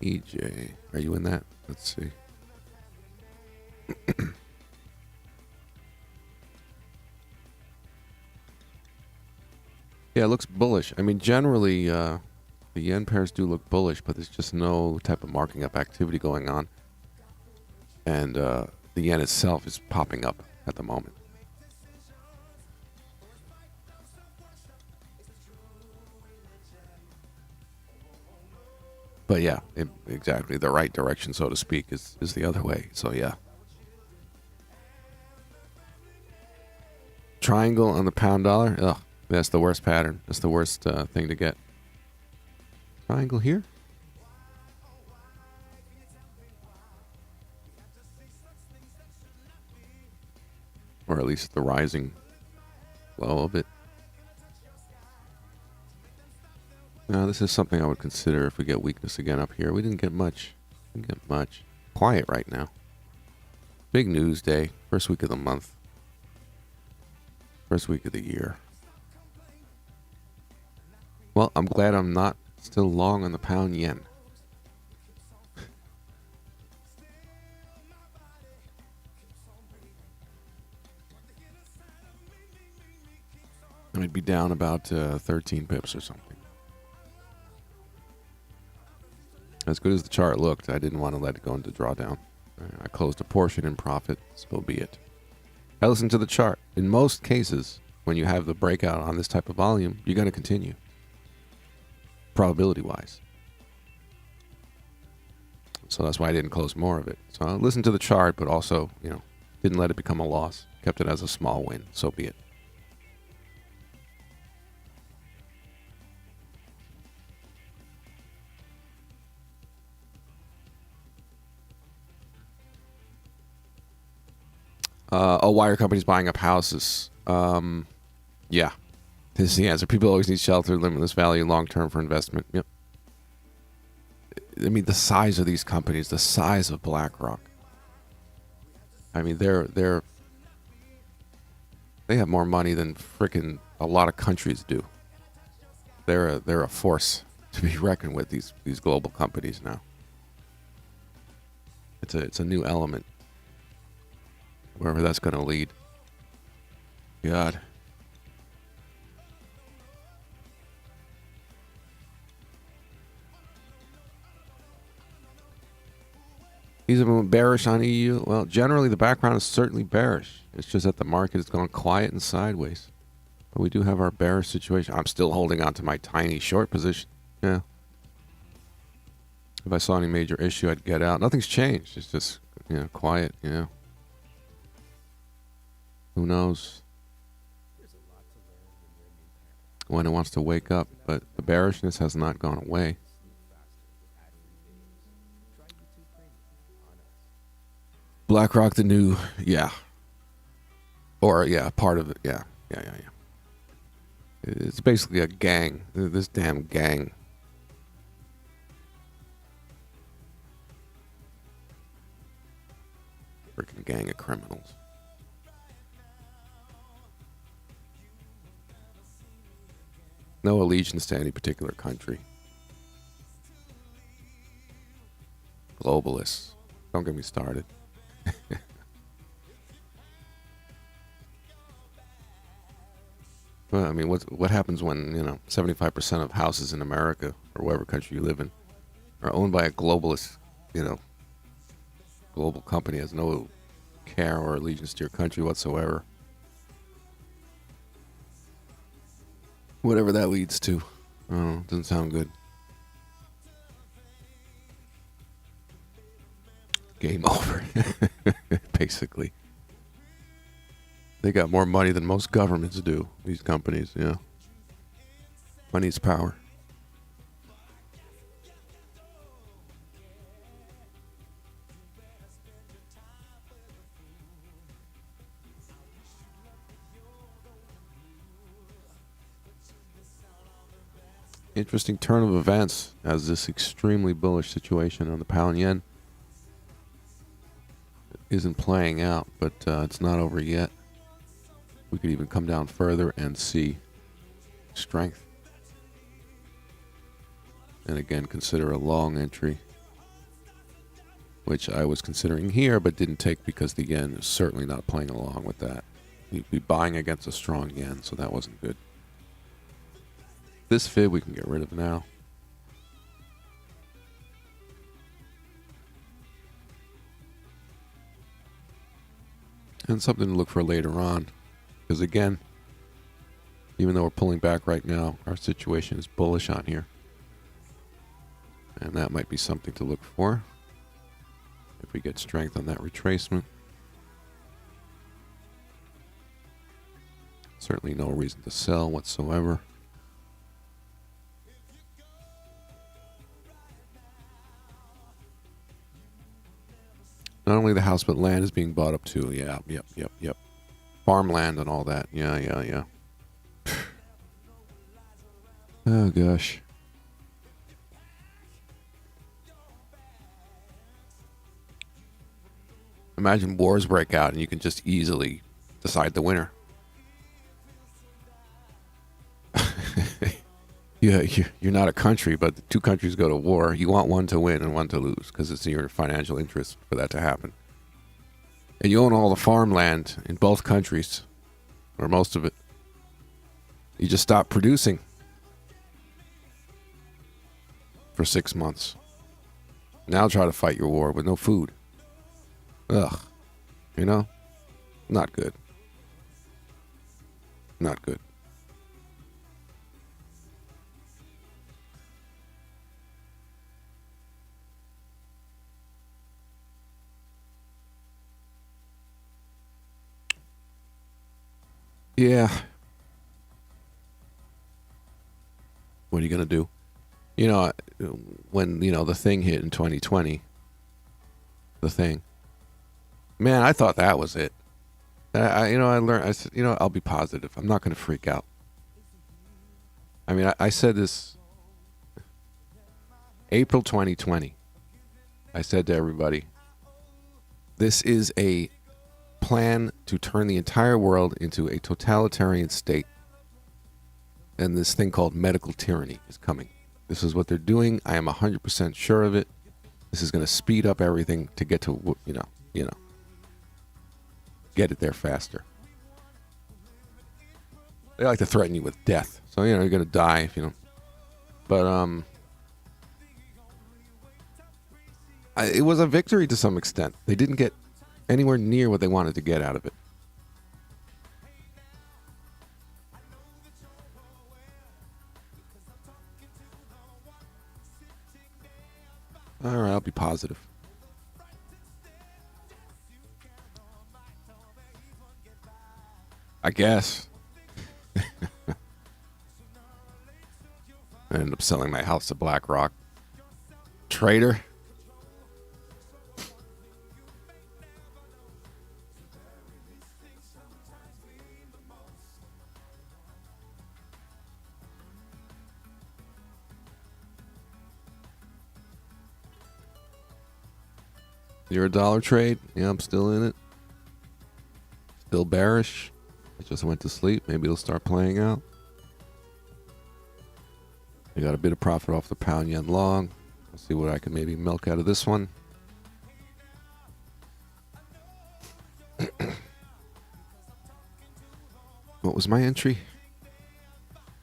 EJ. Are you in that? Let's see. Yeah, it looks bullish. I mean, generally, the yen pairs do look bullish, but there's just no type of marking up activity going on. And the yen itself is popping up at the moment. But yeah, exactly. The right direction, so to speak, is the other way. So yeah. Triangle on the pound dollar. Ugh, that's the worst pattern. That's the worst thing to get. Triangle here? Or at least the rising low of it. Now, this is something I would consider if we get weakness again up here. We didn't get much. Quiet right now. Big news day. First week of the month. First week of the year. Well, I'm glad I'm not still long on the pound yen. I might be down about 13 pips or something. As good as the chart looked, I didn't want to let it go into drawdown. I closed a portion in profit, so be it. I listened to the chart. In most cases, when you have the breakout on this type of volume, you're going to continue, probability-wise. So that's why I didn't close more of it. So I listened to the chart, but also, didn't let it become a loss. Kept it as a small win, so be it. Why are companies buying up houses? Yeah. This is the answer. People always need shelter, limitless value, long-term for investment. Yep. I mean, the size of these companies, the size of BlackRock. I mean, they have more money than frickin' a lot of countries do. They're a force to be reckoned with, these global companies now. It's a new element. Wherever that's going to lead. God. He's bearish on EU. Well, generally the background is certainly bearish. It's just that the market has gone quiet and sideways. But we do have our bearish situation. I'm still holding on to my tiny short position. Yeah. If I saw any major issue, I'd get out. Nothing's changed. It's just, quiet, Who knows when it wants to wake up, but the bearishness has not gone away. BlackRock, the new, part of it, yeah. It's basically a gang, this damn gang. Freaking gang of criminals. No allegiance to any particular country. Globalists. Don't get me started. Well, I mean, what happens when 75% of houses in America or whatever country you live in are owned by a globalist, global company, has no care or allegiance to your country whatsoever. Whatever that leads to, I don't know, doesn't sound good. Game over, basically. They got more money than most governments do, these companies, Money's power. Interesting turn of events as this extremely bullish situation on the pound yen isn't playing out, but it's not over yet. We could even come down further and see strength. And again, consider a long entry, which I was considering here, but didn't take because the yen is certainly not playing along with that. You'd be buying against a strong yen, so that wasn't good. This fib we can get rid of now. And something to look for later on. Because again, even though we're pulling back right now, our situation is bullish on here. And that might be something to look for if we get strength on that retracement. Certainly no reason to sell whatsoever. Not only the house, but land is being bought up too. Yeah, yep. Farmland and all that. Yeah. Oh, gosh. Imagine wars break out and you can just easily decide the winner. You're not a country, but the two countries go to war. You want one to win and one to lose because it's in your financial interest for that to happen. And you own all the farmland in both countries, or most of it. You just stop producing for 6 months. Now try to fight your war with no food. Ugh. You know? Not good. Not good. Yeah. What are you going to do? You know, when, the thing hit in 2020, the thing, man, I thought that was it. I learned, I said, I'll be positive. I'm not going to freak out. I mean, I said this April 2020. I said to everybody, this is a plan to turn the entire world into a totalitarian state. And this thing called medical tyranny is coming. This is what they're doing. I am 100% sure of it. This is going to speed up everything to get to, get it there faster. They like to threaten you with death. So, you're going to die if you don't. But, it was a victory to some extent. They didn't get anywhere near what they wanted to get out of it. All right, I'll be positive. I guess. I ended up selling my house to BlackRock. Traitor. You're a dollar trade? Yeah, I'm still in it. Still bearish. I just went to sleep. Maybe it'll start playing out. I got a bit of profit off the pound yen long. I'll see what I can maybe milk out of this one. What was my entry?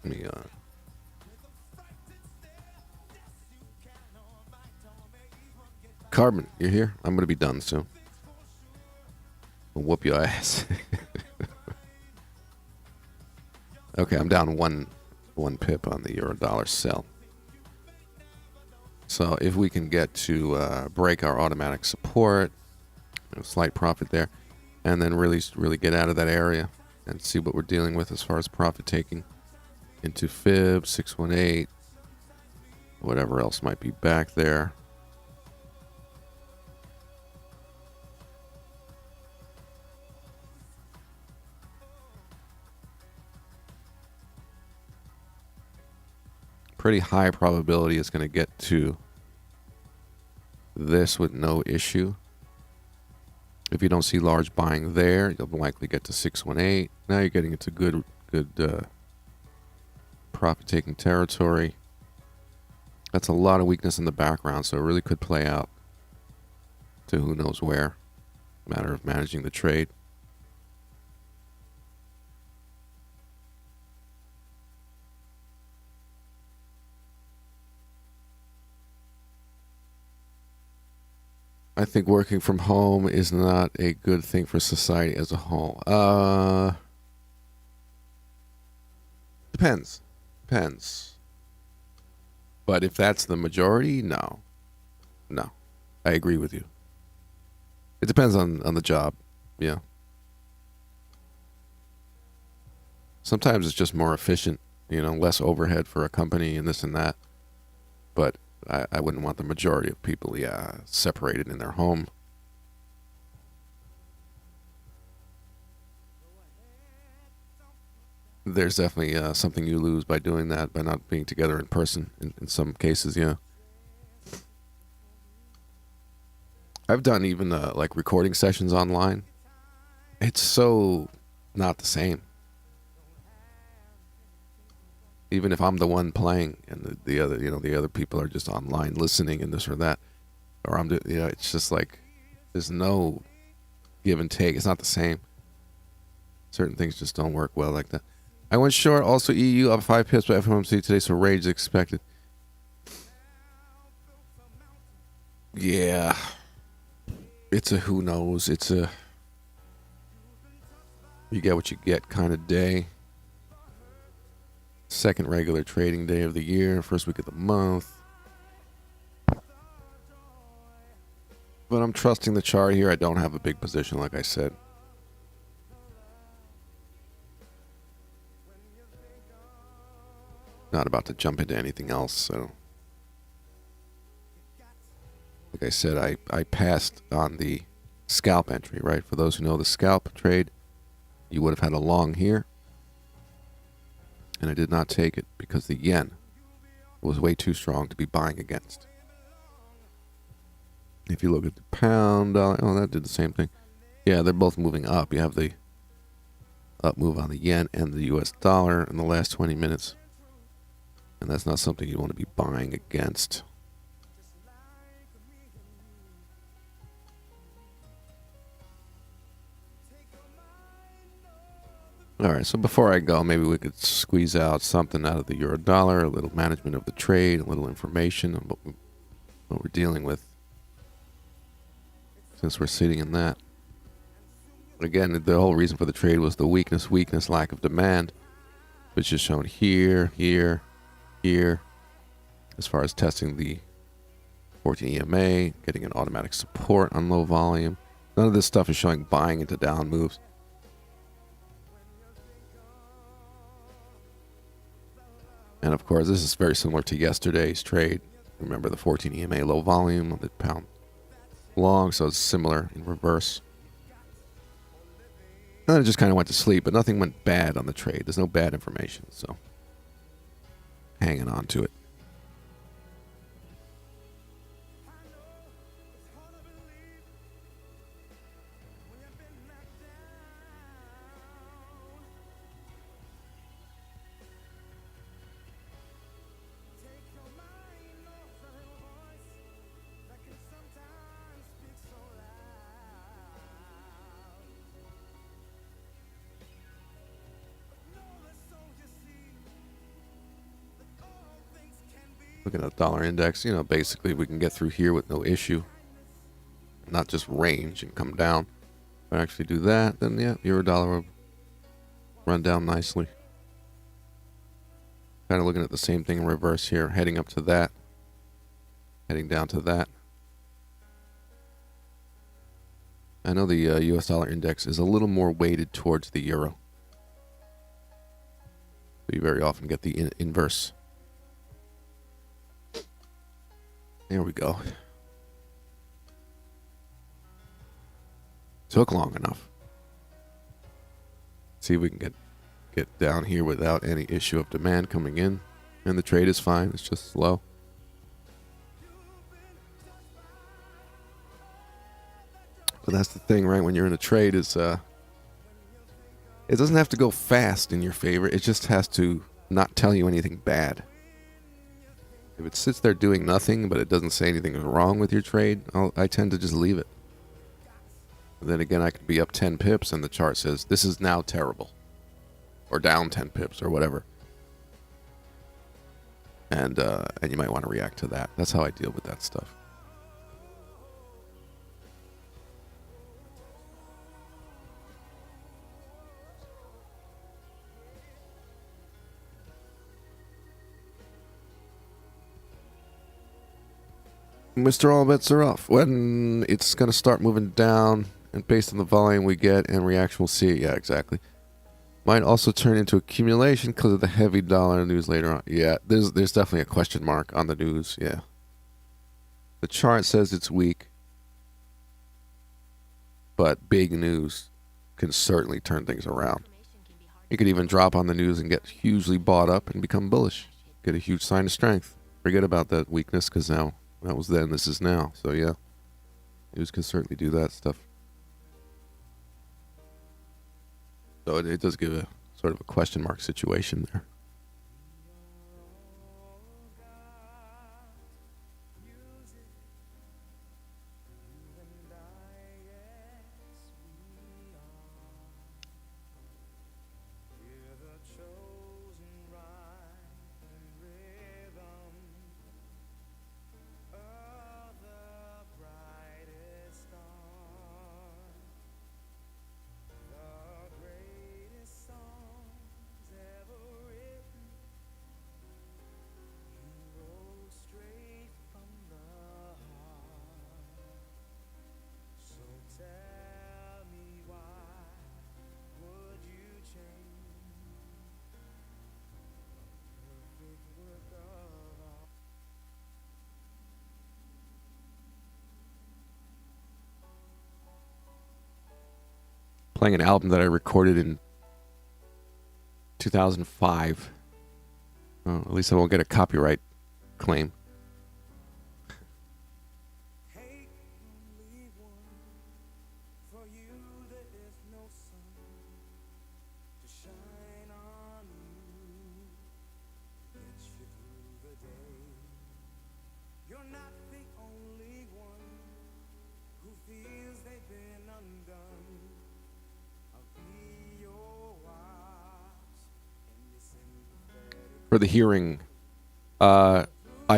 Let me Carbon, you're here? I'm going to be done soon. I'll whoop your ass. Okay, I'm down one pip on the euro dollar sell. So if we can get to break our automatic support, slight profit there, and then really get out of that area and see what we're dealing with as far as profit taking into fib 618, whatever else might be back there. Pretty high probability it's going to get to this with no issue. If you don't see large buying there, you'll likely get to 618. Now you're getting into good profit-taking territory. That's a lot of weakness in the background, so it really could play out to who knows where. Matter of managing the trade. I think working from home is not a good thing for society as a whole. Depends. But if that's the majority, no. I agree with you. It depends on the job. Yeah. Sometimes it's just more efficient, less overhead for a company and this and that. But I wouldn't want the majority of people, separated in their home. There's definitely something you lose by doing that, by not being together in person in some cases, yeah. I've done even like recording sessions online. It's so not the same. Even if I'm the one playing and the other people are just online listening and this or that, or it's just like there's no give and take. It's not the same. Certain things just don't work well like that. I went short. Also, EU up 5 pips by FOMC today, so rage is expected. Yeah, it's a who knows. It's a you get what you get kind of day. Second regular trading day of the year, first week of the month. But I'm trusting the chart here. I don't have a big position, like I said. Not about to jump into anything else, so. Like I said, I passed on the scalp entry, right? For those who know the scalp trade, you would have had a long here. And I did not take it because the yen was way too strong to be buying against. If you look at the pound dollar, oh, that did the same thing. Yeah, they're both moving up. You have the up move on the yen and the US dollar in the last 20 minutes. And that's not something you want to be buying against. All right, so before I go, maybe we could squeeze out something out of the euro dollar, a little management of the trade, a little information on what we're dealing with, since we're sitting in that. Again, the whole reason for the trade was the weakness, lack of demand, which is shown here, here, here, as far as testing the 14 EMA, getting an automatic support on low volume. None of this stuff is showing buying into down moves. And of course, this is very similar to yesterday's trade. Remember the 14 EMA low volume on the pound long, so it's similar in reverse. And then it just kind of went to sleep, but nothing went bad on the trade. There's no bad information, so hanging on to it. Looking at the dollar index, basically we can get through here with no issue. Not just range and come down. If I actually do that, then yeah, euro dollar will run down nicely. Kind of looking at the same thing in reverse here, heading up to that, heading down to that. I know the US dollar index is a little more weighted towards the euro. So you very often get the inverse. There we go. Took long enough. See if we can get down here without any issue of demand coming in. And the trade is fine. It's just slow. But that's the thing, right? When you're in a trade, is it doesn't have to go fast in your favor. It just has to not tell you anything bad. If it sits there doing nothing, but it doesn't say anything is wrong with your trade, I tend to just leave it. But then again, I could be up 10 pips and the chart says, this is now terrible. Or down 10 pips or whatever. And you might want to react to that. That's how I deal with that stuff. Mr. All Bets Are Off. When it's going to start moving down, and based on the volume we get and reaction, we'll see it. Yeah, exactly. Might also turn into accumulation because of the heavy dollar news later on. Yeah, there's definitely a question mark on the news. Yeah. The chart says it's weak, but big news can certainly turn things around. It could even drop on the news and get hugely bought up and become bullish. Get a huge sign of strength. Forget about that weakness because now that was then, this is now. So yeah, news can certainly do that stuff. So it does give a sort of a question mark situation there. playing an album that I recorded in 2005. Oh, at least I won't get a copyright claim. For the hearing, I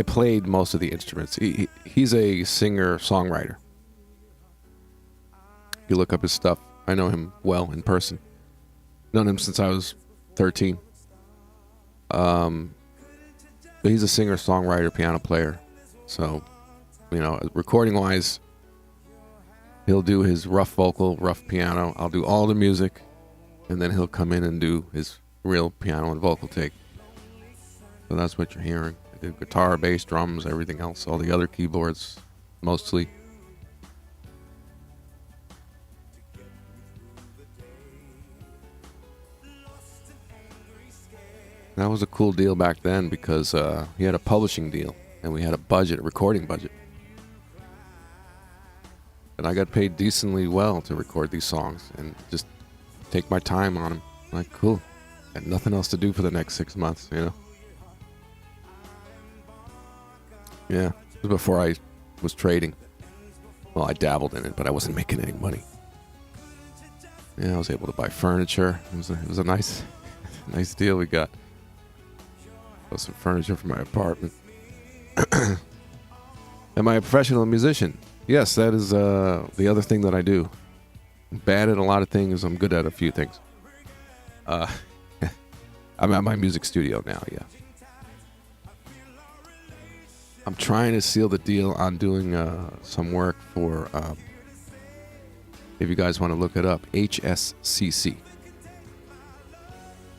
played most of the instruments. He's a singer-songwriter. If you look up his stuff, I know him well in person. Known him since I was 13. But he's a singer-songwriter, piano player. So, you know, recording-wise, he'll do his rough vocal, rough piano. I'll do all the music, and then he'll come in and do his real piano and vocal take. So that's what you're hearing. I did guitar, bass, drums, everything else, all the other keyboards, mostly. That was a cool deal back then because he had a publishing deal and we had a budget, a recording budget. And I got paid decently well to record these songs and just take my time on them. Like, cool. Had nothing else to do for the next 6 months, you know? Yeah, it was before I was trading. Well, I dabbled in it, but I wasn't making any money. Yeah, I was able to buy furniture. It was a nice deal we got. Got some furniture for my apartment. Am I a professional musician? Yes, that is the other thing that I do. I'm bad at a lot of things. I'm good at a few things. I'm at my music studio now, yeah. I'm trying to seal the deal on doing some work for, if you guys want to look it up, HSCC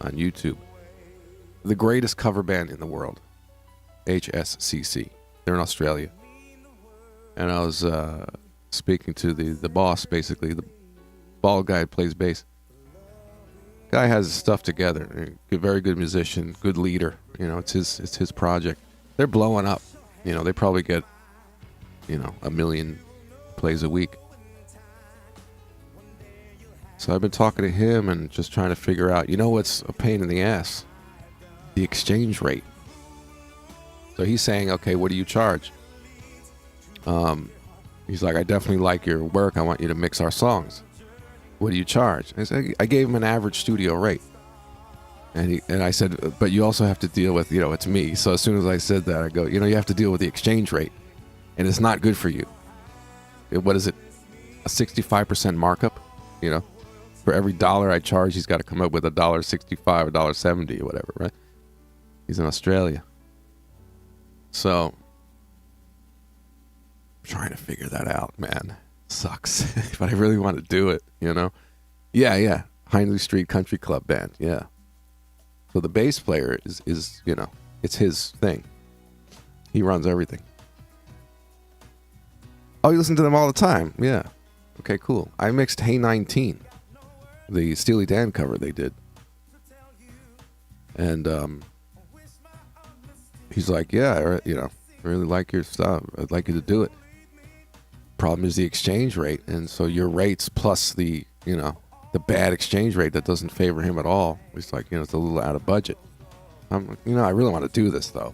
on YouTube. The greatest cover band in the world, HSCC. They're in Australia. And I was speaking to the boss, basically, the bald guy who plays bass. Guy has his stuff together. Very good musician, good leader. You know, it's his project. They're blowing up. You know, they probably get, 1 million plays a week. So I've been talking to him and just trying to figure out, what's a pain in the ass? The exchange rate. So he's saying, okay, what do you charge? He's like, I definitely like your work. I want you to mix our songs. What do you charge? I gave him an average studio rate. And I said, but you also have to deal with, it's me. So as soon as I said that, I go, you have to deal with the exchange rate. And it's not good for you. What is it? A 65% markup? For every dollar I charge, he's got to come up with $1.65, $1.70 or whatever, right? He's in Australia. So, I'm trying to figure that out, man. Sucks. But I really want to do it, Yeah. Hindley Street Country Club Band, yeah. So the bass player is it's his thing. He runs everything. Oh, you listen to them all the time? Yeah. Okay, cool. I mixed Hey 19, the Steely Dan cover they did. And he's like, yeah, I really like your stuff. I'd like you to do it. Problem is the exchange rate. And so your rates plus the bad exchange rate that doesn't favor him at all. It's like, it's a little out of budget. I really want to do this though.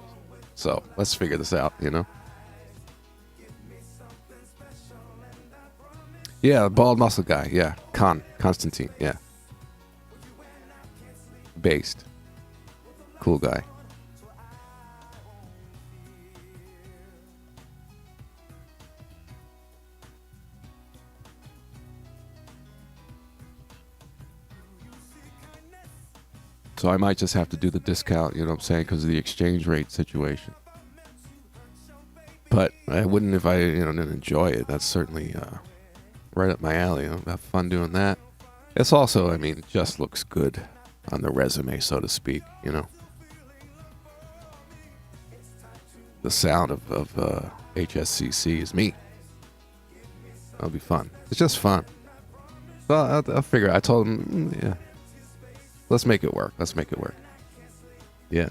So let's figure this out, Yeah, bald muscle guy. Yeah. Constantine. Yeah. Based. Cool guy. So I might just have to do the discount, you know what I'm saying, because of the exchange rate situation. But I wouldn't if I, didn't enjoy it. That's certainly right up my alley. I'll have fun doing that. It's also, it just looks good on the resume, so to speak, The sound of HSCC is me. That'll be fun. It's just fun. So I'll figure it. I told him, yeah, let's make it work. Let's make it work. Yeah.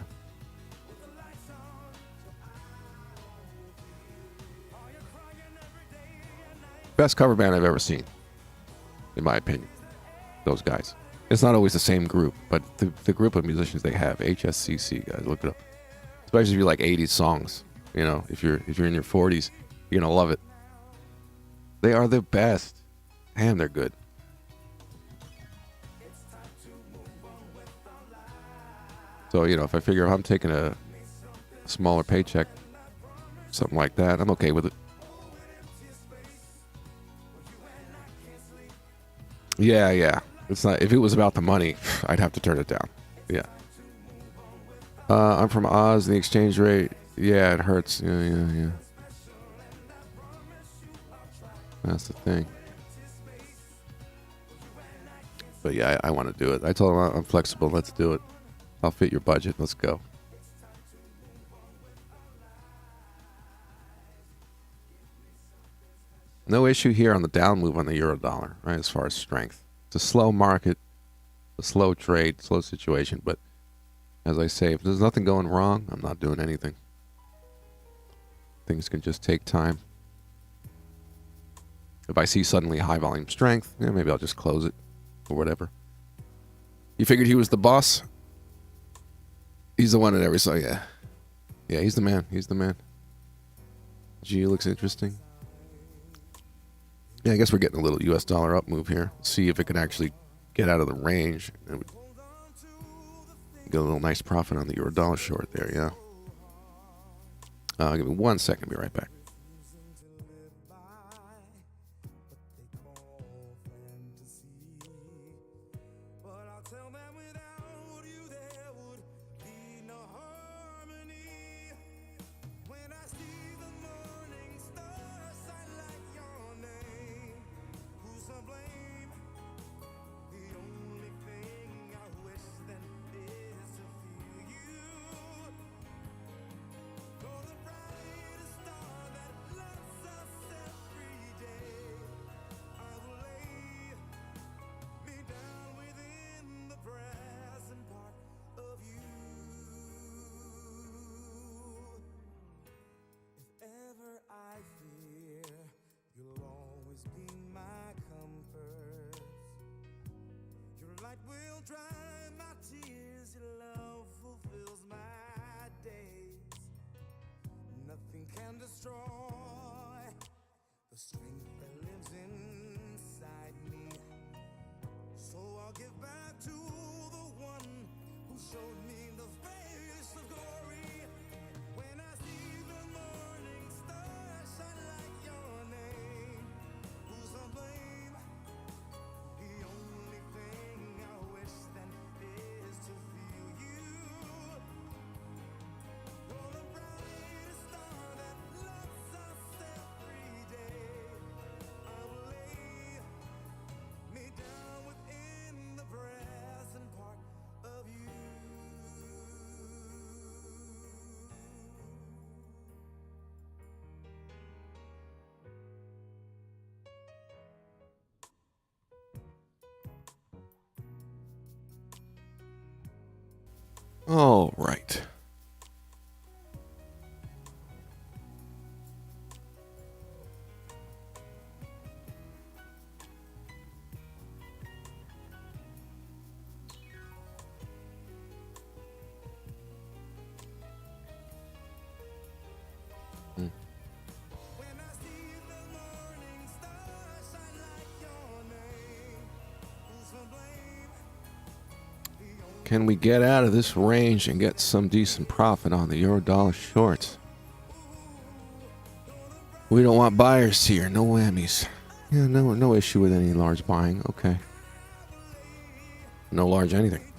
Best cover band I've ever seen, in my opinion. Those guys. It's not always the same group, but the group of musicians they have, HSCC guys, look it up. Especially if you like 80s songs, you know, if you're in your 40s, you're gonna love it. They are the best. Damn, they're good. So, you know, if I figure I'm taking a smaller paycheck, something like that, I'm okay with it. Yeah. It's not. If it was about the money, I'd have to turn it down. Yeah. I'm from Oz. The exchange rate, yeah, it hurts. Yeah. That's the thing. But yeah, I want to do it. I told him I'm flexible. Let's do it. I'll fit your budget. Let's go. No issue here on the down move on the euro dollar, right? As far as strength, it's a slow market, a slow trade, slow situation. But as I say, if there's nothing going wrong, I'm not doing anything. Things can just take time. If I see suddenly high volume strength, yeah, maybe I'll just close it or whatever. You figured he was the boss? He's the one that ever saw. Yeah, he's the man. He's the man. G looks interesting. Yeah, I guess we're getting a little US dollar up move here. See if it can actually get out of the range. It would get a little nice profit on the euro dollar short there, yeah. Give me 1 second, be right back. All right. Can we get out of this range and get some decent profit on the euro dollar shorts? We don't want buyers here. No whammies. Yeah, no issue with any large buying. Okay. No large anything.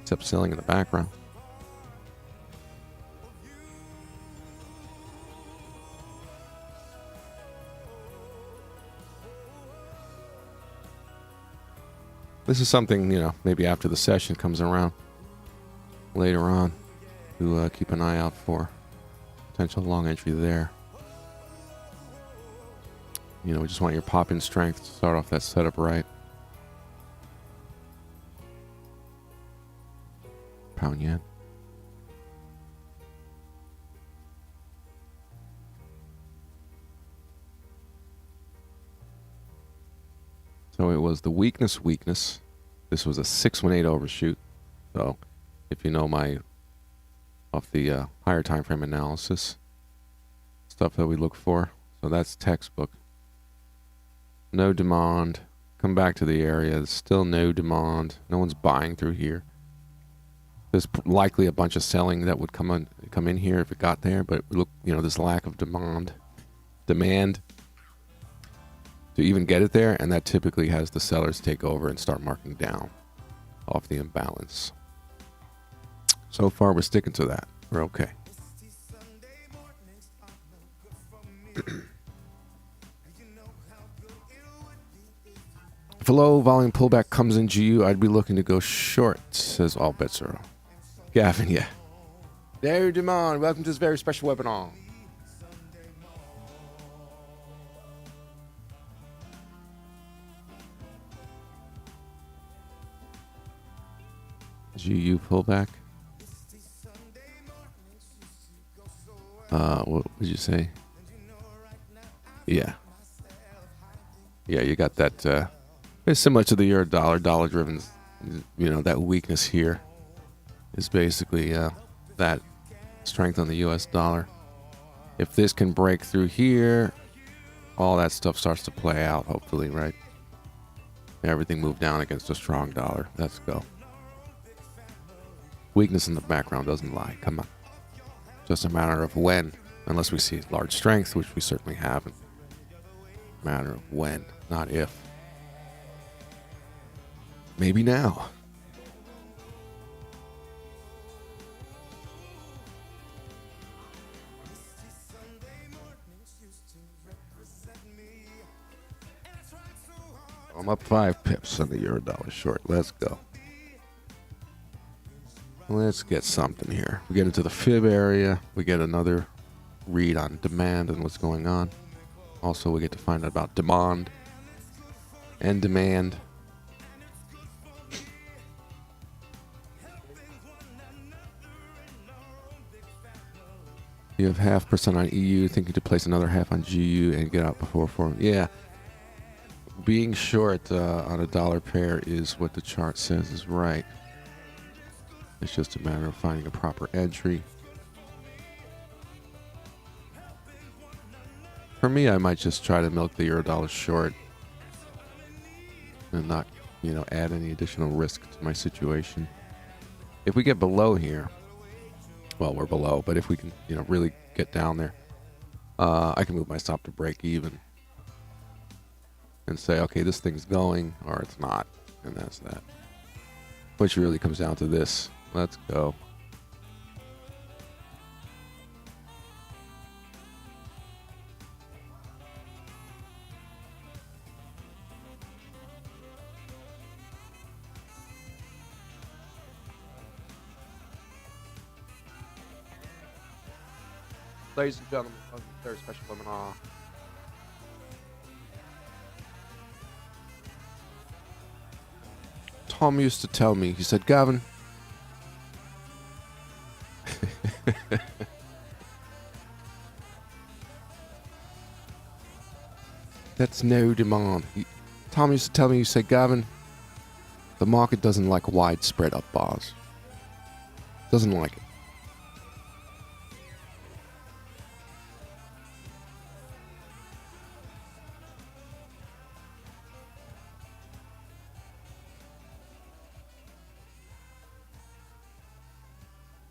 Except selling in the background. This is something, you know, maybe after the session comes around later on to keep an eye out for. Potential long entry there. You know, we just want your pop-in strength to start off that setup right. Pound yen. So it was the weakness. This was a 618 overshoot. So if you know my off the higher time frame analysis stuff that we look for, so that's textbook. No demand. Come back to the area. There's still no demand. No one's buying through here. There's likely a bunch of selling that would come in here if it got there, but look, you know, this lack of demand to even get it there, and that typically has the sellers take over and start marking down off the imbalance. So far, we're sticking to that. We're okay. If a low volume pullback comes in GU, I'd be looking to go short, says all bets are off. Gavin, yeah. There, Demond. Welcome to this very special webinar. GU pullback. What would you say? Yeah. Yeah, you got that. It's similar to the euro dollar driven. You know, that weakness here is basically that strength on the US dollar. If this can break through here, all that stuff starts to play out, hopefully, right? Everything moved down against a strong dollar. Let's go. Weakness in the background doesn't lie. Come on. Just a matter of when, unless we see large strength, which we certainly haven't. Matter of when, not if. Maybe now. I'm up 5 pips on the euro dollar short. Let's go. Let's get something here. We get into the fib area. We get another read on demand and what's going on. Also, we get to find out about demand and demand. You have 0.5% on EU, thinking to place another half on GU and get out before 4. Yeah. Being short on a dollar pair is what the chart says is right. It's just a matter of finding a proper entry. For me, I might just try to milk the euro dollar short and not, you know, add any additional risk to my situation. If we get below here, well, we're below, but if we can, you know, really get down there, I can move my stop to break even and say, okay, this thing's going or it's not, and that's that. Which really comes down to this. Let's go. Ladies and gentlemen, welcome to the very special webinar. Tom used to tell me, he said, Gavin, that's no demand. Tom used to tell me, he said, Gavin, the market doesn't like widespread up bars. Doesn't like it.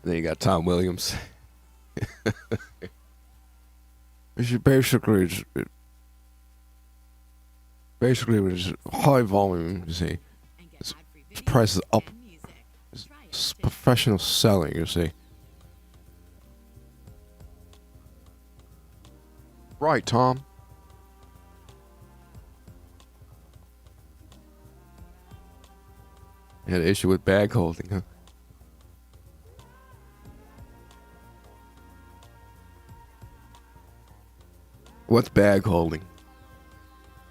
And then you got Tom Williams. Basically, it's high volume, you see. It's price is up. It's professional selling, you see. Right, Tom. You had an issue with bag holding, huh? What's bag holding?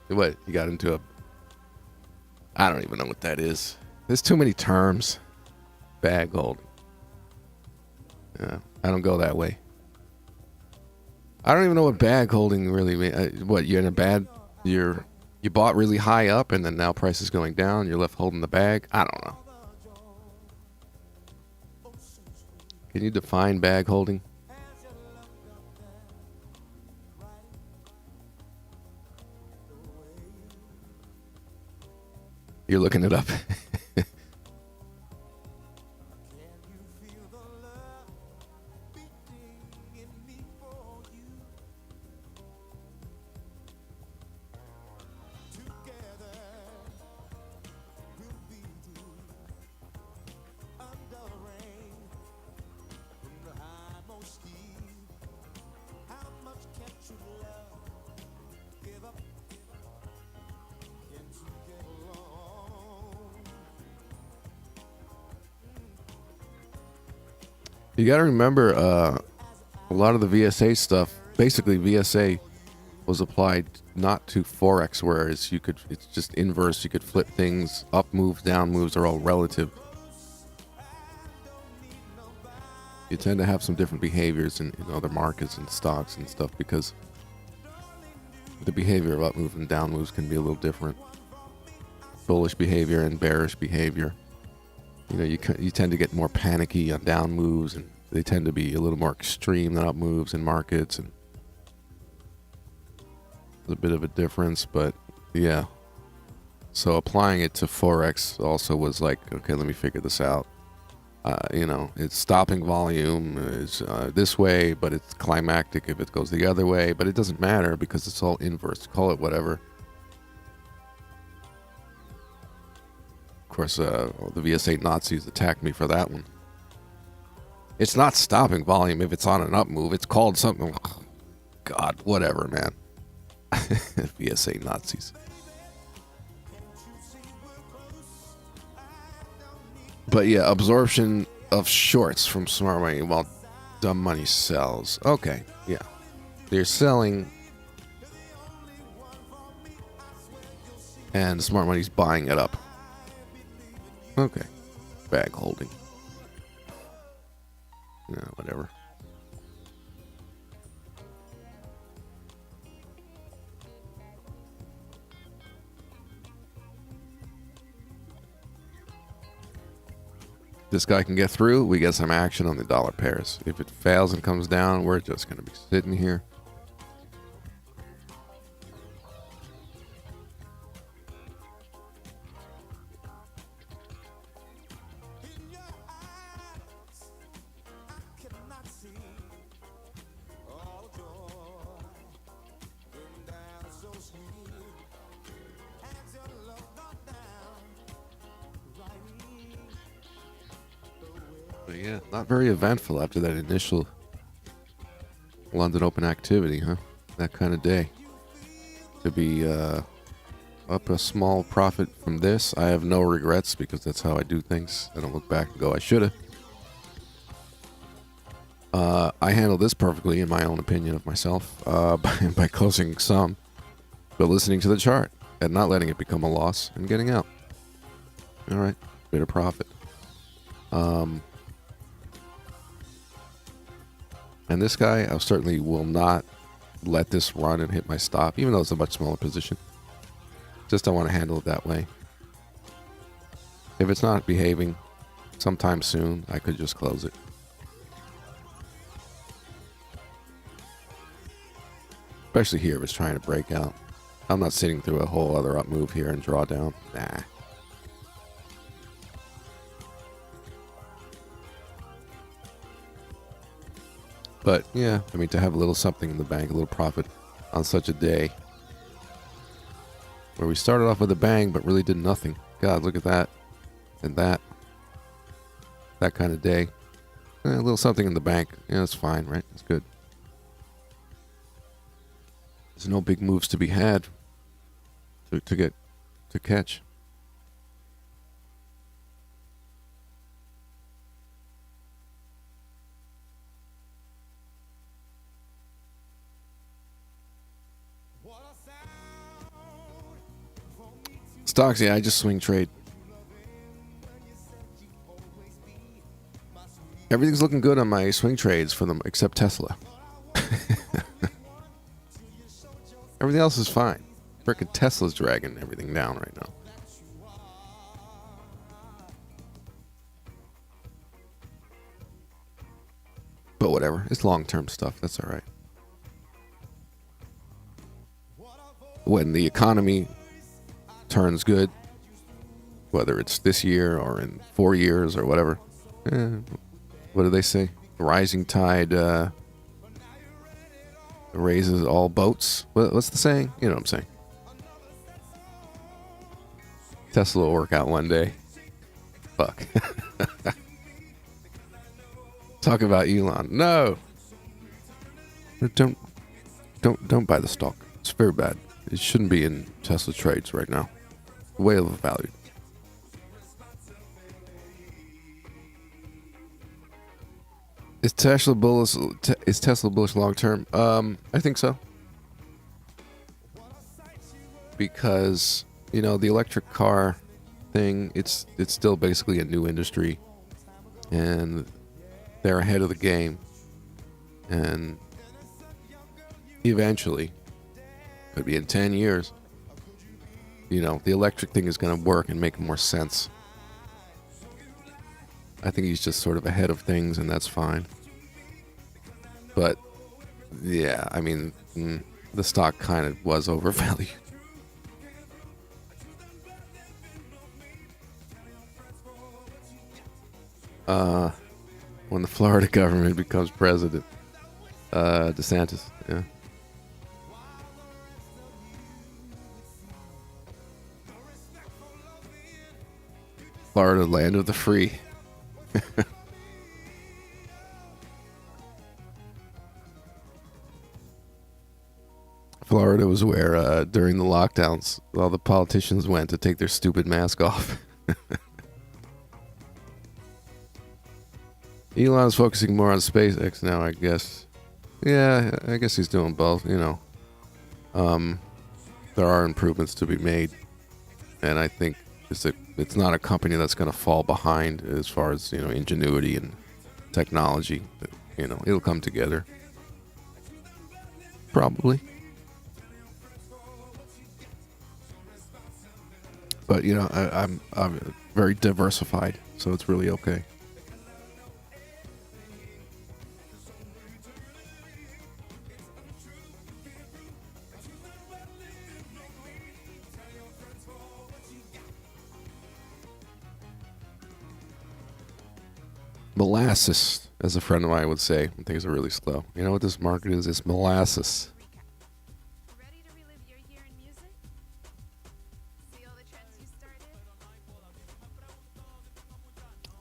What, you got into a... I don't even know what that is. There's too many terms. Bag holding. Yeah, I don't go that way. I don't even know what bag holding really means. What, you're in a bad... You bought really high up and then now price is going down. You're left holding the bag. I don't know. Can you define bag holding? You're looking it up. You got to remember, a lot of the VSA stuff, basically VSA was applied not to Forex, whereas it's just inverse. You could flip things, up moves, down moves are all relative. You tend to have some different behaviors in other markets and stocks and stuff because the behavior of up moves and down moves can be a little different. Bullish behavior and bearish behavior. You tend to get more panicky on down moves, and they tend to be a little more extreme than up moves in markets, and there's a bit of a difference, but yeah. So applying it to Forex also was like, okay, let me figure this out. It's stopping volume is this way, but it's climactic if it goes the other way, but it doesn't matter because it's all inverse. Call it whatever. Of course, the VSA Nazis attacked me for that one. It's not stopping volume if it's on an up move. It's called something. God, whatever, man. VSA Nazis. But yeah, absorption of shorts from smart money while dumb money sells. Okay, yeah. They're selling and smart money's buying it up. Okay. Bag holding. Yeah, whatever. This guy can get through, we get some action on the dollar pairs. If it fails and comes down, we're just going to be sitting here. But yeah, not very eventful after that initial London Open activity, huh? That kind of day. To be up a small profit from this, I have no regrets because that's how I do things. I don't look back and go, I shoulda. I handled this perfectly, in my own opinion of myself, by closing some, but listening to the chart and not letting it become a loss and getting out. All right, bit of profit. And this guy, I certainly will not let this run and hit my stop, even though it's a much smaller position. Just don't want to handle it that way. If it's not behaving sometime soon, I could just close it. Especially here if it's trying to break out. I'm not sitting through a whole other up move here and draw down. Nah. But yeah, I mean, to have a little something in the bank, a little profit on such a day where we started off with a bang but really did nothing. God, look at that. And that kind of day. A little something in the bank. Yeah, that's fine, right? That's good. There's no big moves to be had to catch. Stocks, yeah, I just swing trade. Everything's looking good on my swing trades for them, except Tesla. Everything else is fine. Frickin' Tesla's dragging everything down right now. But whatever. It's long-term stuff. That's all right. When the economy turns good, whether it's this year or in 4 years or whatever, what do they say? Rising tide raises all boats. What's the saying? You know what I'm saying. Tesla will work out one day. Fuck. Talk about Elon. No. Don't buy the stock. It's very bad. It shouldn't be in Tesla trades right now. Way overvalued. Is Tesla bullish? Is Tesla bullish long term? I think so. Because the electric car thing, it's still basically a new industry, and they're ahead of the game, and eventually, could be in 10 years, the electric thing is going to work and make more sense. I think he's just sort of ahead of things, and that's fine. But yeah, I mean, the stock kind of was overvalued. When the Florida government becomes president, DeSantis, yeah. Florida, land of the free. Florida was where, during the lockdowns, all the politicians went to take their stupid mask off. Elon's focusing more on SpaceX now, I guess. Yeah, I guess he's doing both, There are improvements to be made, and I think it's not a company that's going to fall behind as far as, ingenuity and technology. It'll come together. Probably. But, I'm very diversified, so it's really okay. Molasses, as a friend of mine would say when things are really slow. You know what this market is? It's molasses. Ready to relive your year in music? See all the trends you started?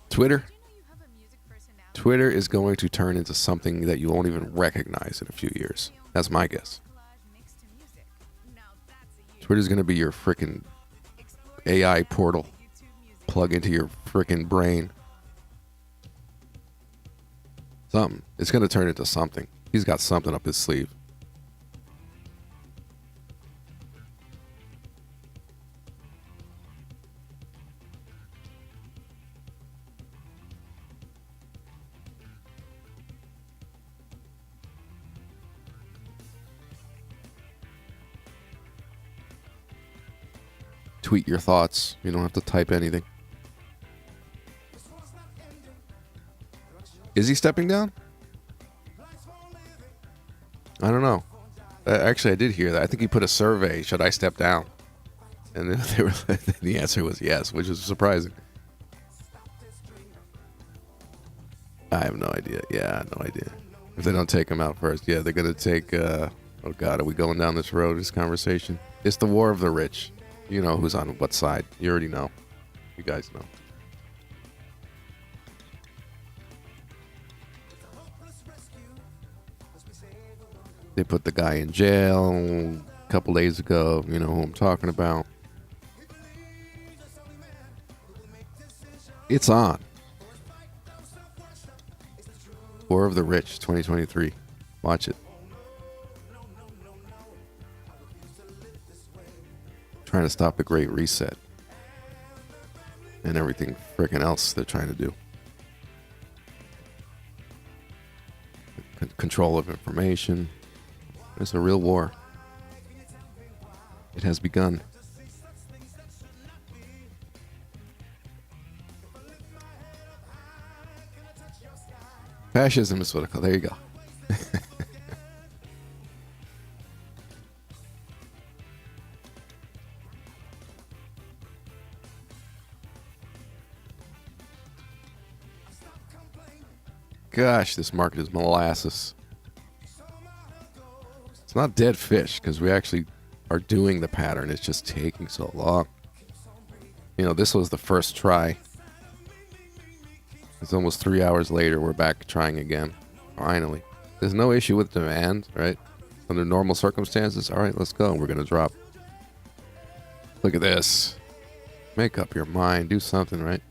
Twitter? Did you know you have a music personality? Twitter is going to turn into something that you won't even recognize in a few years. That's my guess. Collage mixed to music. Now that's a you. Twitter's going to be your frickin' Explore AI portal. YouTube music. Plug into your frickin' brain. Something. It's going to turn into something. He's got something up his sleeve. Tweet your thoughts. You don't have to type anything. Is he stepping down? I don't know. Actually, I did hear that. I think he put a survey, should I step down? And then the answer was yes, which is surprising. I have no idea. Yeah, no idea. If they don't take him out first, yeah, they're going to take... oh, God, are we going down this road, this conversation? It's the war of the rich. You know who's on what side. You already know. You guys know. They put the guy in jail a couple days ago. You know who I'm talking about. It's on. War of the Rich 2023. Watch it. Trying to stop the Great Reset. and everything freaking else they're trying to do. Control of information. It's a real war. It has begun. Fascism is what I call. There you go. Gosh, this market is molasses. It's not dead fish because we actually are doing the pattern. It's just taking so long. You know, this was the first try. It's almost 3 hours later. We're back trying again. Finally. There's no issue with demand, right? Under normal circumstances, all right, let's go. We're going to drop. Look at this. Make up your mind. Do something, right?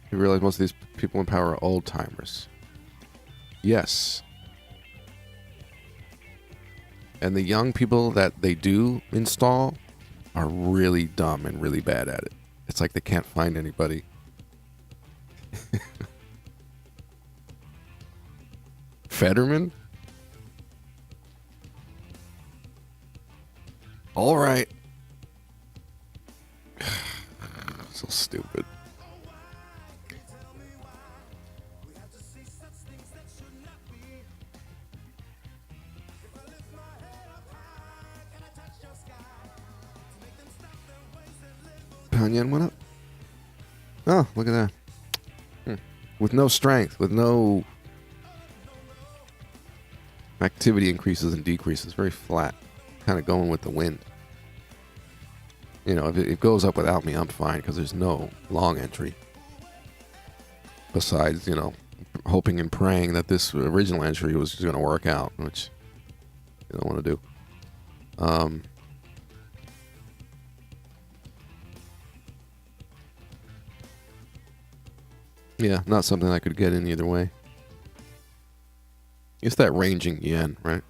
You realize most of these people in power are old timers. Yes. And the young people that they do install are really dumb and really bad at it. It's like they can't find anybody. Fetterman? All right. So stupid. Pound yen went up. Oh, look at that. With no strength, with no activity increases and decreases, very flat. Kind of going with the wind. You know, if it goes up without me, I'm fine because there's no long entry. Besides, you know, hoping and praying that this original entry was going to work out, which you don't want to do. Yeah, not something I could get in either way. It's that ranging yen, right?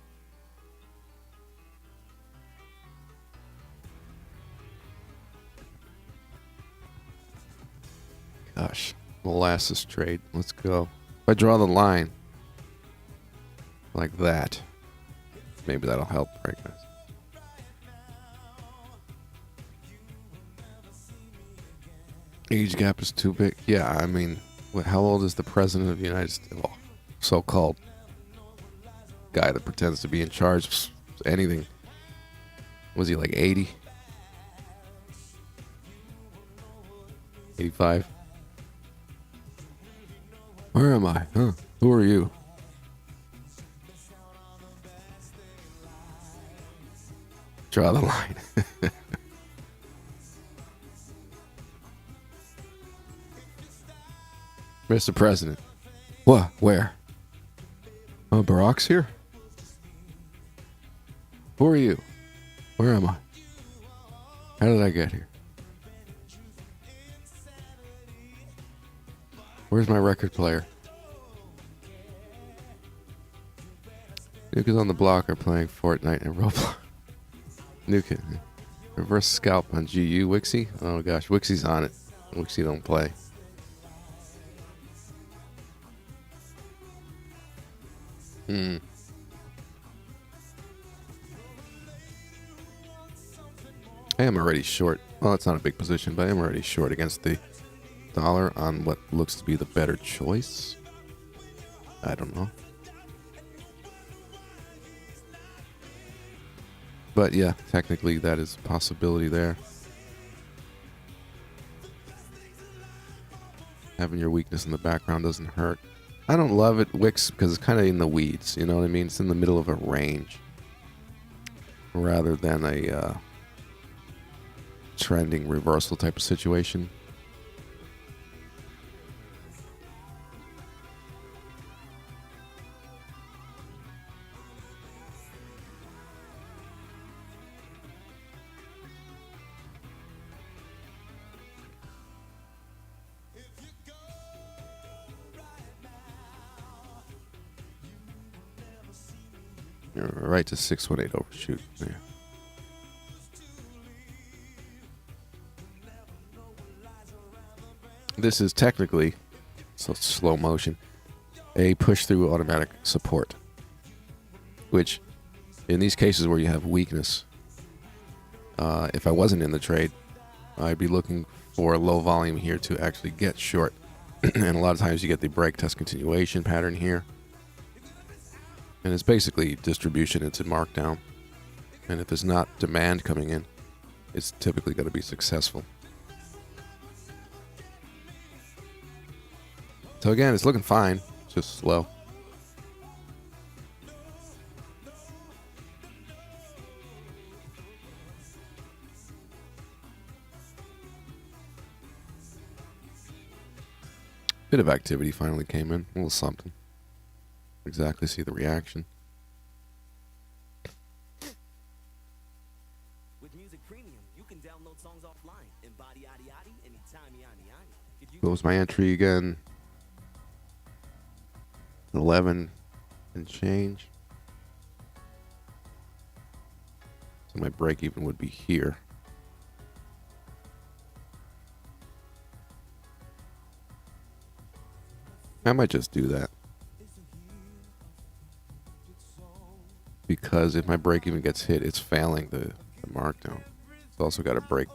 Gosh, molasses trade. Let's go. If I draw the line like that, maybe that'll help, right, guys? Age gap is too big. Yeah, I mean, how old is the president of the United States? Well, so-called guy that pretends to be in charge of anything. Was he like 80? 85? Where am I? Huh? Who are you? Draw the line. Mr. President. What? Where? Oh, Barack's here? Who are you? Where am I? How did I get here? Where's my record player? Nukes on the block are playing Fortnite and Roblox. Nuke. Reverse scalp on GU. Wixie? Oh gosh, Wixie's on it. Wixie don't play. Hey, I'm already short. Well, it's not a big position, but I'm already short against the dollar on what looks to be the better choice. I don't know. But yeah, technically that is a possibility there. Having your weakness in the background doesn't hurt. I don't love it, Wix, because it's kind of in the weeds. You know what I mean? It's in the middle of a range rather than a trending reversal type of situation. You're right to 618 overshoot. Yeah. This is technically, so slow motion, a push-through automatic support, which in these cases where you have weakness, if I wasn't in the trade, I'd be looking for a low volume here to actually get short. And a lot of times you get the break test continuation pattern here. And it's basically distribution into markdown. And if there's not demand coming in, it's typically going to be successful. So again, it's looking fine, just slow. Bit of activity finally came in, a little something. Exactly see the reaction. With Music Premium, you can download songs offline and body yaddy yaddy anytime yaddy yaddy. Close my entry again. 11 and change. So my break even would be here. I might just do that. Because if my break even gets hit, it's failing the markdown. It's also got to break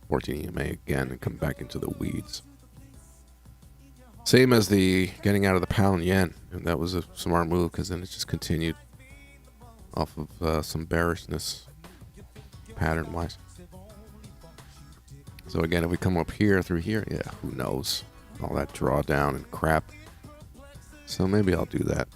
14 EMA again and come back into the weeds. Same as the getting out of the pound yen. And that was a smart move because then it just continued off of some bearishness pattern-wise. So again, if we come up here through here, yeah, who knows? All that drawdown and crap. So maybe I'll do that.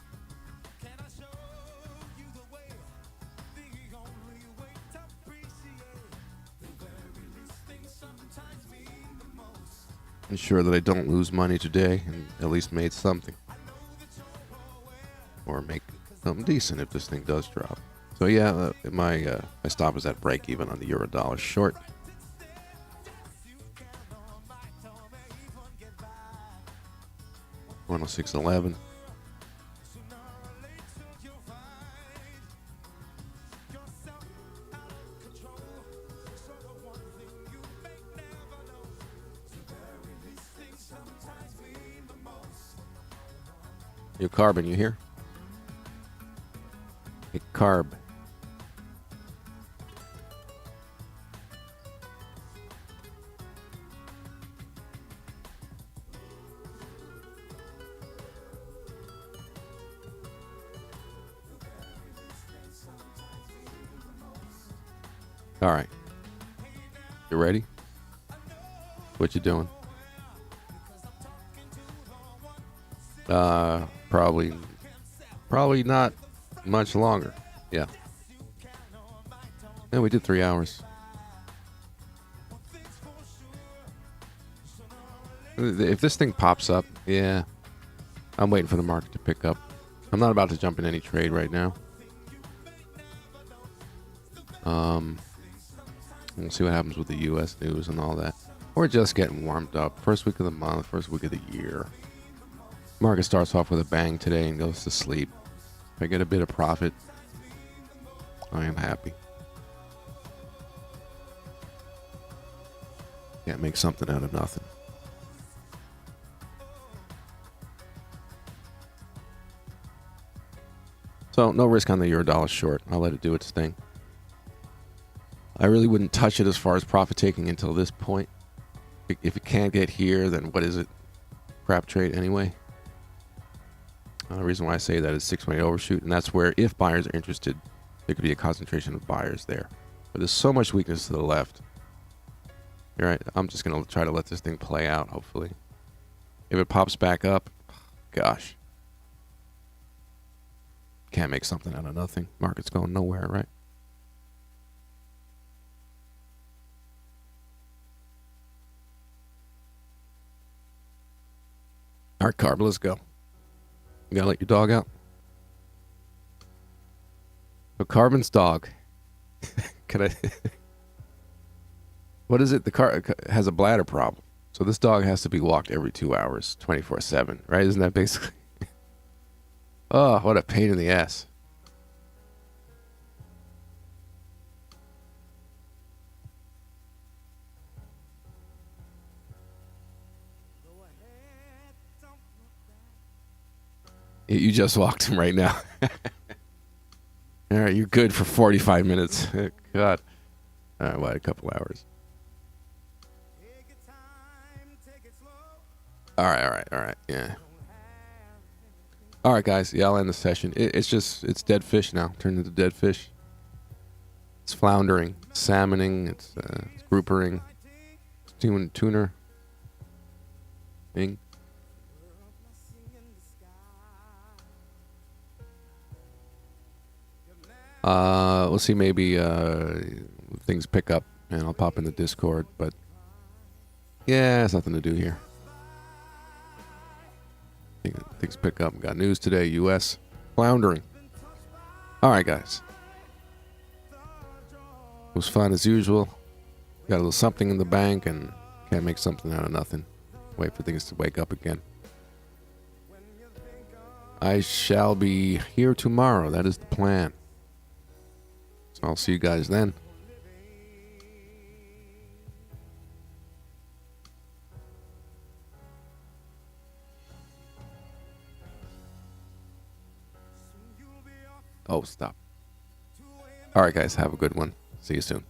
Ensure that I don't lose money today and at least made something. Or make something decent if this thing does drop. So yeah, my stop is at break even on the euro dollar short. $106.11. Yo, Carbon, you here? Hey, Carb. All right. You ready? What you doing? Probably not much longer. Yeah. Yeah, we did 3 hours. If this thing pops up, yeah, I'm waiting for the market to pick up. I'm not about to jump in any trade right now. We'll see what happens with the U.S. news and all that. We're just getting warmed up. First week of the month, first week of the year. Market starts off with a bang today and goes to sleep. If I get a bit of profit, I am happy. Can't make something out of nothing. So no risk on the euro dollar short. I'll let it do its thing. I really wouldn't touch it as far as profit taking until this point. If it can't get here, then what is it? Crap trade anyway. The reason why I say that is 620 overshoot, and that's where if buyers are interested, there could be a concentration of buyers there. But there's so much weakness to the left. All right, I'm just going to try to let this thing play out, hopefully. If it pops back up, gosh. Can't make something out of nothing. Market's going nowhere, right? All right, Carb, let's go. You gotta let your dog out. So Carbon's dog. Can I? What is it? The car has a bladder problem. So this dog has to be walked every 2 hours, 24/7, right? Isn't that basically? Oh, what a pain in the ass. You just walked him right now. All right, you're good for 45 minutes. God. All right, what, a couple hours. All right. Yeah. All right, guys. Yeah, I'll end the session. It's dead fish now. Turned into dead fish. It's floundering, salmoning, it's groupering, it's tuner. Bing. We'll see, maybe things pick up and I'll pop in the Discord, but yeah, there's nothing to do here. Things pick up. Got news today, US floundering. All right, guys. It was fun as usual. Got a little something in the bank and can't make something out of nothing. Wait for things to wake up again. I shall be here tomorrow. That is the plan. So I'll see you guys then. Oh, stop. All right, guys. Have a good one. See you soon.